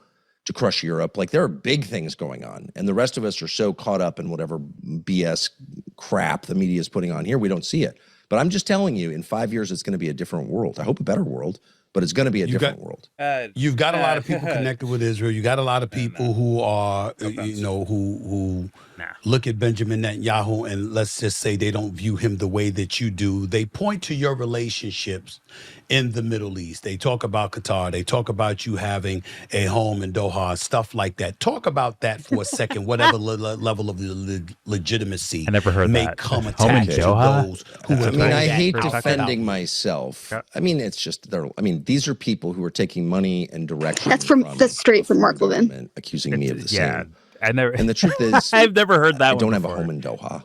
to crush Europe. Like, there are big things going on. And the rest of us are so caught up in whatever BS crap the media is putting on here, we don't see it. But I'm just telling you, in 5 years, it's going to be a different world. I hope a better world, but it's going to be a different world. You've got a lot of people connected with Israel. You got a lot of people who are, who look at Benjamin Netanyahu and let's just say they don't view him the way that you do. They point to your relationships in the Middle East. They talk about Qatar. They talk about you having a home in Doha, stuff like that. Talk about that for a second, whatever level of legitimacy I never heard may that. come Home in attached to Doha? those who I mean, I hate out defending myself. I mean, it's just, these are people who are taking money and direction. That's straight from Mark Levin. Accusing me of the same. And the truth is, I've never heard that. I don't have a home in Doha.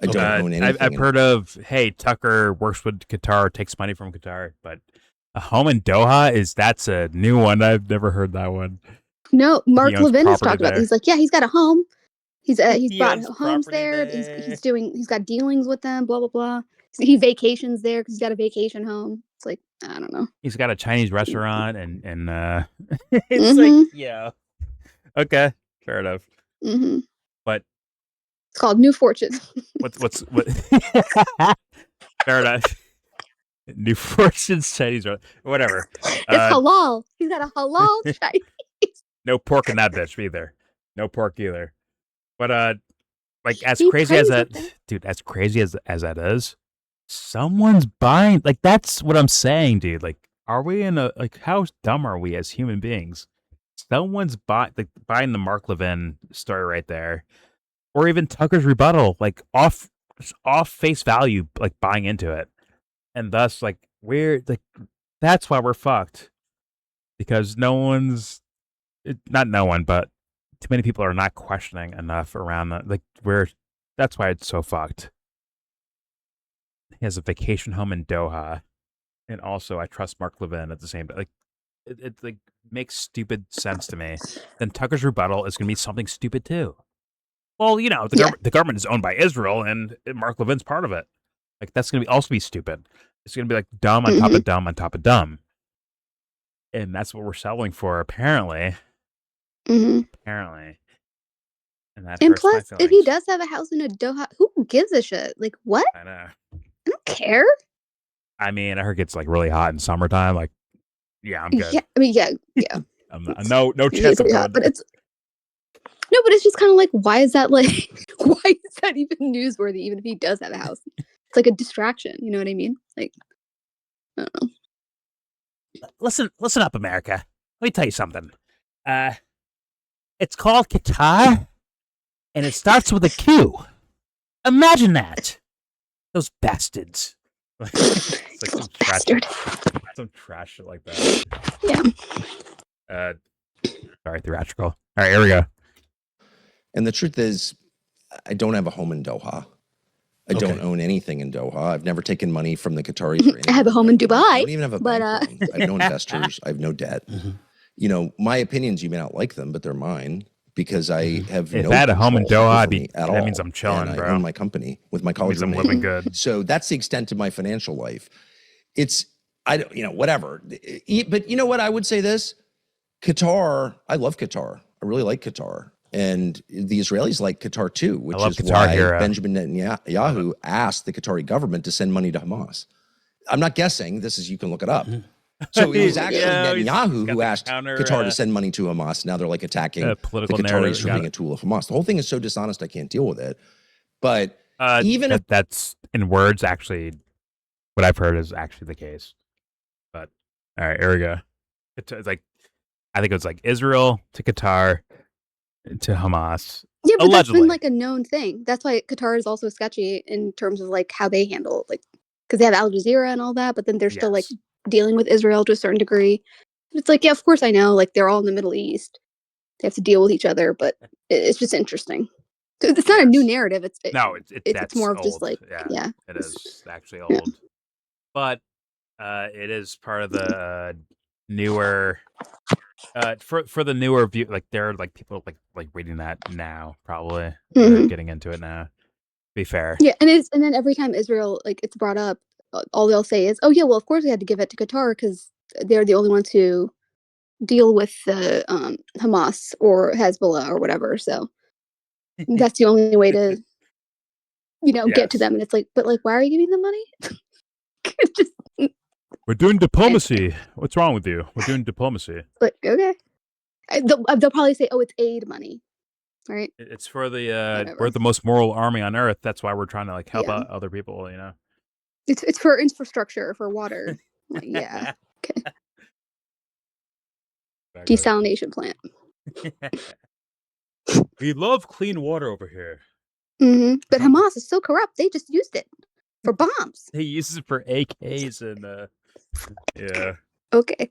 I don't own anything. I've heard of, hey, Tucker works with Qatar, takes money from Qatar, but a home in Doha that's a new one. I've never heard that one. No, Mark Levin has talked about there. He's like, yeah, he's got a home. He's bought homes there. there. He's got dealings with them. Blah blah blah. He vacations there because he's got a vacation home. It's like, I don't know. He's got a Chinese restaurant and it's like, yeah, okay, fair enough. Mm-hmm. But it's called New Fortune. what? Fair enough. New Fortune's Chinese, whatever. It's halal. He's got a halal Chinese. No pork in that bitch either. No pork either. But like as crazy as that, dude, as crazy as that is, someone's buying. Like, that's what I'm saying, dude. Like, are we in a, like, how dumb are we as human beings? Someone's buying the Mark Levin story right there, or even Tucker's rebuttal, like off face value, like buying into it, and thus like we're like, that's why we're fucked, because not no one, but too many people are not questioning enough around that. Like, that's why it's so fucked. He has a vacation home in Doha, and also I trust Mark Levin at the same time. Like, it like makes stupid sense to me. Then Tucker's rebuttal is going to be something stupid too. Well, the government is owned by Israel, and Mark Levin's part of it. Like, that's going to also be stupid. It's going to be like dumb on top of dumb on top of dumb, and that's what we're selling for, apparently. Apparently. And plus, if he does have a house in a Doha, who gives a shit? Like, what? I know. I don't care. I mean, I heard it's like really hot in summertime. Like, yeah, I'm good. Yeah, I mean, yeah. No chance of hot, but it's just kind of like, why is that even newsworthy? Even if he does have a house, it's like a distraction. You know what I mean? Like, I don't know. Listen up, America. Let me tell you something. It's called Qatar, and it starts with a Q. Imagine that. Those bastards. It's like some trash shit like that. Yeah. Sorry, theatrical. All right, here we go. And the truth is, I don't have a home in Doha. I don't own anything in Doha. I've never taken money from the Qataris or anything. I have a home in Dubai. I don't even have a bank loan. I have no investors. I have no debt. My opinions, you may not like them, but they're mine, because I have if I had a home in Doha, that means I'm chilling, and bro. I own my company with my college I'm roommate. living good. So that's the extent of my financial life. Whatever. But you know what? I would say this. Qatar, I love Qatar. I really like Qatar. And the Israelis like Qatar too, which is Qatar why hero. Benjamin Netanyahu asked the Qatari government to send money to Hamas. I'm not guessing. You can look it up. So it was actually Netanyahu who asked Qatar to send money to Hamas. Now they're like attacking the Qataris for being a tool of Hamas. The whole thing is so dishonest, I can't deal with it. But even if that's in words, actually, what I've heard is actually the case. But all right, here we go. It's like, I think it was like Israel to Qatar to Hamas. Yeah, but allegedly. That's been like a known thing. That's why Qatar is also sketchy in terms of like how they handle like, because they have Al Jazeera and all that, but then they're still like dealing with Israel to a certain degree. It's like, yeah, of course I know, like they're all in the Middle East. They have to deal with each other, but it's just interesting. So it's not a new narrative. It's more of old. Just like it is actually old, but it is part of the newer. For the newer view, like there are like people like reading that now, probably getting into it now. Be fair, yeah, and then every time Israel like it's brought up, all they'll say is, "Oh yeah, well of course we had to give it to Qatar because they're the only ones who deal with the Hamas or Hezbollah or whatever." So that's the only way to, get to them. And it's like, but like, why are you giving them money? Just we're doing diplomacy. What's wrong with you? We're doing diplomacy. But okay, they'll probably say, "Oh, it's aid money." Right. It's for the we're the most moral army on earth. That's why we're trying to like help out other people. It's for infrastructure, for water. Yeah. Okay. Desalination plant. We love clean water over here. Mm-hmm. But Hamas is so corrupt. They just used it for bombs. They use it for AKs and yeah. Okay.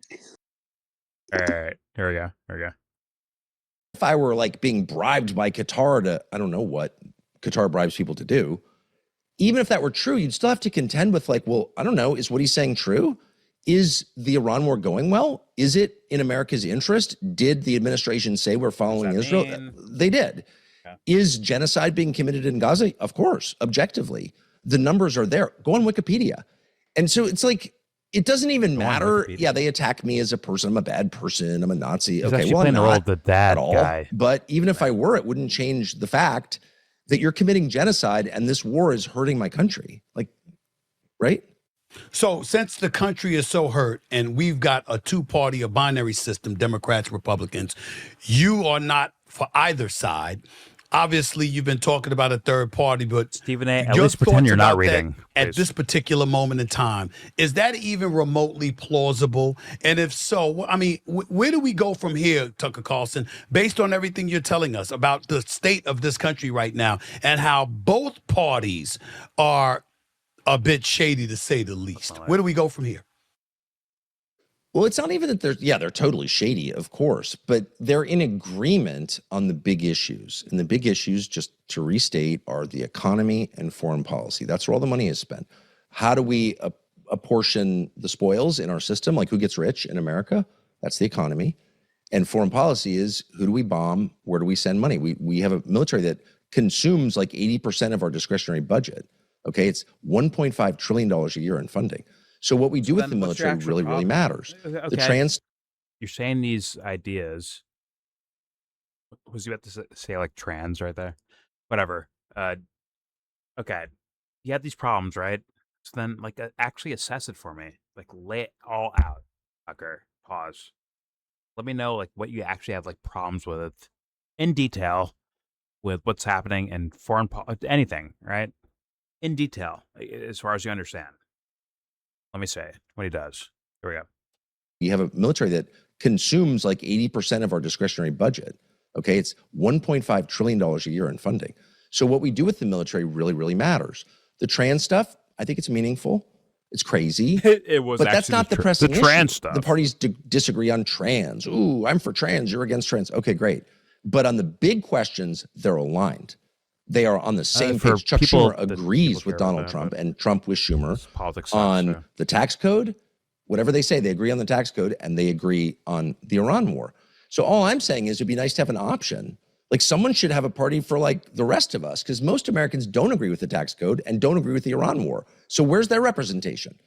All right. Here we go. If I were like being bribed by Qatar to, I don't know what Qatar bribes people to do, even if that were true, you'd still have to contend with like, well, I don't know, is what he's saying true? Is the Iran war going well? Is it in America's interest? Did the administration say we're following Israel? They did. Yeah. Is genocide being committed in Gaza? Of course, objectively. The numbers are there. Go on Wikipedia. And so it's like, it doesn't even matter. Yeah, they attack me as a person. I'm a bad person. I'm a Nazi. He's okay, well, I'm not the dad at all. Guy. But even if I were, it wouldn't change the fact that you're committing genocide and this war is hurting my country. Like, right? So since the country is so hurt and we've got a two-party, a binary system, Democrats, Republicans, you are not for either side. Obviously, you've been talking about a third party, but Stephen A., at least pretend you're not reading. At this particular moment in time, is that even remotely plausible? And if so, I mean, where do we go from here, Tucker Carlson, based on everything you're telling us about the state of this country right now and how both parties are a bit shady, to say the least? Where do we go from here? Well, it's not even that they're totally shady, of course, but they're in agreement on the big issues. And the big issues, just to restate, are the economy and foreign policy. That's where all the money is spent. How do we apportion the spoils in our system? Like, who gets rich in America? That's the economy. And foreign policy is, who do we bomb? Where do we send money? We have a military that consumes like 80% of our discretionary budget. Okay, it's $1.5 trillion a year in funding. So what we do with the military really matters. Okay. You're saying these ideas. Was you about to say like trans right there? Whatever. Okay. You have these problems, right? So then, like, actually assess it for me. Like, lay it all out. Tucker, pause. Let me know like what you actually have like problems with it in detail, with what's happening in foreign anything, right? In detail, as far as you understand. Let me say what he does. Here we go. You have a military that consumes like 80% of our discretionary budget. Okay, it's $1.5 trillion a year in funding. So what we do with the military really matters. The trans stuff, I think it's meaningful. It's crazy. It was, but that's not the pressing issue. Trans stuff. The parties disagree on trans. Ooh, I'm for trans. You're against trans. Okay, great. But on the big questions, they're aligned. They are on the same page. Chuck Schumer agrees with Donald Trump and Trump with Schumer on the tax code. Whatever they say, they agree on the tax code and they agree on the Iran war. So all I'm saying is it'd be nice to have an option. Like, someone should have a party for like the rest of us, because most Americans don't agree with the tax code and don't agree with the Iran war. So where's their representation?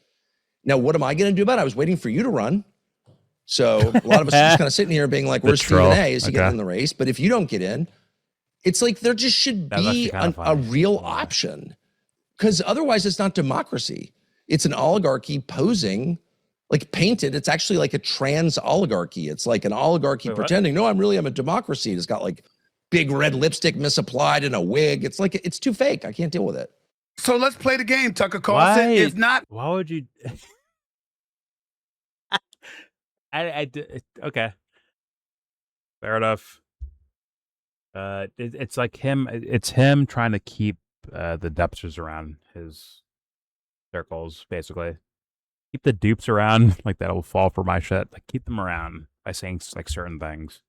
Now, what am I going to do about it? I was waiting for you to run. So a lot of us are just kind of sitting here being like, where's Stephen A? Is he getting in the race? But if you don't get in, It's like there just should be a real option, because otherwise it's not democracy. It's an oligarchy posing, like painted. It's actually like a trans oligarchy. It's like an oligarchy pretending, no, I'm a democracy. It's got like big red lipstick misapplied and a wig. It's like, it's too fake. I can't deal with it. So let's play the game, Tucker Carlson. If not, why would you? Okay, fair enough. It's like him. It's him trying to keep the dupsters around his circles, basically. Keep the dupes around, like that'll fall for my shit. Like keep them around by saying like certain things.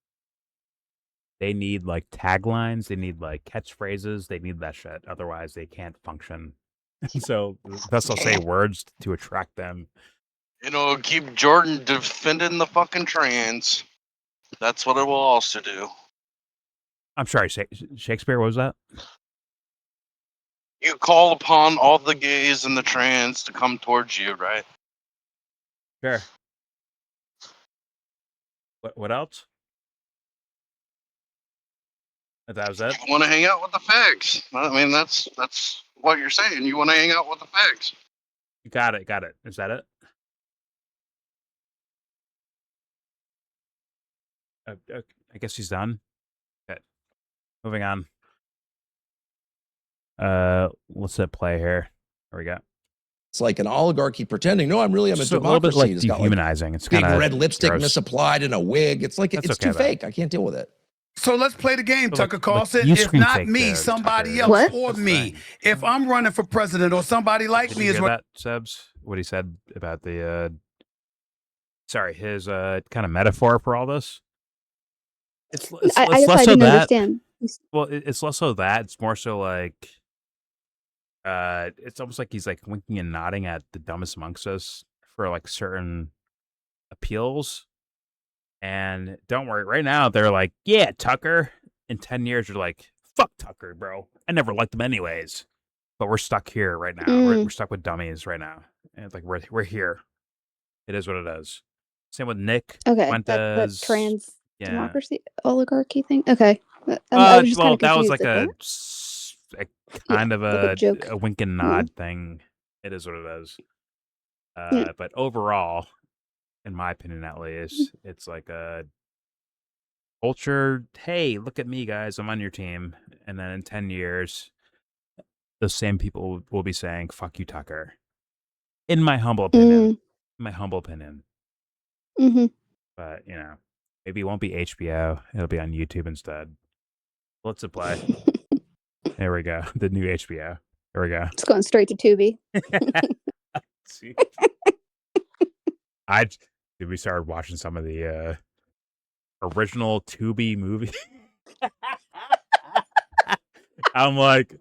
They need like taglines. They need like catchphrases. They need that shit. Otherwise, they can't function. So thus I'll say words to attract them. Keep Jordan defending the fucking trans. That's what it will also do. I'm sorry, Shakespeare, what was that? You call upon all the gays and the trans to come towards you, right? Sure. What else? That was it? You want to hang out with the fags. I mean, that's what you're saying. You want to hang out with the fags. Got it. Is that it? I guess he's done. Okay. Moving on. Let's hit play here. There we go. It's like an oligarchy pretending, no, I'm a democracy. A little bit like it's dehumanizing. It's big red lipstick misapplied and a wig. It's like, it's too fake. I can't deal with it. So let's play the game, Tucker Carlson. If not me, somebody else or me. If I'm running for president or somebody like me is that, Sebs? What he said about the his kind of metaphor for all this. It's less so that. Understand. Well, it's less so that. It's more so like it's almost like he's like winking and nodding at the dumbest amongst us for like certain appeals. And don't worry, right now they're like, yeah, Tucker. In 10 years, you're like, fuck Tucker, bro. I never liked him anyways. But we're stuck here right now. We're stuck with dummies right now. And it's like we're here. It is what it is. Same with Nick. Okay, that trans democracy oligarchy thing. Okay, I was just kind of confused. That was like a kind of a wink and nod thing. It is what it is. But overall, in my opinion, at least, it's like a culture. Hey, look at me, guys. I'm on your team. And then in 10 years, those same people will be saying, fuck you, Tucker. In my humble opinion. But, maybe it won't be HBO. It'll be on YouTube instead. Let's apply. There we go. The new HBO. There we go. It's going straight to Tubi. See? We started watching some of the original Tubi movie. I'm like,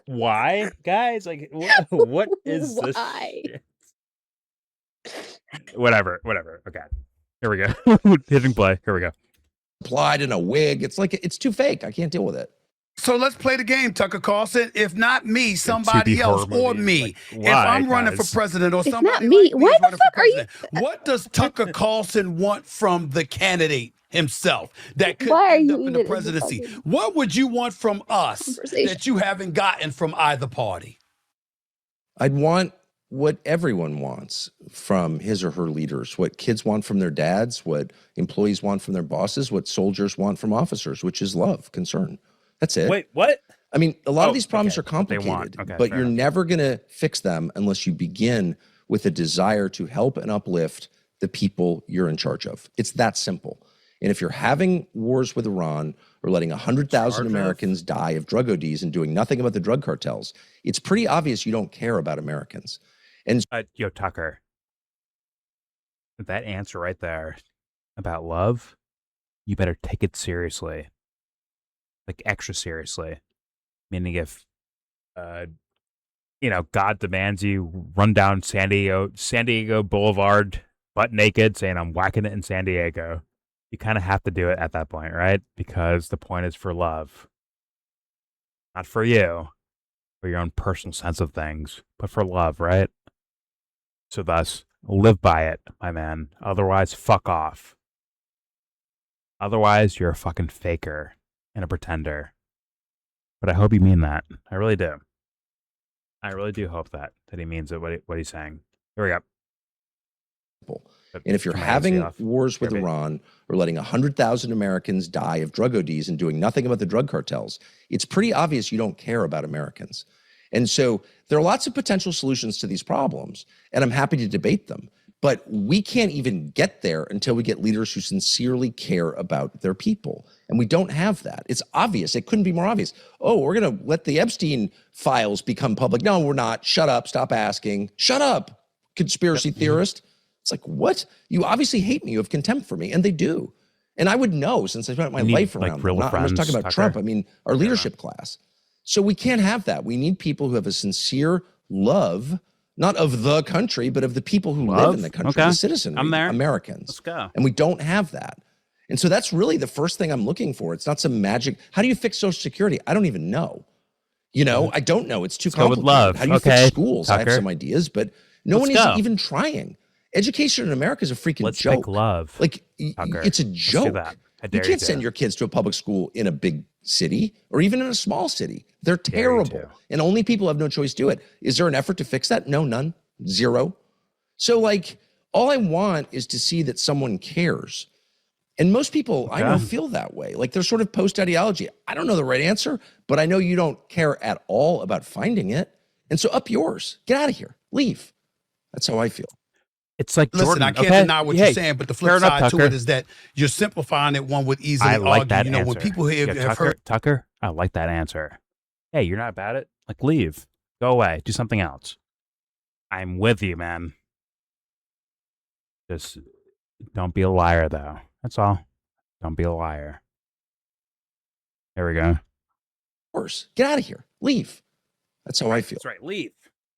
why, guys? Like, what is this shit? Whatever. Okay, here we go. Hitting play. Here we go. Applied in a wig. It's like, it's too fake. I can't deal with it. So let's play the game, Tucker Carlson. If not me, somebody else or me. Like, if I'm running for president or somebody me. Like me, why the fuck are you? What does Tucker Carlson want from the candidate himself that could end up in the presidency? What would you want from us that you haven't gotten from either party? I'd want what everyone wants from his or her leaders, what kids want from their dads, what employees want from their bosses, what soldiers want from officers, which is love, concern. That's it. Wait, what? I mean, a lot of these problems are complicated, but you're never going to fix them unless you begin with a desire to help and uplift the people you're in charge of. It's that simple. And if you're having wars with Iran or letting 100,000 Americans die of drug ODs and doing nothing about the drug cartels, it's pretty obvious you don't care about Americans. And yo, Tucker, that answer right there about love, you better take it seriously. Like extra seriously. Meaning if God demands you run down San Diego Boulevard butt naked saying I'm whacking it in San Diego, you kind of have to do it at that point, right? Because the point is for love. Not for you, for your own personal sense of things, but for love, right? So thus, live by it, my man. Otherwise, fuck off. Otherwise, you're a fucking faker. and a pretender. But I hope you mean that. I really do. I really do hope that he means it, what he's saying. Here we go. And if you're having wars with Iran or letting 100,000 Americans die of drug ODs and doing nothing about the drug cartels, it's pretty obvious you don't care about Americans. And so there are lots of potential solutions to these problems, and I'm happy to debate them. But we can't even get there until we get leaders who sincerely care about their people. And we don't have that. It's obvious. It couldn't be more obvious. Oh, we're going to let the Epstein files become public. No, we're not. Shut up. Stop asking. Shut up, conspiracy theorist. It's like, what? You obviously hate me. You have contempt for me. And they do. And I would know since I spent my life around them. I'm just talking about Trump. I mean, our leadership class. So we can't have that. We need people who have a sincere love, not of the country, but of the people who live in the country, the citizens, Americans. Let's go. And we don't have that. And so that's really the first thing I'm looking for. It's not some magic. How do you fix Social Security? I don't even know. You know, I don't know. It's too complicated. Love. How do you fix schools? I have some ideas, but no one is even trying. Education in America is a freaking joke. Pick love. Like, it's a joke. You can't send your kids to a public school in a big city or even in a small city. They're terrible. And only people who have no choice do it. Is there an effort to fix that? No, none. Zero. So, like, all I want is to see that someone cares. And most people, I know, feel that way. Like, they're sort of post-ideology. I don't know the right answer, but I know you don't care at all about finding it. And so up yours. Get out of here. Leave. That's how I feel. It's like Jordan. Listen, I can't deny what you're saying, but the flip side to it is that you're simplifying it. One would easily argue. That you know, answer. when people have heard Tucker, I like that answer. Hey, you're not about it? Like, leave. Go away. Do something else. I'm with you, man. Just don't be a liar, though. That's all. Don't be a liar. There we go. Worse. Get out of here. Leave. That's how I feel. That's right. Leave.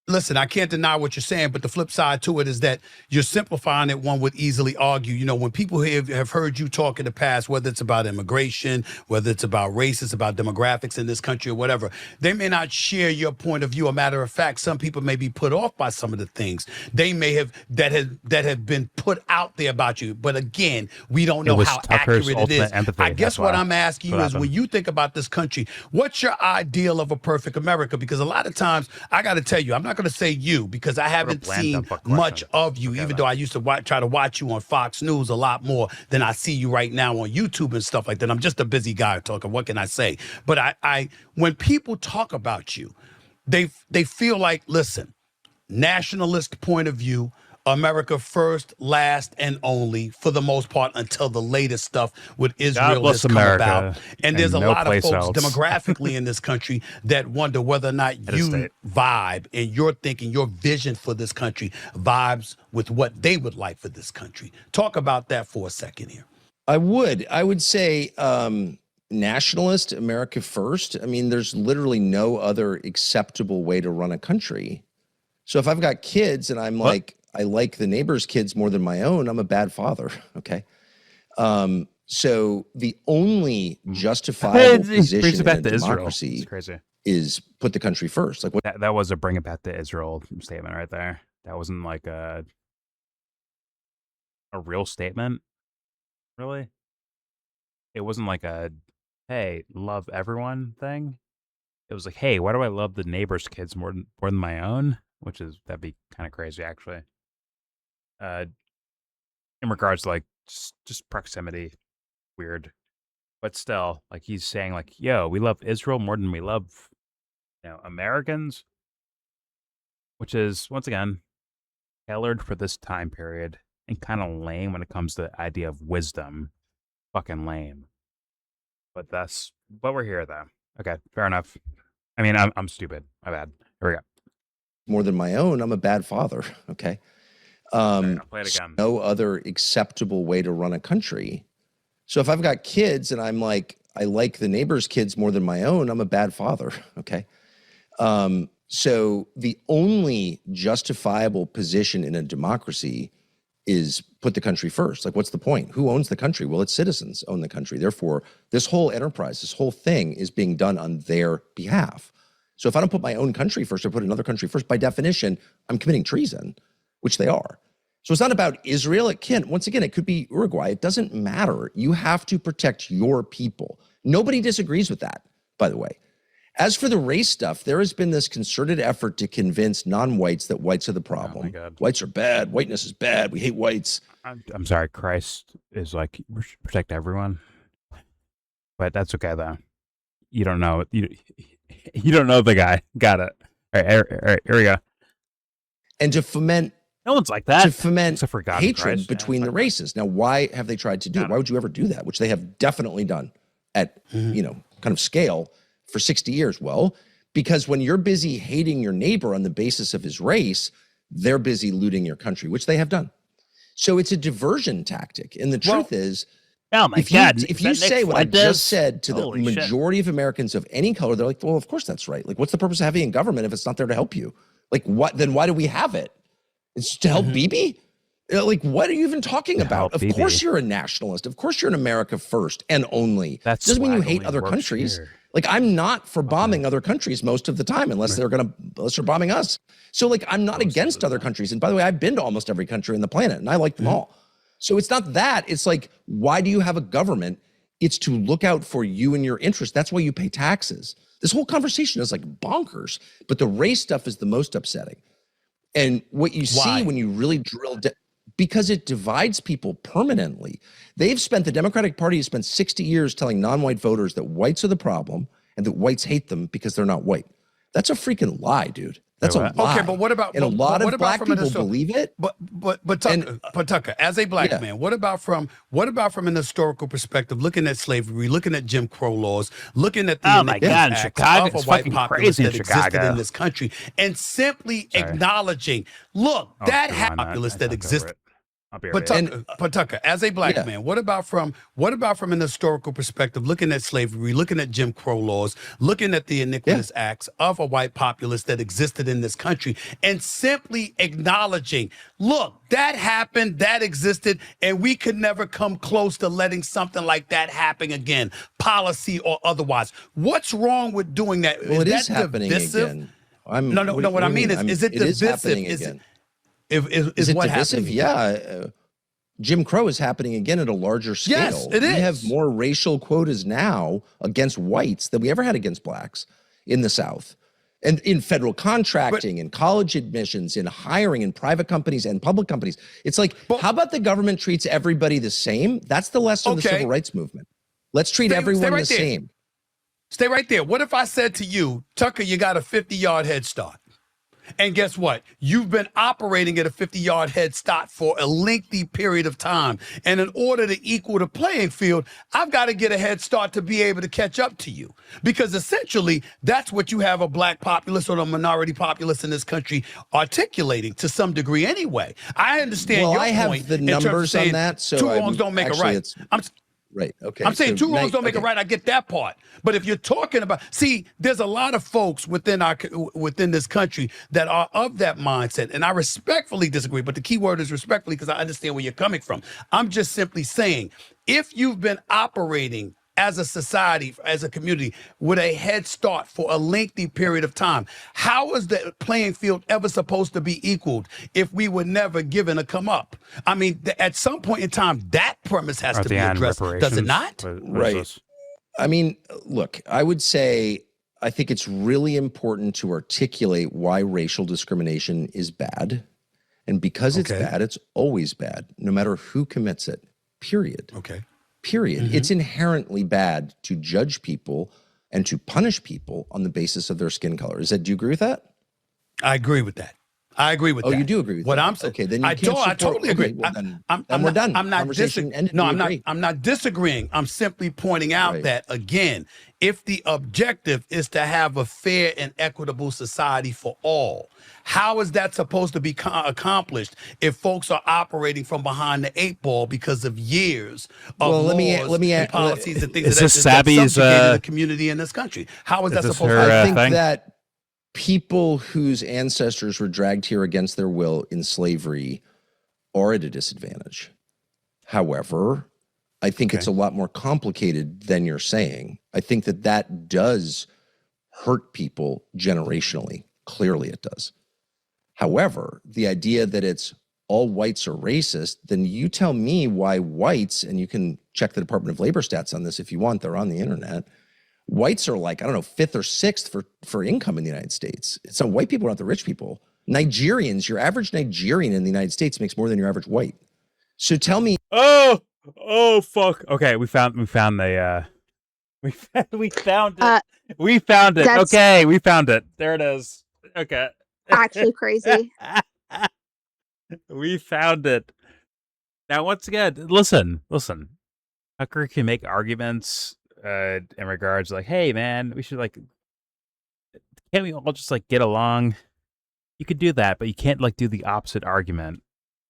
Listen, I can't deny what you're saying, but the flip side to it is that you're simplifying it. One would easily argue, you know, when people have heard you talk in the past, whether it's about immigration, whether it's about race, it's about demographics in this country or whatever, they may not share your point of view. A matter of fact, some people may be put off by some of the things they may have that have been put out there about you. But again, we don't know how accurate it is. Empathy. I guess what I'm asking you is when you think about this country, what's your ideal of a perfect America? Because a lot of times, I got to tell you, I'm not going to say you because I haven't seen much of you, even though I used to try to watch you on Fox News a lot more than I see you right now on YouTube and stuff like that. I'm just a busy guy talking. What can I say? But I when people talk about you, they feel like, listen, nationalist point of view, America first, last, and only, for the most part, until the latest stuff with Israel has come about. And there's a lot of folks demographically in this country that wonder whether or not you vibe and your thinking, your vision for this country vibes with what they would like for this country. Talk about that for a second here. I would say nationalist, America first. I mean, there's literally no other acceptable way to run a country. So if I've got kids and I'm like, I like the neighbor's kids more than my own, I'm a bad father, okay? So the only justifiable position in a democracy is put the country first. Like what? That was a bring it back to Israel statement right there. That wasn't like a real statement, really. It wasn't like a, hey, love everyone thing. It was like, hey, why do I love the neighbor's kids more than my own? That'd be kind of crazy, actually. In regards to like just proximity, weird, but still, like he's saying, like, yo, we love Israel more than we love, Americans, which is once again tailored for this time period and kind of lame when it comes to the idea of wisdom. Fucking lame. But we're here though. Okay, fair enough. I mean, I'm stupid. My bad. Here we go. More than my own, I'm a bad father. Okay. I'll play it again. No other acceptable way to run a country. So if I've got kids and I'm like, I like the neighbor's kids more than my own, I'm a bad father. Okay. So the only justifiable position in a democracy is put the country first. Like, what's the point? Who owns the country? Well, its citizens own the country. Therefore, this whole enterprise, this whole thing is being done on their behalf. So if I don't put my own country first or put another country first, by definition, I'm committing treason, which they are. So it's not about Israel. Once again, it could be Uruguay. It doesn't matter. You have to protect your people. Nobody disagrees with that, by the way. As for the race stuff, there has been this concerted effort to convince non-whites that whites are the problem. Oh my God. Whites are bad. Whiteness is bad. We hate whites. I'm sorry. Christ is like, protect everyone. But that's okay, though. You don't know. You don't know the guy. Got it. All right, here we go. And to foment... No one's like that. To foment hatred Christ. between the races. Now, why have they tried to do it? Why would you ever do that? Which they have definitely done at, kind of scale for 60 years. Well, because when you're busy hating your neighbor on the basis of his race, they're busy looting your country, which they have done. So it's a diversion tactic. And the truth is, oh my God, if you say what I just said to the majority of Americans of any color, they're like, well, of course that's right. Like, what's the purpose of having a government if it's not there to help you? Like, what? Then why do we have it? It's to help Bibi? Like, what are you even talking about? Of course you're a nationalist. Of course you're an America first and only. That doesn't mean you hate other countries. Here. Like, I'm not for bombing other countries most of the time, unless they're bombing us. So, like, I'm not against other countries. And by the way, I've been to almost every country on the planet, and I like them all. So it's not that. It's like, why do you have a government? It's to look out for you and your interests. That's why you pay taxes. This whole conversation is like bonkers. But the race stuff is the most upsetting. And what you see when you really drill down, because it divides people permanently. The Democratic Party has spent 60 years telling non-white voters that whites are the problem and that whites hate them because they're not white. That's a freaking lie, dude. That's a lie. Okay, but what about... And a lot of black people believe it. But Tucker, as a black man, what about from an historical perspective, looking at slavery, looking at Jim Crow laws, looking at the in Chicago, of a white populace that existed in this country, and simply acknowledging, look, that populace that existed... But Tucker, as a black man, what about from an historical perspective, looking at slavery, looking at Jim Crow laws, looking at the iniquitous acts of a white populace that existed in this country, and simply acknowledging, look, that happened, that existed, and we could never come close to letting something like that happen again, policy or otherwise. What's wrong with doing that? Well, it is happening again. No. What I mean is it divisive? Is it what divisive? Yeah. Jim Crow is happening again at a larger scale. Yes, it is. We have more racial quotas now against whites than we ever had against blacks in the South. And in federal contracting, in college admissions, in hiring, in private companies and public companies. It's like, how about the government treats everybody the same? That's the lesson of the civil rights movement. Let's treat everyone the same. Stay right there. What if I said to you, Tucker, you got a 50-yard head start? And guess what? You've been operating at a 50-yard head start for a lengthy period of time. And in order to equal the playing field, I've got to get a head start to be able to catch up to you. Because essentially, that's what you have a black populace or a minority populace in this country articulating to some degree anyway. I understand your point. I have the numbers on that. So two wrongs don't make a right. Right. Okay. I'm saying two wrongs don't make a right. I get that part. But if you're talking about, there's a lot of folks within this country that are of that mindset, and I respectfully disagree. But the key word is respectfully, because I understand where you're coming from. I'm just simply saying, if you've been operating as a society, as a community, with a head start for a lengthy period of time, how is the playing field ever supposed to be equaled if we were never given a come up? I mean, at some point in time, that premise has to be addressed, does it not? Right. I mean, look, I would say, I think it's really important to articulate why racial discrimination is bad. And because it's bad, it's always bad, no matter who commits it, period. Period. It's inherently bad to judge people and to punish people on the basis of their skin color. Do you agree with that? I agree with that. Oh, you do agree with what that? I'm saying. Okay, then I totally agree. Well, then we're done. I'm not disagreeing. No, I'm not disagreeing. I'm simply pointing out that, again, if the objective is to have a fair and equitable society for all, how is that supposed to be accomplished if folks are operating from behind the 8 ball because of years of laws and policies and things that subjugated the community in this country? How is that supposed to I think that people whose ancestors were dragged here against their will in slavery are at a disadvantage. However, I think it's a lot more complicated than you're saying. I think that does hurt people generationally. Clearly it does. However, the idea that it's all whites are racist, then you tell me why whites, and you can check the Department of Labor stats on this if you want. They're on the internet. Whites are like, I don't know, 5th or 6th for income in the United States. So white people are not the rich people. Nigerians, your average Nigerian in the United States makes more than your average white. So tell me. Oh, fuck. Okay, we found the, we found it. We found it. Okay, we found it. There it is. Okay. Actually crazy. We found it. Now, once again, listen. Tucker can make arguments in regards like, hey, man, we should like, can't we all just like get along? You could do that, but you can't like do the opposite argument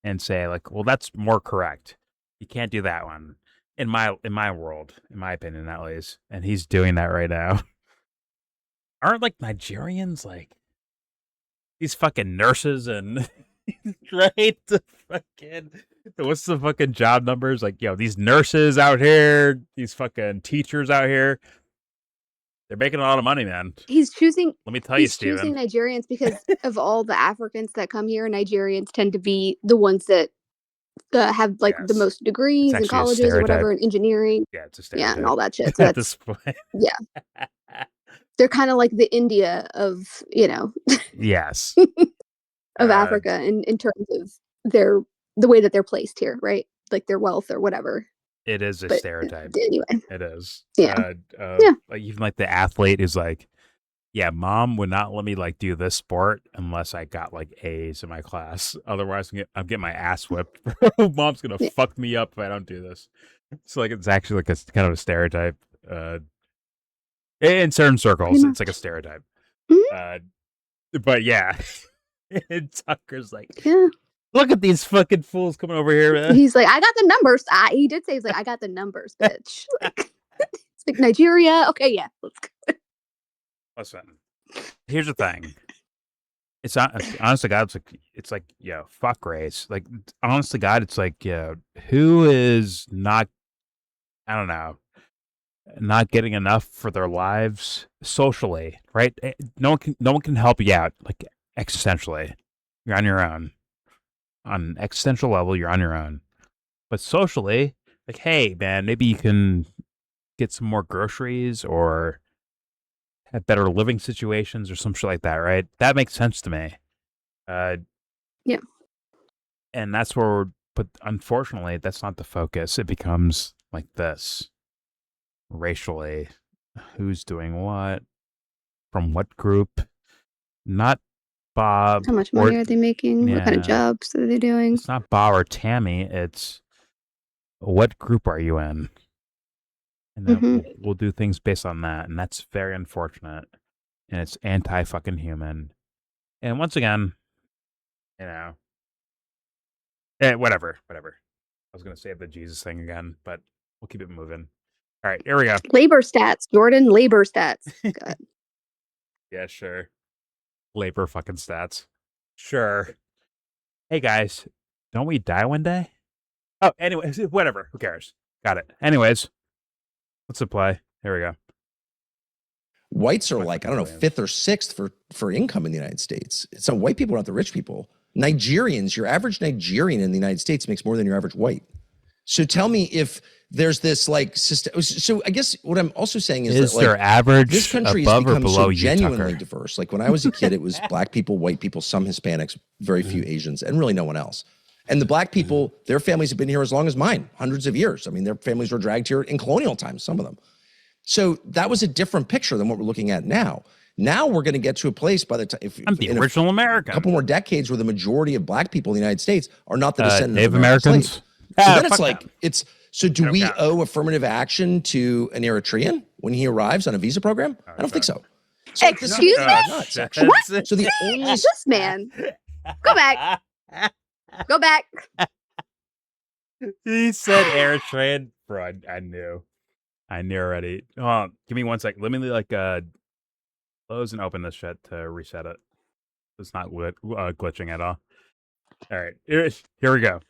and say like, well, that's more correct. You can't do that one in my world, in my opinion, at least. And he's doing that right now. Aren't like Nigerians like these fucking nurses and right? What's the fucking job numbers? Like, these nurses out here, these fucking teachers out here, they're making a lot of money, man. He's choosing. Let me tell you, Steven. Steven. He's choosing Nigerians because of all the Africans that come here. Nigerians tend to be the ones that have like the most degrees in colleges or whatever, in engineering. Yeah, it's a stereotype. Yeah, and all that shit. So at this point. Yeah. They're kind of like the India of, yes, of Africa in terms of the way that they're placed here, right? Like their wealth or whatever. It is a stereotype. Anyway. It is. Yeah. Like even like the athlete is like, yeah, mom would not let me like do this sport unless I got like A's in my class. Otherwise, I'm getting my ass whipped. Mom's gonna fuck me up if I don't do this. So like it's actually like a kind of a stereotype. In certain circles, it's like a stereotype. Mm-hmm. But yeah, and Tucker's like, look at these fucking fools coming over here, man. He's like, I got the numbers. He did say, he's like, I got the numbers, bitch. Like, it's like Nigeria. Okay, yeah, let's go. Listen, here's the thing. It's not, honest to God, it's like, fuck race. Like, honest to God, it's like, who is not, I don't know, not getting enough for their lives socially, right? No one can help you out, like, existentially. You're on your own. On an existential level, you're on your own. But socially, like, hey, man, maybe you can get some more groceries or have better living situations or some shit like that, right? That makes sense to me. Yeah. And that's where but unfortunately, that's not the focus. It becomes like this. Racially, who's doing what, from what group, not Bob. How much money are they making? Yeah, what kind of jobs are they doing? It's not Bob or Tammy. It's what group are you in? And then we'll do things based on that. And that's very unfortunate. And it's anti-fucking human. And once again, whatever. I was going to say the Jesus thing again, but we'll keep it moving. All right, here we go. Labor stats, Jordan. Labor stats. God. Yeah, sure. Labor fucking stats. Sure. Hey, guys, don't we die one day? Oh, anyways, whatever. Who cares? Got it. Anyways, let's play. Here we go. Whites are like, I don't know, 5th or 6th for income in the United States. So white people are not the rich people. Nigerians, your average Nigerian in the United States makes more than your average white. So tell me if there's this like system. So I guess what I'm also saying is that like their average this country has become so genuinely diverse. Like when I was a kid, it was black people, white people, some Hispanics, very few Asians, and really no one else. And the black people, their families have been here as long as mine, hundreds of years. I mean, their families were dragged here in colonial times, some of them. So that was a different picture than what we're looking at now. Now we're going to get to a place by the time I'm the original American. A couple more decades where the majority of black people in the United States are not the descendants Native of Americans. So then it's like so do we owe affirmative action to an Eritrean when he arrives on a visa program? I don't think so. So excuse me? What? So the only this man. Go back. Go back. He said Eritrean. Bro, I knew already. Give me 1 second. Let me like close and open this shit to reset it. It's not glitching at all. All right, here we go.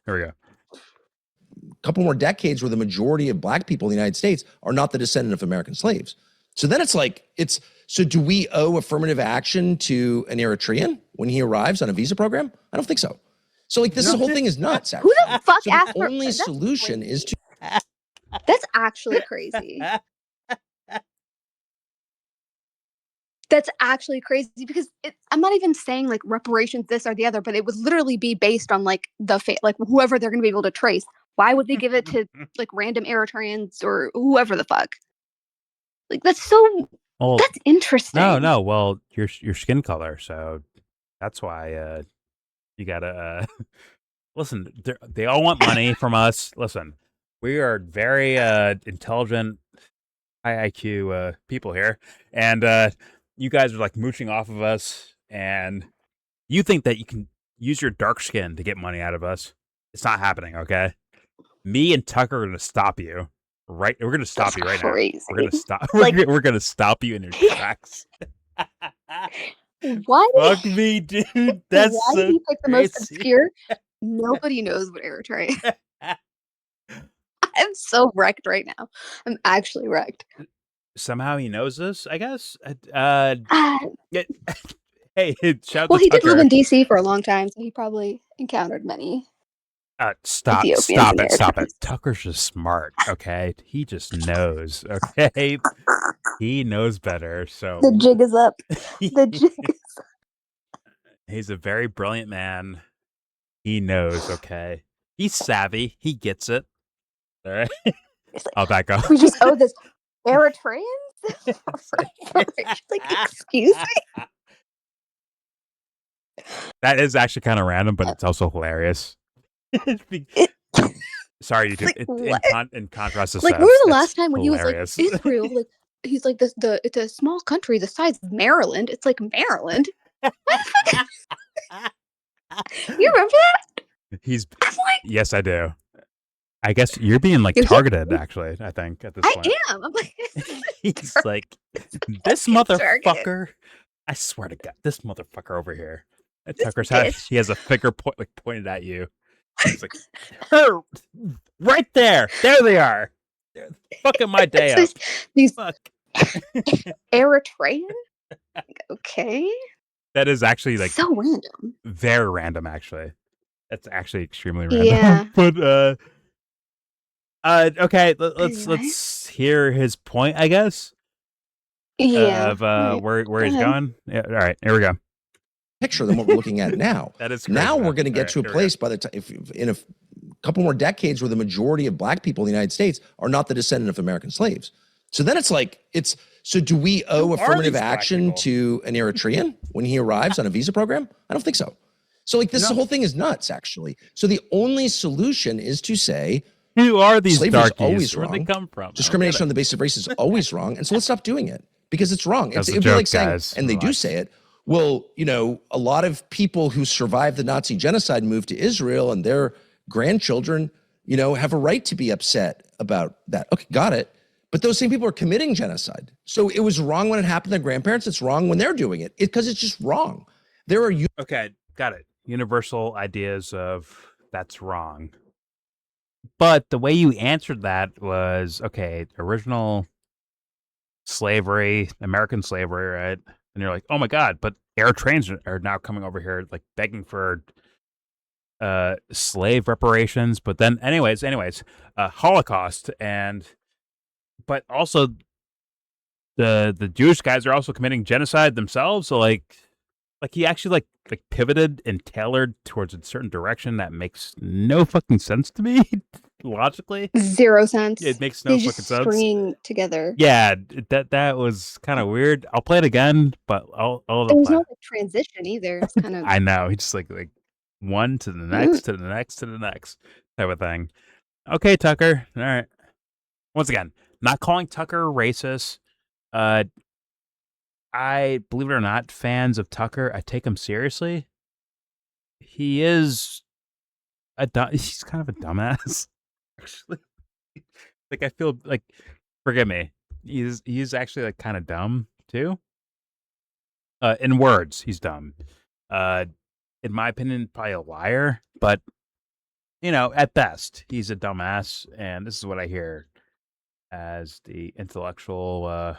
Couple more decades where the majority of black people in the United States are not the descendant of American slaves. So then it's like, so do we owe affirmative action to an Eritrean when he arrives on a visa program? I don't think so. So like this whole thing is nuts. Who the fuck asked the only solution is to That's actually crazy. That's actually crazy because I'm not even saying like reparations, this or the other, but it would literally be based on like like whoever they're going to be able to trace. Why would they give it to like random Eritreans or whoever the fuck? Like that's interesting. No. Well, your skin color, so that's why you gotta listen. They all want money from us. Listen, we are very intelligent, high IQ people here, and you guys are like mooching off of us, and you think that you can use your dark skin to get money out of us. It's not happening, okay? Me and Tucker are going to stop you. Right? We're going to stop you right crazy. now. We're going to stop. We're going to stop you in your tracks. Why? Fuck me, dude. That's why so did he pick the crazy. most obscure? Nobody knows what Eritrea is. I'm so wrecked right now. I'm actually wrecked. Somehow he knows this, I guess. Hey, shout well, to he Tucker. did live in DC for a long time, so he probably encountered many. Stop it. Tucker's just smart, okay? He just knows, okay? He knows better, so... The jig is up. The jig is up. He's a very brilliant man. He knows, okay? He's savvy. He gets it. All right? I'll back up. We just owe this Eritreans? Like, excuse me? That is actually kind of random, but it's also hilarious. Sorry, you like, in contrast to like, Seth, when was the last time when hilarious. he was like, Israel, like, he's like, it's a small country the size of Maryland. It's like Maryland. You remember that? Yes, I do. I guess you're being like targeted, actually, I think, at this point. I am. I'm like, he's like, this motherfucker. I swear to God, this motherfucker over here. At Tucker's house, he has a finger pointed at you. He's like, her, right there. There they are. They're fucking my day up. These fuck. Eritrean? Okay. That is actually like so random. Very random, actually. That's actually extremely random. Yeah. But okay, let's hear his point, I guess. Yeah. Of where he's going. Yeah, all right, here we go. Picture than what we're looking at now. That is crazy, now we're going to get to a place by the time, if in a couple more decades, where the majority of Black people in the United States are not the descendant of American slaves. So then it's like so do we owe affirmative action to an Eritrean when he arrives on a visa program? I don't think so. So like this whole thing is nuts, actually. So the only solution is to say, who are these darkies? Where they come from? Discrimination on the basis of race is always wrong, and so let's stop doing it because it's wrong. It'd be like saying, and they do say it. Well, you know, a lot of people who survived the Nazi genocide moved to Israel, and their grandchildren, you know, have a right to be upset about that. Okay, got it. But those same people are committing genocide. So it was wrong when it happened to their grandparents. It's wrong when they're doing it because it's just wrong. There are okay, got it. Universal ideas of that's wrong. But the way you answered that was, okay, original slavery, American slavery, right? And you're like, oh my God, but Eritreans are now coming over here like begging for slave reparations. But then anyways, Holocaust, but also the Jewish guys are also committing genocide themselves. So like he actually like pivoted and tailored towards a certain direction that makes no fucking sense to me. Logically, zero sense. It makes no fucking sense. Stringing together. Yeah, that was kind of weird. I'll play it again, but I'll there's no like, transition either. It's kind of I know. It's just like one to the next to the next to the next type of thing. Okay, Tucker. All right. Once again, not calling Tucker racist. I believe it or not, fans of Tucker, I take him seriously. He is he's kind of a dumbass. Actually, like I feel like, forgive me, he's actually like kind of dumb too. In words, he's dumb. In my opinion, probably a liar, but you know, at best, he's a dumbass, and this is what I hear as the intellectual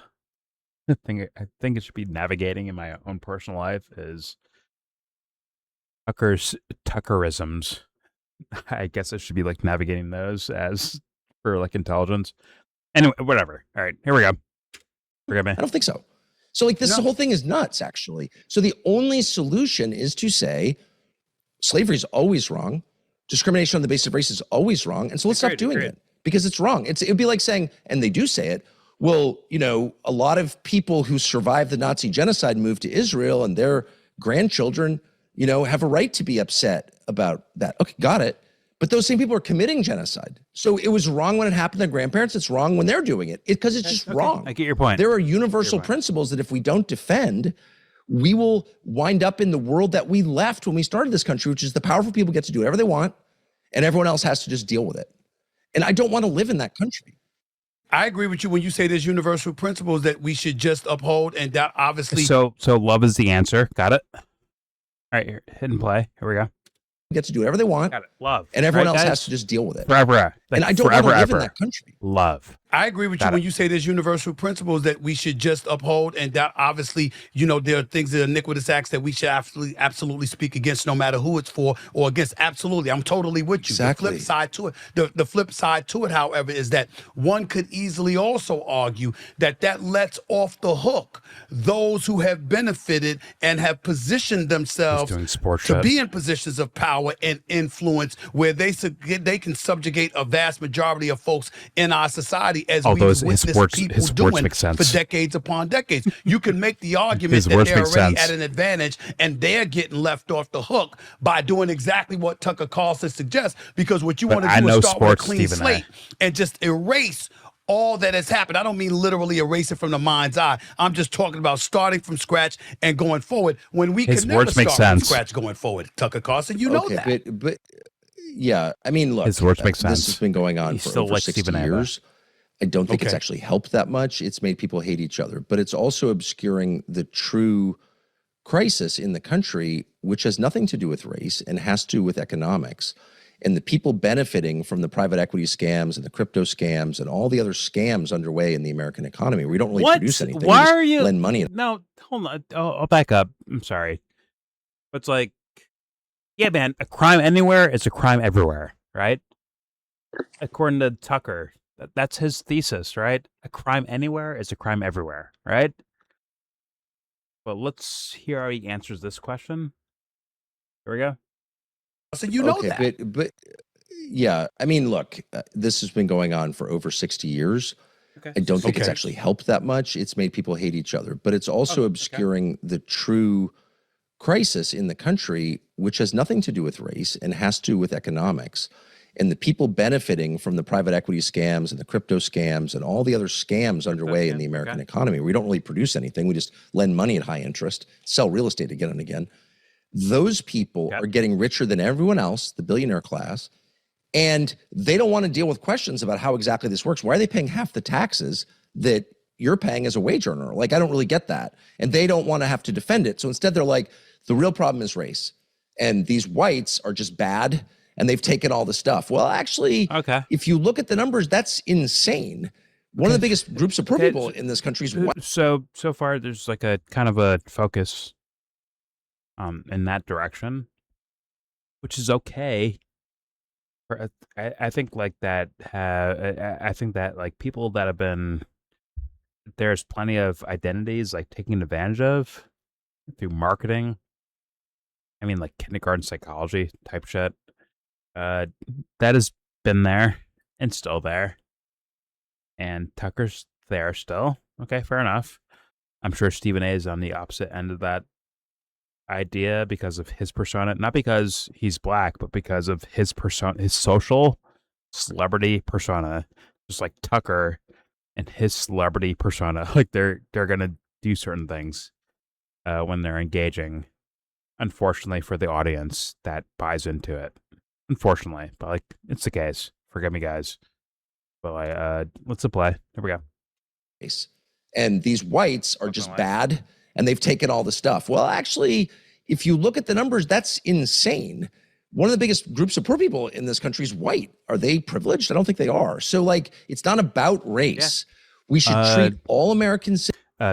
thing I think it should be navigating in my own personal life is Tuckerisms. I guess I should be like navigating those as for like intelligence. Anyway, whatever. All right, here we go. Forgive me. I don't think so. So like this whole thing is nuts, actually. So the only solution is to say slavery is always wrong. Discrimination on the basis of race is always wrong. And so let's stop doing it because it's wrong. It'd be like saying, and they do say it, well, you know, a lot of people who survived the Nazi genocide moved to Israel and their grandchildren, you know, have a right to be upset about that. Okay, got it. But those same people are committing genocide. So it was wrong when it happened to their grandparents. It's wrong when they're doing it because it's just wrong. I get your point. There are universal principles that if we don't defend, we will wind up in the world that we left when we started this country, which is the powerful people get to do whatever they want and everyone else has to just deal with it. And I don't want to live in that country. I agree with you when you say there's universal principles that we should just uphold, and that obviously. So love is the answer. Got it. All right, here, hit and play. Here we go. Get to do whatever they want. Got it. Love. And everyone else has to just deal with it. Forever. And I don't want to live in that country. Love. I agree with you when you say there's universal principles that we should just uphold, and that obviously, you know, there are things that are iniquitous acts that we should absolutely speak against, no matter who it's for or against. Absolutely, I'm totally with you. Exactly. The flip side to it, the flip side to it, however, is that one could easily also argue that lets off the hook those who have benefited and have positioned themselves to be in positions of power and influence, where they can subjugate a vast majority of folks in our society, as we've witnessed people doing for decades upon decades. You can make the argument that they're already at an advantage and they're getting left off the hook by doing exactly what Tucker Carlson suggests, because what you want to do is start with a clean slate and just erase all that has happened. I don't mean literally erase it from the mind's eye. I'm just talking about starting from scratch and going forward, when we can never start from scratch going forward. Tucker Carlson, you know that. But yeah, I mean, look, his words make sense. This has been going on for over 60 years. I don't think it's actually helped that much. It's made people hate each other, but it's also obscuring the true crisis in the country, which has nothing to do with race and has to do with economics. And the people benefiting from the private equity scams and the crypto scams and all the other scams underway in the American economy. We don't really produce anything. Why are you lend money? No, hold on. I'll back up. I'm sorry. It's like, yeah, man, a crime anywhere is a crime everywhere, right? According to Tucker, that's his thesis, right? A crime anywhere is a crime everywhere, right? But let's hear how he answers this question. Here we go. So you know that. But yeah, I mean, look, this has been going on for over 60 years. I don't think it's actually helped that much. It's made people hate each other, but it's also obscuring the true crisis in the country, which has nothing to do with race and has to do with economics. And the people benefiting from the private equity scams and the crypto scams and all the other scams underway in the American economy. We don't really produce anything. We just lend money at high interest, sell real estate again and again. Those people are getting richer than everyone else, the billionaire class, and they don't want to deal with questions about how exactly this works. Why are they paying half the taxes that you're paying as a wage earner? Like, I don't really get that. And they don't want to have to defend it. So instead, they're like, the real problem is race. And these whites are just bad, and they've taken all the stuff. Well, actually, if you look at the numbers, that's insane. One of the biggest groups of poor people in this country is white. So far, there's like a kind of a focus in that direction, which is okay. I think like that. I think that like people that have been, there's plenty of identities like taken advantage of through marketing. I mean, like kindergarten psychology type shit. That has been there and still there. And Tucker's there still. Okay, fair enough. I'm sure Stephen A is on the opposite end of that idea because of his persona. Not because he's black, but because of his persona, his social celebrity persona. Just like Tucker and his celebrity persona. Like they're gonna do certain things when they're engaging. Unfortunately for the audience that buys into it. Unfortunately, but like it's the case. Forgive me, guys. But let's play. Here we go. And these whites are just bad, and they've taken all the stuff. Well, actually, if you look at the numbers, that's insane. One of the biggest groups of poor people in this country is white. Are they privileged? I don't think they are. So, like, it's not about race. We should treat all Americans.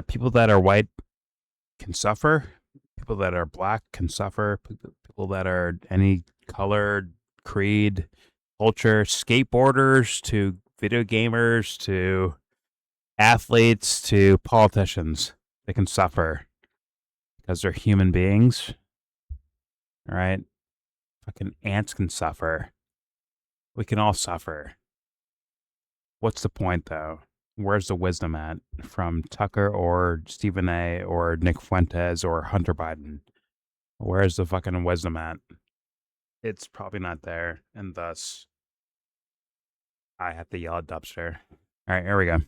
People that are white can suffer. People that are black can suffer. People that are any color, creed, culture, skateboarders to video gamers to athletes to politicians. They can suffer because they're human beings. All right? Fucking ants can suffer. We can all suffer. What's the point, though? Where's the wisdom at from Tucker or Stephen A. or Nick Fuentes or Hunter Biden? Where's the fucking wisdom at? It's probably not there, and thus I have to yell at dumpster. All right, here we go.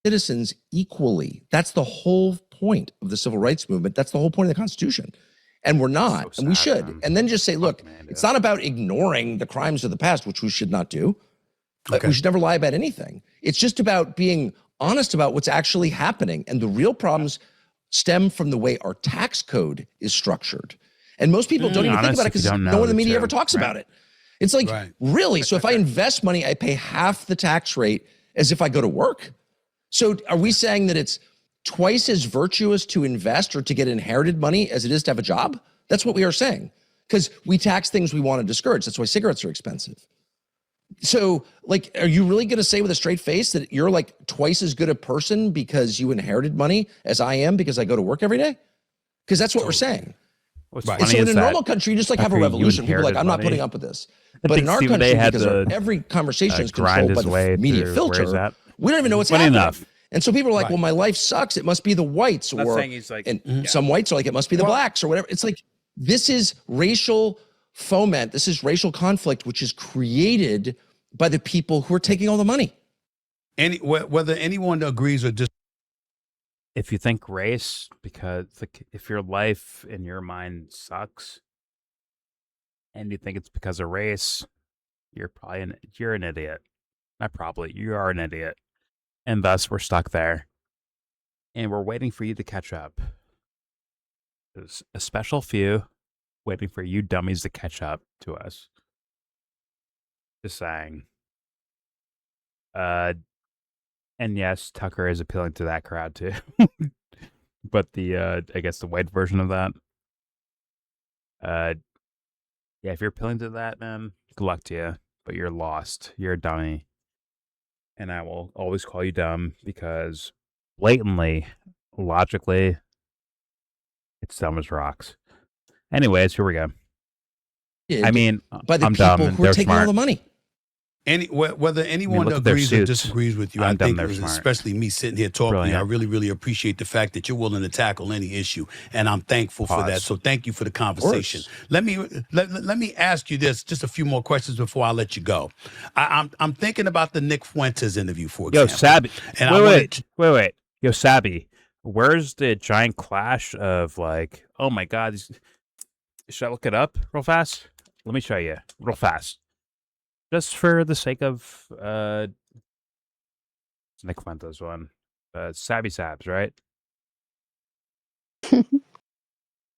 Citizens equally. That's the whole point of the civil rights movement. That's the whole point of the Constitution. And we're not, So and we sad, should. man. And then just say, look, Man, it's not about ignoring the crimes of the past, which we should not do. Okay. We should never lie about anything. It's just about being honest about what's actually happening. And the real problems stem from the way our tax code is structured. And most people don't even think about it because no one in the media ever talks about it. It's like, really? So if I invest money, I pay half the tax rate as if I go to work? So are we saying that it's twice as virtuous to invest or to get inherited money as it is to have a job? That's what we are saying. Because we tax things we want to discourage. That's why cigarettes are expensive. So, like, are you really going to say with a straight face that you're like twice as good a person because you inherited money as I am because I go to work every day? Because that's what we're saying. And so in a normal country, you just like have a revolution. People are like, I'm not putting up with this. But in our country, because every conversation is controlled by the media filter, we don't even know what's happening. And so people are like, well, my life sucks. It must be the whites. Or some whites are like, it must be the blacks or whatever. It's like, this is racial foment. This is racial conflict, which is created by the people who are taking all the money. Whether anyone agrees or disagrees. If you think race, because if your life in your mind sucks, and you think it's because of race, you're an idiot. Not probably, you are an idiot, and thus we're stuck there, and we're waiting for you to catch up. There's a special few waiting for you dummies to catch up to us. Just saying. And yes, Tucker is appealing to that crowd too. But I guess the white version of that. Yeah, if you're appealing to that, man, good luck to you. But you're lost. You're a dummy. And I will always call you dumb because blatantly, logically, it's dumb as rocks. Anyways, here we go. I mean, by the I'm people dumb. who are taking all the money. Whether anyone agrees or disagrees with you, I think, especially me sitting here talking to you, I really, really appreciate the fact that you're willing to tackle any issue, and I'm thankful for that. So thank you for the conversation. Let me ask you this, just a few more questions before I let you go. I'm thinking about the Nick Fuentes interview, for example. Yo, Sabby. And wait. Yo, Sabby, where's the giant clash of like, oh my God, should I look it up real fast? Let me show you real fast. Just for the sake of Nick Fuentes one. Sabby Sabs, right?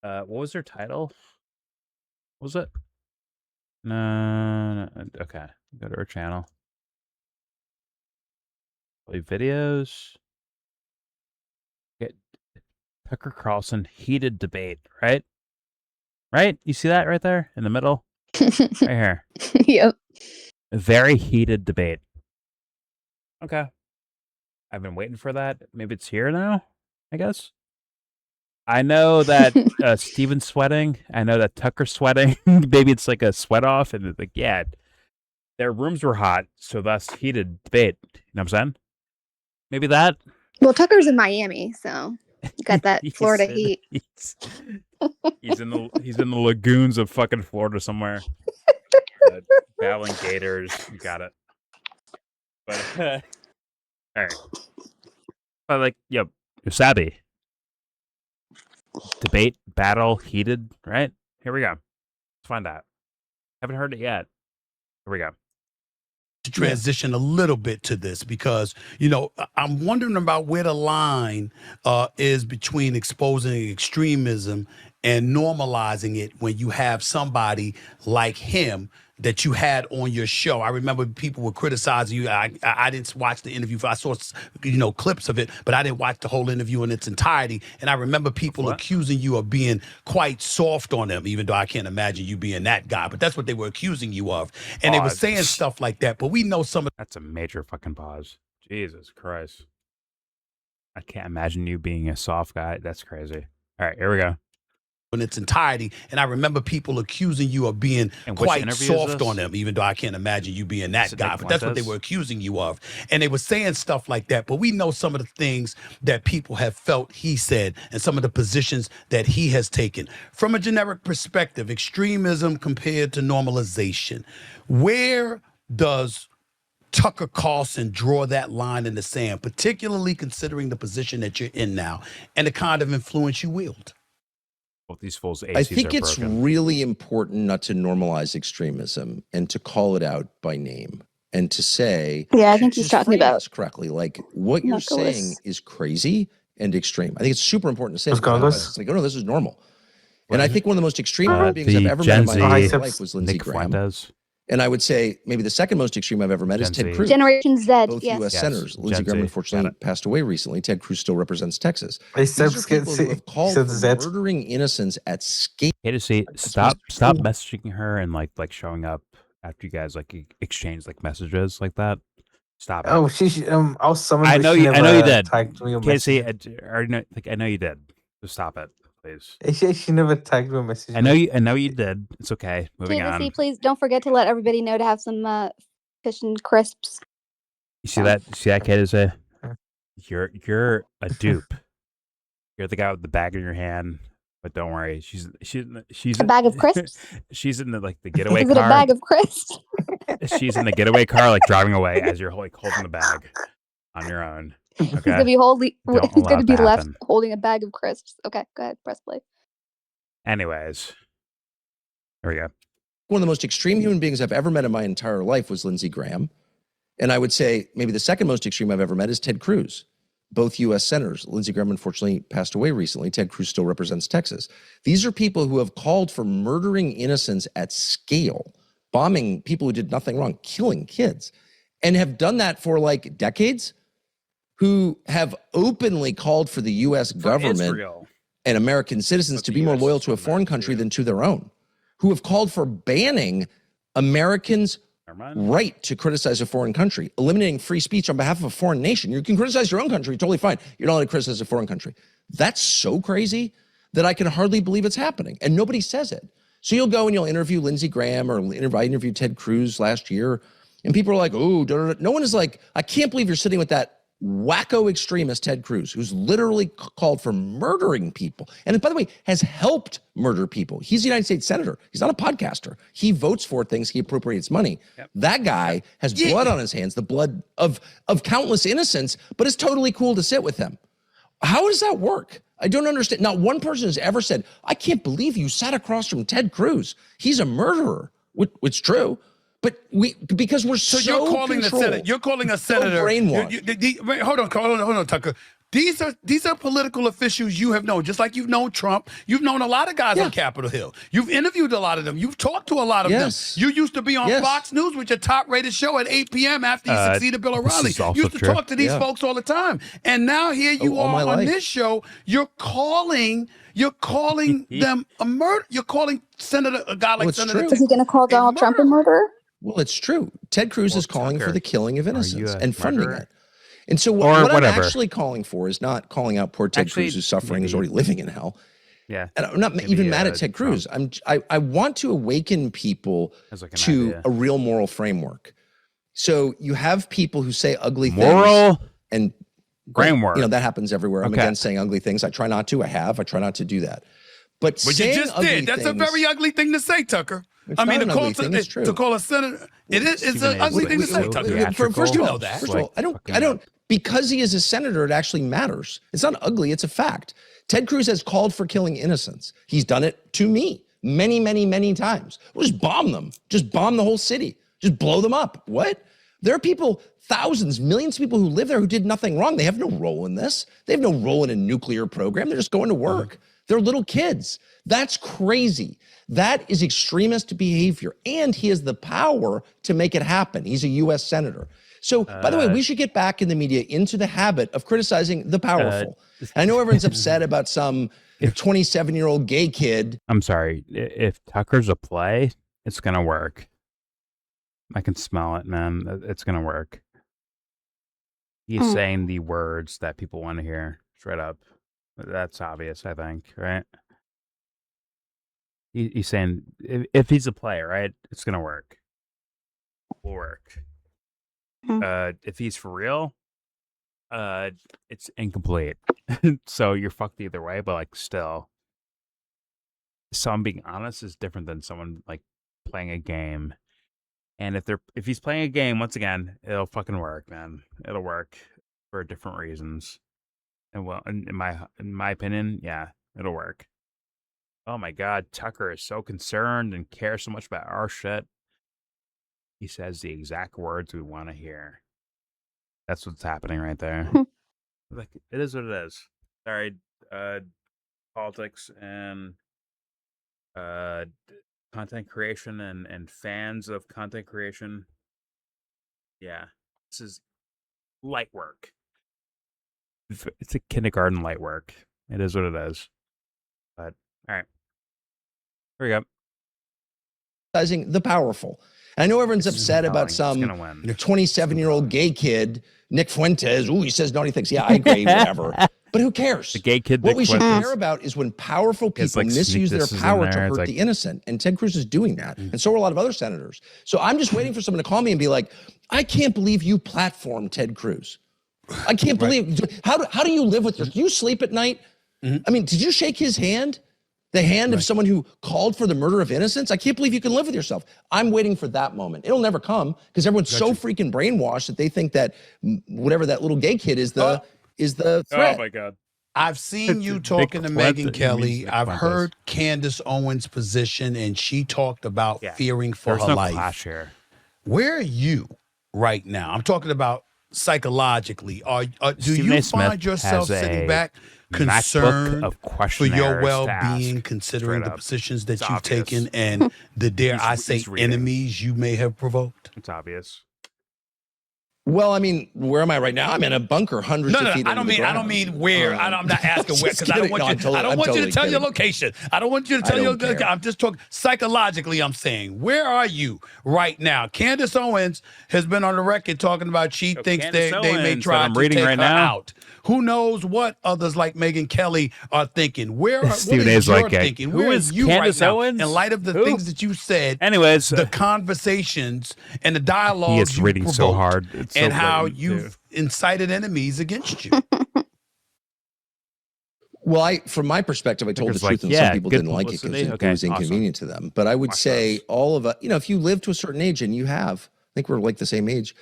What was their title? What was it? No. Okay. Go to our channel. Play videos. Get Tucker Carlson heated debate, right? Right? You see that right there in the middle? Right here. Yep. A very heated debate. Okay. I've been waiting for that. Maybe it's here now, I guess. I know that Steven's sweating. I know that Tucker's sweating. Maybe it's like a sweat off. And it's like, yeah, their rooms were hot, so thus heated debate. You know what I'm saying? Maybe that. Well, Tucker's in Miami, so you got that Florida heat. He's in the lagoons of fucking Florida somewhere. Battling gators. You got it. But all right. But like, yo, Sabby. Debate, battle, heated, right? Here we go. Let's find out. Haven't heard it yet. Here we go. To transition a little bit to this because, I'm wondering about where the line is between exposing extremism and normalizing it when you have somebody like him that you had on your show. I remember people were criticizing you. I didn't watch the interview. I saw, clips of it, but I didn't watch the whole interview in its entirety. And I remember people accusing you of being quite soft on him, even though I can't imagine you being that guy. But that's what they were accusing you of. And they were saying stuff like that. But we know some of that's a major fucking pause. Jesus Christ. I can't imagine you being a soft guy. That's crazy. All right, here we go. In its entirety. And I remember people accusing you of being quite soft on him, even though I can't imagine you being that guy. But that's what they were accusing you of. And they were saying stuff like that. But we know some of the things that people have felt he said and some of the positions that he has taken. From a generic perspective, extremism compared to normalization. Where does Tucker Carlson draw that line in the sand, particularly considering the position that you're in now and the kind of influence you wield? Both these fools' ACs I think it's broken. really important not to normalize extremism and to call it out by name and to say, yeah, I think he's talking about correctly. Like what you're saying is crazy and extreme. I think it's super important to say. It's like, oh no, this is normal. And I think one of the most extreme beings I've ever met in my life was Lindsey Graham. And I would say maybe the second most extreme I've ever met is Ted Cruz. Generation Z, both U.S. senators. Lindsey Graham unfortunately passed away recently. Ted Cruz still represents Texas. These are people who have called for murdering innocents at scale. Hey, to see, stop messaging her and like showing up after you guys like exchange like messages like that. Stop it. Oh, I'll summon. I know you did. Casey, I know you did. Just stop it. Please. She never tagged me a message. I know you did. It's okay. Moving on. Please don't forget to let everybody know to have some fish and crisps. You see that? See that kid is you're a dupe. You're the guy with the bag in your hand, but don't worry. She's a bag of crisps. She's in the getaway car. Is it a bag of crisps? She's in the getaway car, like driving away as you're like holding the bag on your own. Okay. He's gonna be left holding a bag of crisps. Okay, go ahead, press play. Anyways, here we go. One of the most extreme human beings I've ever met in my entire life was Lindsey Graham. And I would say maybe the second most extreme I've ever met is Ted Cruz. Both U.S. senators. Lindsey Graham unfortunately passed away recently. Ted Cruz still represents Texas. These are people who have called for murdering innocents at scale, bombing people who did nothing wrong, killing kids, and have done that for like decades, who have openly called for the U.S. government and American citizens to be more loyal to a foreign country than to their own, who have called for banning Americans' right to criticize a foreign country, eliminating free speech on behalf of a foreign nation. You can criticize your own country, totally fine. You're not allowed to criticize a foreign country. That's so crazy that I can hardly believe it's happening, and nobody says it. So you'll go and you'll interview Lindsey Graham, or I interviewed Ted Cruz last year, and people are like, oh, no one is like, I can't believe you're sitting with that wacko extremist Ted Cruz, who's literally called for murdering people. And by the way, has helped murder people. He's a United States senator. He's not a podcaster. He votes for things. He appropriates money. Yep. That guy has blood on his hands, the blood of countless innocents, but it's totally cool to sit with him. How does that work? I don't understand. Not one person has ever said, I can't believe you sat across from Ted Cruz. He's a murderer, which is true. But because we're so you're calling the senator. You're calling a senator. Brainwashed. Hold on, Tucker. These are political officials you have known, just like you've known Trump. You've known a lot of guys on Capitol Hill. You've interviewed a lot of them. You've talked to a lot of them. You used to be on Fox News, which is a top-rated show at 8 p.m. after you succeeded Bill O'Reilly. You used to talk to these folks all the time. And now here you are on this show. You're calling them a murder. You're calling a guy like Senator. Is he going to call Donald Trump a murderer? Well, it's true. Ted Cruz is calling for the killing of innocents and funding it. And so what I'm actually calling for is not calling out poor Ted Cruz, who's suffering, who's already living in hell. Yeah. And I'm not even mad at Ted Cruz. I want to awaken people to a real moral framework. So you have people who say ugly things. And framework. You know, that happens everywhere. I'm against saying ugly things. I try not to. I try not to do that. But you just did. That's a very ugly thing to say, Tucker. I mean, to call a senator, it's an ugly thing to say, Tucker. First of all, I don't, because he is a senator, it actually matters. It's not ugly, it's a fact. Ted Cruz has called for killing innocents. He's done it to me many, many, many times. We'll just bomb them. Just bomb the whole city. Just blow them up. What? There are people, thousands, millions of people who live there who did nothing wrong. They have no role in this. They have no role in a nuclear program. They're just going to work. They're little kids. That's crazy. That is extremist behavior. And he has the power to make it happen. He's a U.S. senator. So, by the way, we should get back in the media into the habit of criticizing the powerful. I know everyone's upset about some 27-year-old gay kid. I'm sorry. If Tucker's a play, it's going to work. I can smell it, man. It's going to work. He's saying the words that people want to hear straight up. That's obvious, I think, right? He's saying if he's a play, right, it's going to work. Will work. If he's for real, it's incomplete. So you're fucked either way, but like still. Someone being honest is different than someone like playing a game. And if he's playing a game, once again, it'll fucking work, man. It'll work for different reasons. And well, in my opinion, yeah, it'll work. Oh my God, Tucker is so concerned and cares so much about our shit. He says the exact words we want to hear. That's what's happening right there. Like, it is what it is. Sorry, politics and content creation and fans of content creation. Yeah, this is light work. It's a kindergarten light work. It is what it is. But all right, here we go. The powerful. I know everyone's upset about some 27-year-old gay kid, Nick Fuentes. Ooh, he says naughty things. Yeah, I agree, whatever. But who cares? The gay kid. What we should care about is when powerful people misuse their power to hurt the innocent. And Ted Cruz is doing that. And so are a lot of other senators. So I'm just waiting for someone to call me and be like, I can't believe you platformed Ted Cruz. I can't believe. How do you live with this? Do you sleep at night? I mean, did you shake his hand? The hand of someone who called for the murder of innocents? I can't believe you can live with yourself. I'm waiting for that moment. It'll never come because everyone's so freaking brainwashed that they think that whatever that little gay kid is the threat. Oh my God. I've seen you talking to Megyn Kelly. I've heard Candace Owens' position, and she talked about fearing for her life. Clash here. Where are you right now? I'm talking about psychologically. Do you find yourself sitting back concerned for your well-being, considering the positions that you've taken and the, dare I say, enemies you may have provoked? It's obvious. Well, I mean, where am I right now? I'm in a bunker, hundreds of feet. I don't mean where. I'm not asking where because I don't want you. I don't want you to tell your location. I don't want you to tell your. I'm just talking psychologically. I'm saying, where are you right now? Candace Owens has been on the record talking about she thinks they may try to take her out. Who knows what others like Megyn Kelly are thinking? What is your thinking? Where is you Candace right now? Owens? In light of the things that you said, anyways, the conversations and the dialogue you reading so hard, and how you've incited enemies against you. Well, from my perspective, I told the truth, and some people didn't like it because it was inconvenient to them. But I would say all of us, if you live to a certain age, and you have, I think we're like the same age,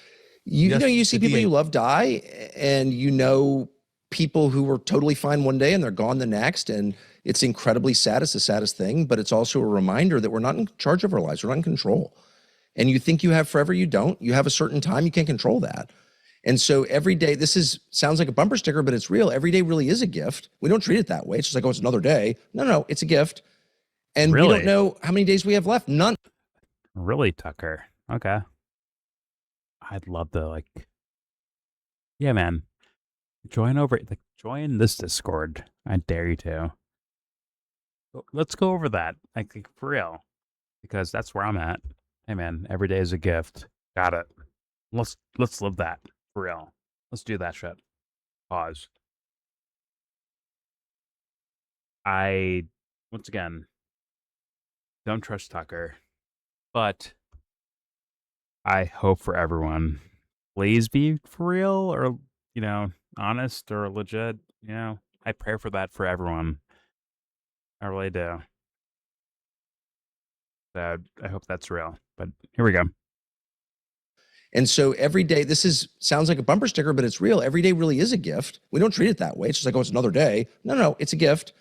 you see people you love die, and people who were totally fine one day and they're gone the next, and it's incredibly sad. It's the saddest thing, but it's also a reminder that we're not in charge of our lives. We're not in control. And you think you have forever, you don't. You have a certain time, you can't control that. And so every day, sounds like a bumper sticker, but it's real. Every day really is a gift. We don't treat it that way. It's just like, oh, it's another day. No, it's a gift. And we don't know how many days we have left. None. Really, Tucker? Okay. I'd love to, yeah, man. Join this Discord. I dare you to. Let's go over that, for real. Because that's where I'm at. Hey, man, every day is a gift. Got it. Let's live that for real. Let's do that shit. Pause. Once again, don't trust Tucker, but I hope for everyone, please be for real or, honest or legit. I pray for that for everyone. I really do. So I hope that's real. But here we go. And so every day, sounds like a bumper sticker, but it's real. Every day really is a gift. We don't treat it that way. It's just like, oh, it's another day. No, it's a gift.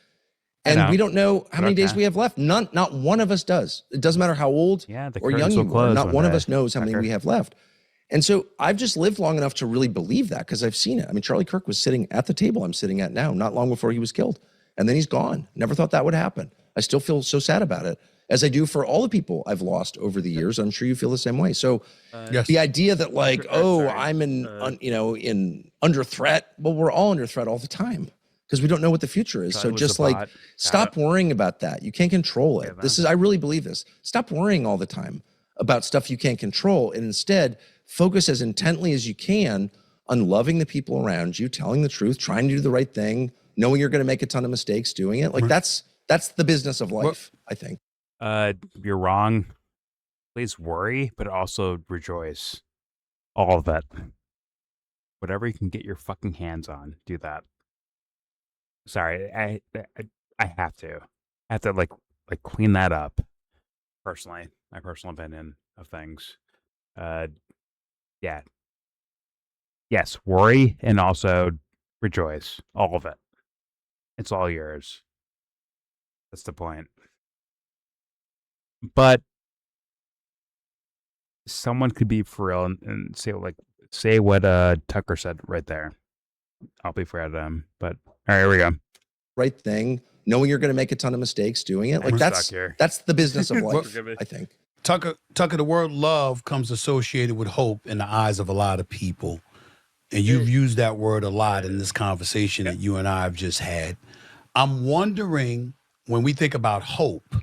And we don't know how many days we have left. Not one of us does. It doesn't matter how old or young you are. Not one of us knows how many we have left. And so I've just lived long enough to really believe that because I've seen it. I mean, Charlie Kirk was sitting at the table I'm sitting at now, not long before he was killed. And then he's gone. Never thought that would happen. I still feel so sad about it, as I do for all the people I've lost over the years. I'm sure you feel the same way. So the idea that like, I'm in under threat. Well, we're all under threat all the time because we don't know what the future is. So just like, stop worrying about that. You can't control it. I really believe this. Stop worrying all the time about stuff you can't control, and instead focus as intently as you can on loving the people around you, telling the truth, trying to do the right thing, knowing you're going to make a ton of mistakes doing it. Like that's the business of life, I think. You're wrong. Please worry, but also rejoice. All of it. Whatever you can get your fucking hands on, do that. Sorry, I have to. I have to like clean that up. Personally, my personal opinion of things. Yeah. Yes, worry and also rejoice. All of it. It's all yours. That's the point. But someone could be for real and say what Tucker said right there. I'll be fair to them. But all right, here we go. Right thing, knowing you're going to make a ton of mistakes doing it. Like that's the business of life, I think. Tucker, the word love comes associated with hope in the eyes of a lot of people. And you've used that word a lot in this conversation that you and I have just had. I'm wondering, when we think about hope,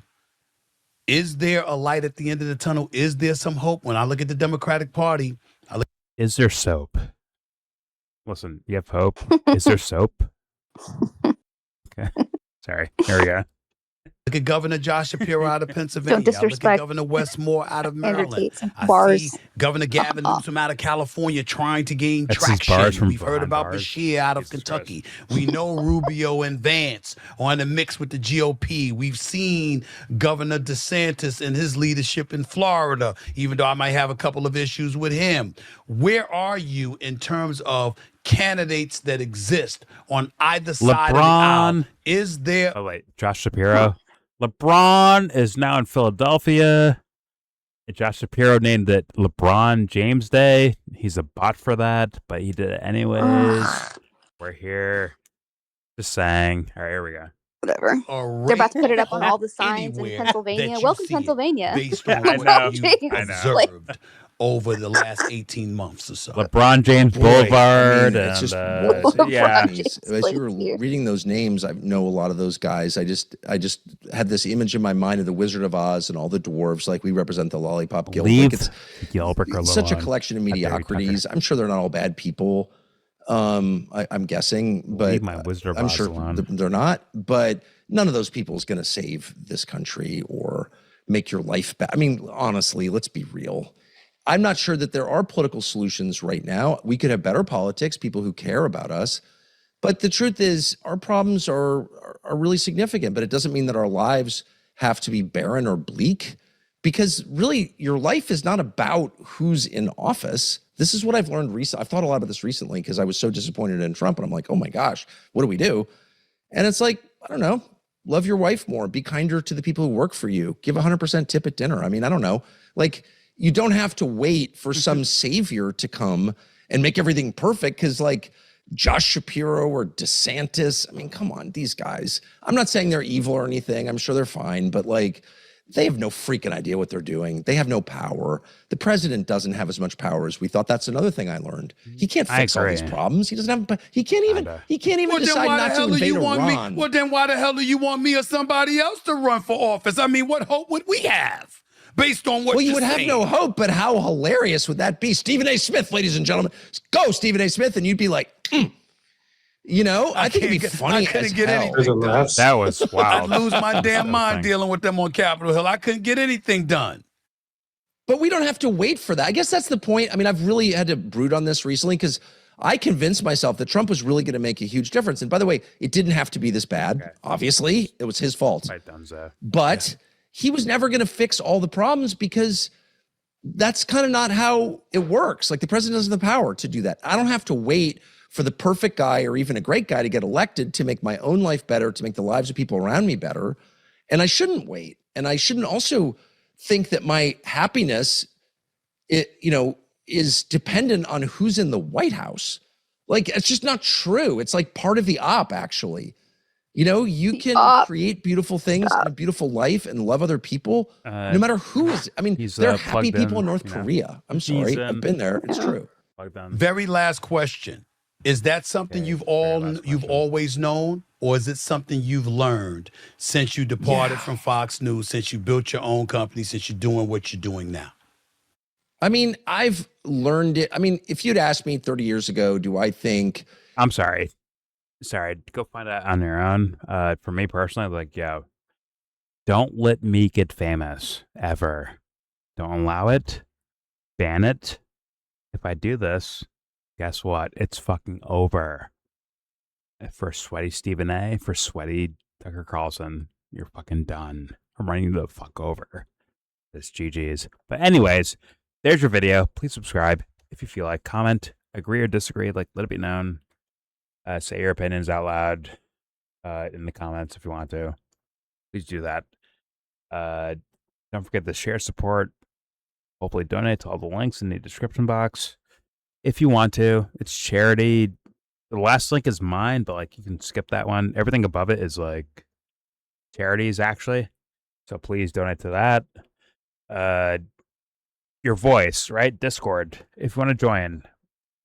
is there a light at the end of the tunnel? Is there some hope? When I look at the Democratic Party, is there soap? Listen, you have hope. Is there soap? Okay. Sorry. Here we go. Look at Governor Josh Shapiro out of Pennsylvania. Don't disrespect. I look at Governor Westmore out of Maryland. I see Governor Gavin Newsom out of California trying to gain traction. We've heard about Bashir out of Kentucky. We know Rubio and Vance are in the mix with the GOP. We've seen Governor DeSantis and his leadership in Florida, even though I might have a couple of issues with him. Where are you in terms of candidates that exist on either side of the aisle? Is there... Oh, wait. Josh Shapiro? LeBron is now in Philadelphia. Josh Shapiro named it LeBron James Day. He's a bot for that, but he did it anyways. We're here. Just saying. All right, here we go. Whatever. They're about to put it up on all the signs in Pennsylvania. Welcome, Pennsylvania. Based on what you've observed over the last 18 months or so. LeBron James Boulevard. It's just yeah. As you were reading those names, I know a lot of those guys. I just had this image in my mind of the Wizard of Oz and all the dwarves. Like, we represent the Lollipop Guild. Like, it's such a collection of mediocrities. I'm sure they're not all bad people. I'm guessing, but I'm sure they're not. But none of those people is going to save this country or make your life better. I mean, honestly, let's be real. I'm not sure that there are political solutions right now. We could have better politics, people who care about us. But the truth is, our problems are really significant, but it doesn't mean that our lives have to be barren or bleak, because really your life is not about who's in office. This is what I've learned recently. I've thought a lot about this recently because I was so disappointed in Trump, and I'm like, oh my gosh, what do we do? And it's like, I don't know, love your wife more, be kinder to the people who work for you, give 100% tip at dinner. I mean, I don't know, like, you don't have to wait for some savior to come and make everything perfect, because like Josh Shapiro or DeSantis, I mean, come on, these guys. I'm not saying they're evil or anything. I'm sure they're fine, but like, they have no freaking idea what they're doing. They have no power. The president doesn't have as much power as we thought. That's another thing I learned. He can't fix all these problems. He doesn't have. He can't even decide not to invade Iran. Well, then why the hell do you want me or somebody else to run for office? I mean, what hope would we have? Based on what you would have no hope, but how hilarious would that be? Stephen A. Smith, ladies and gentlemen, go Stephen A. Smith, and you'd be like, you know, I think it'd be funny. I couldn't get anything done. That was wild. I'd lose my damn mind dealing with them on Capitol Hill. I couldn't get anything done. But we don't have to wait for that. I guess that's the point. I mean, I've really had to brood on this recently because I convinced myself that Trump was really going to make a huge difference. And by the way, it didn't have to be this bad. Okay. Obviously, it was his fault. But he was never going to fix all the problems, because that's kind of not how it works. Like, the president doesn't have the power to do that. I don't have to wait for the perfect guy or even a great guy to get elected to make my own life better, to make the lives of people around me better. And I shouldn't wait. And I shouldn't also think that my happiness, is dependent on who's in the White House. Like, it's just not true. It's like part of the op, actually. You know, you can create beautiful things and a beautiful life and love other people, no matter who is. I mean, there are happy people in North Korea. I'm sorry, I've been there. It's true. Very last question: is that something you've always known, or is it something you've learned since you departed from Fox News, since you built your own company, since you're doing what you're doing now? I mean, I've learned it. I mean, if you'd asked me 30 years ago, do I think? I'm sorry. Go find out on your own. For me personally, like, yo, don't let me get famous ever. Don't allow it. Ban it. If I do this, guess what? It's fucking over. For sweaty Stephen A, for sweaty Tucker Carlson, you're fucking done. I'm running you the fuck over. This GG's. But anyways, there's your video. Please subscribe if you feel like. Comment, agree or disagree. Like, let it be known. Say your opinions out loud in the comments if you want to. Please do that. Don't forget to share, support. Hopefully donate to all the links in the description box. If you want to, it's charity. The last link is mine, but like you can skip that one. Everything above it is like charities actually. So please donate to that. Your voice, right? Discord. If you want to join,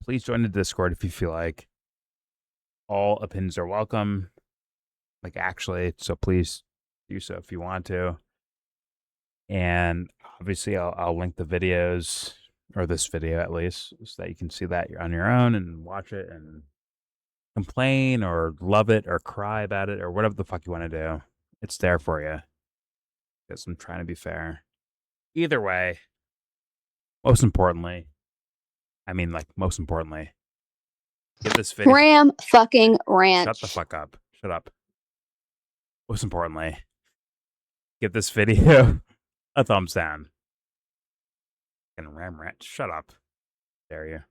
please join the Discord if you feel like. All opinions are welcome. Like actually, so please do so if you want to. And obviously I'll link the videos, or this video at least, so that you can see that you're on your own and watch it and complain or love it or cry about it or whatever the fuck you want to do. It's there for you. Because I'm trying to be fair. Either way, most importantly, give this video. Ram fucking ranch. Shut the fuck up. Shut up. Most importantly, give this video a thumbs down. And Ram ranch. Shut up. Dare you.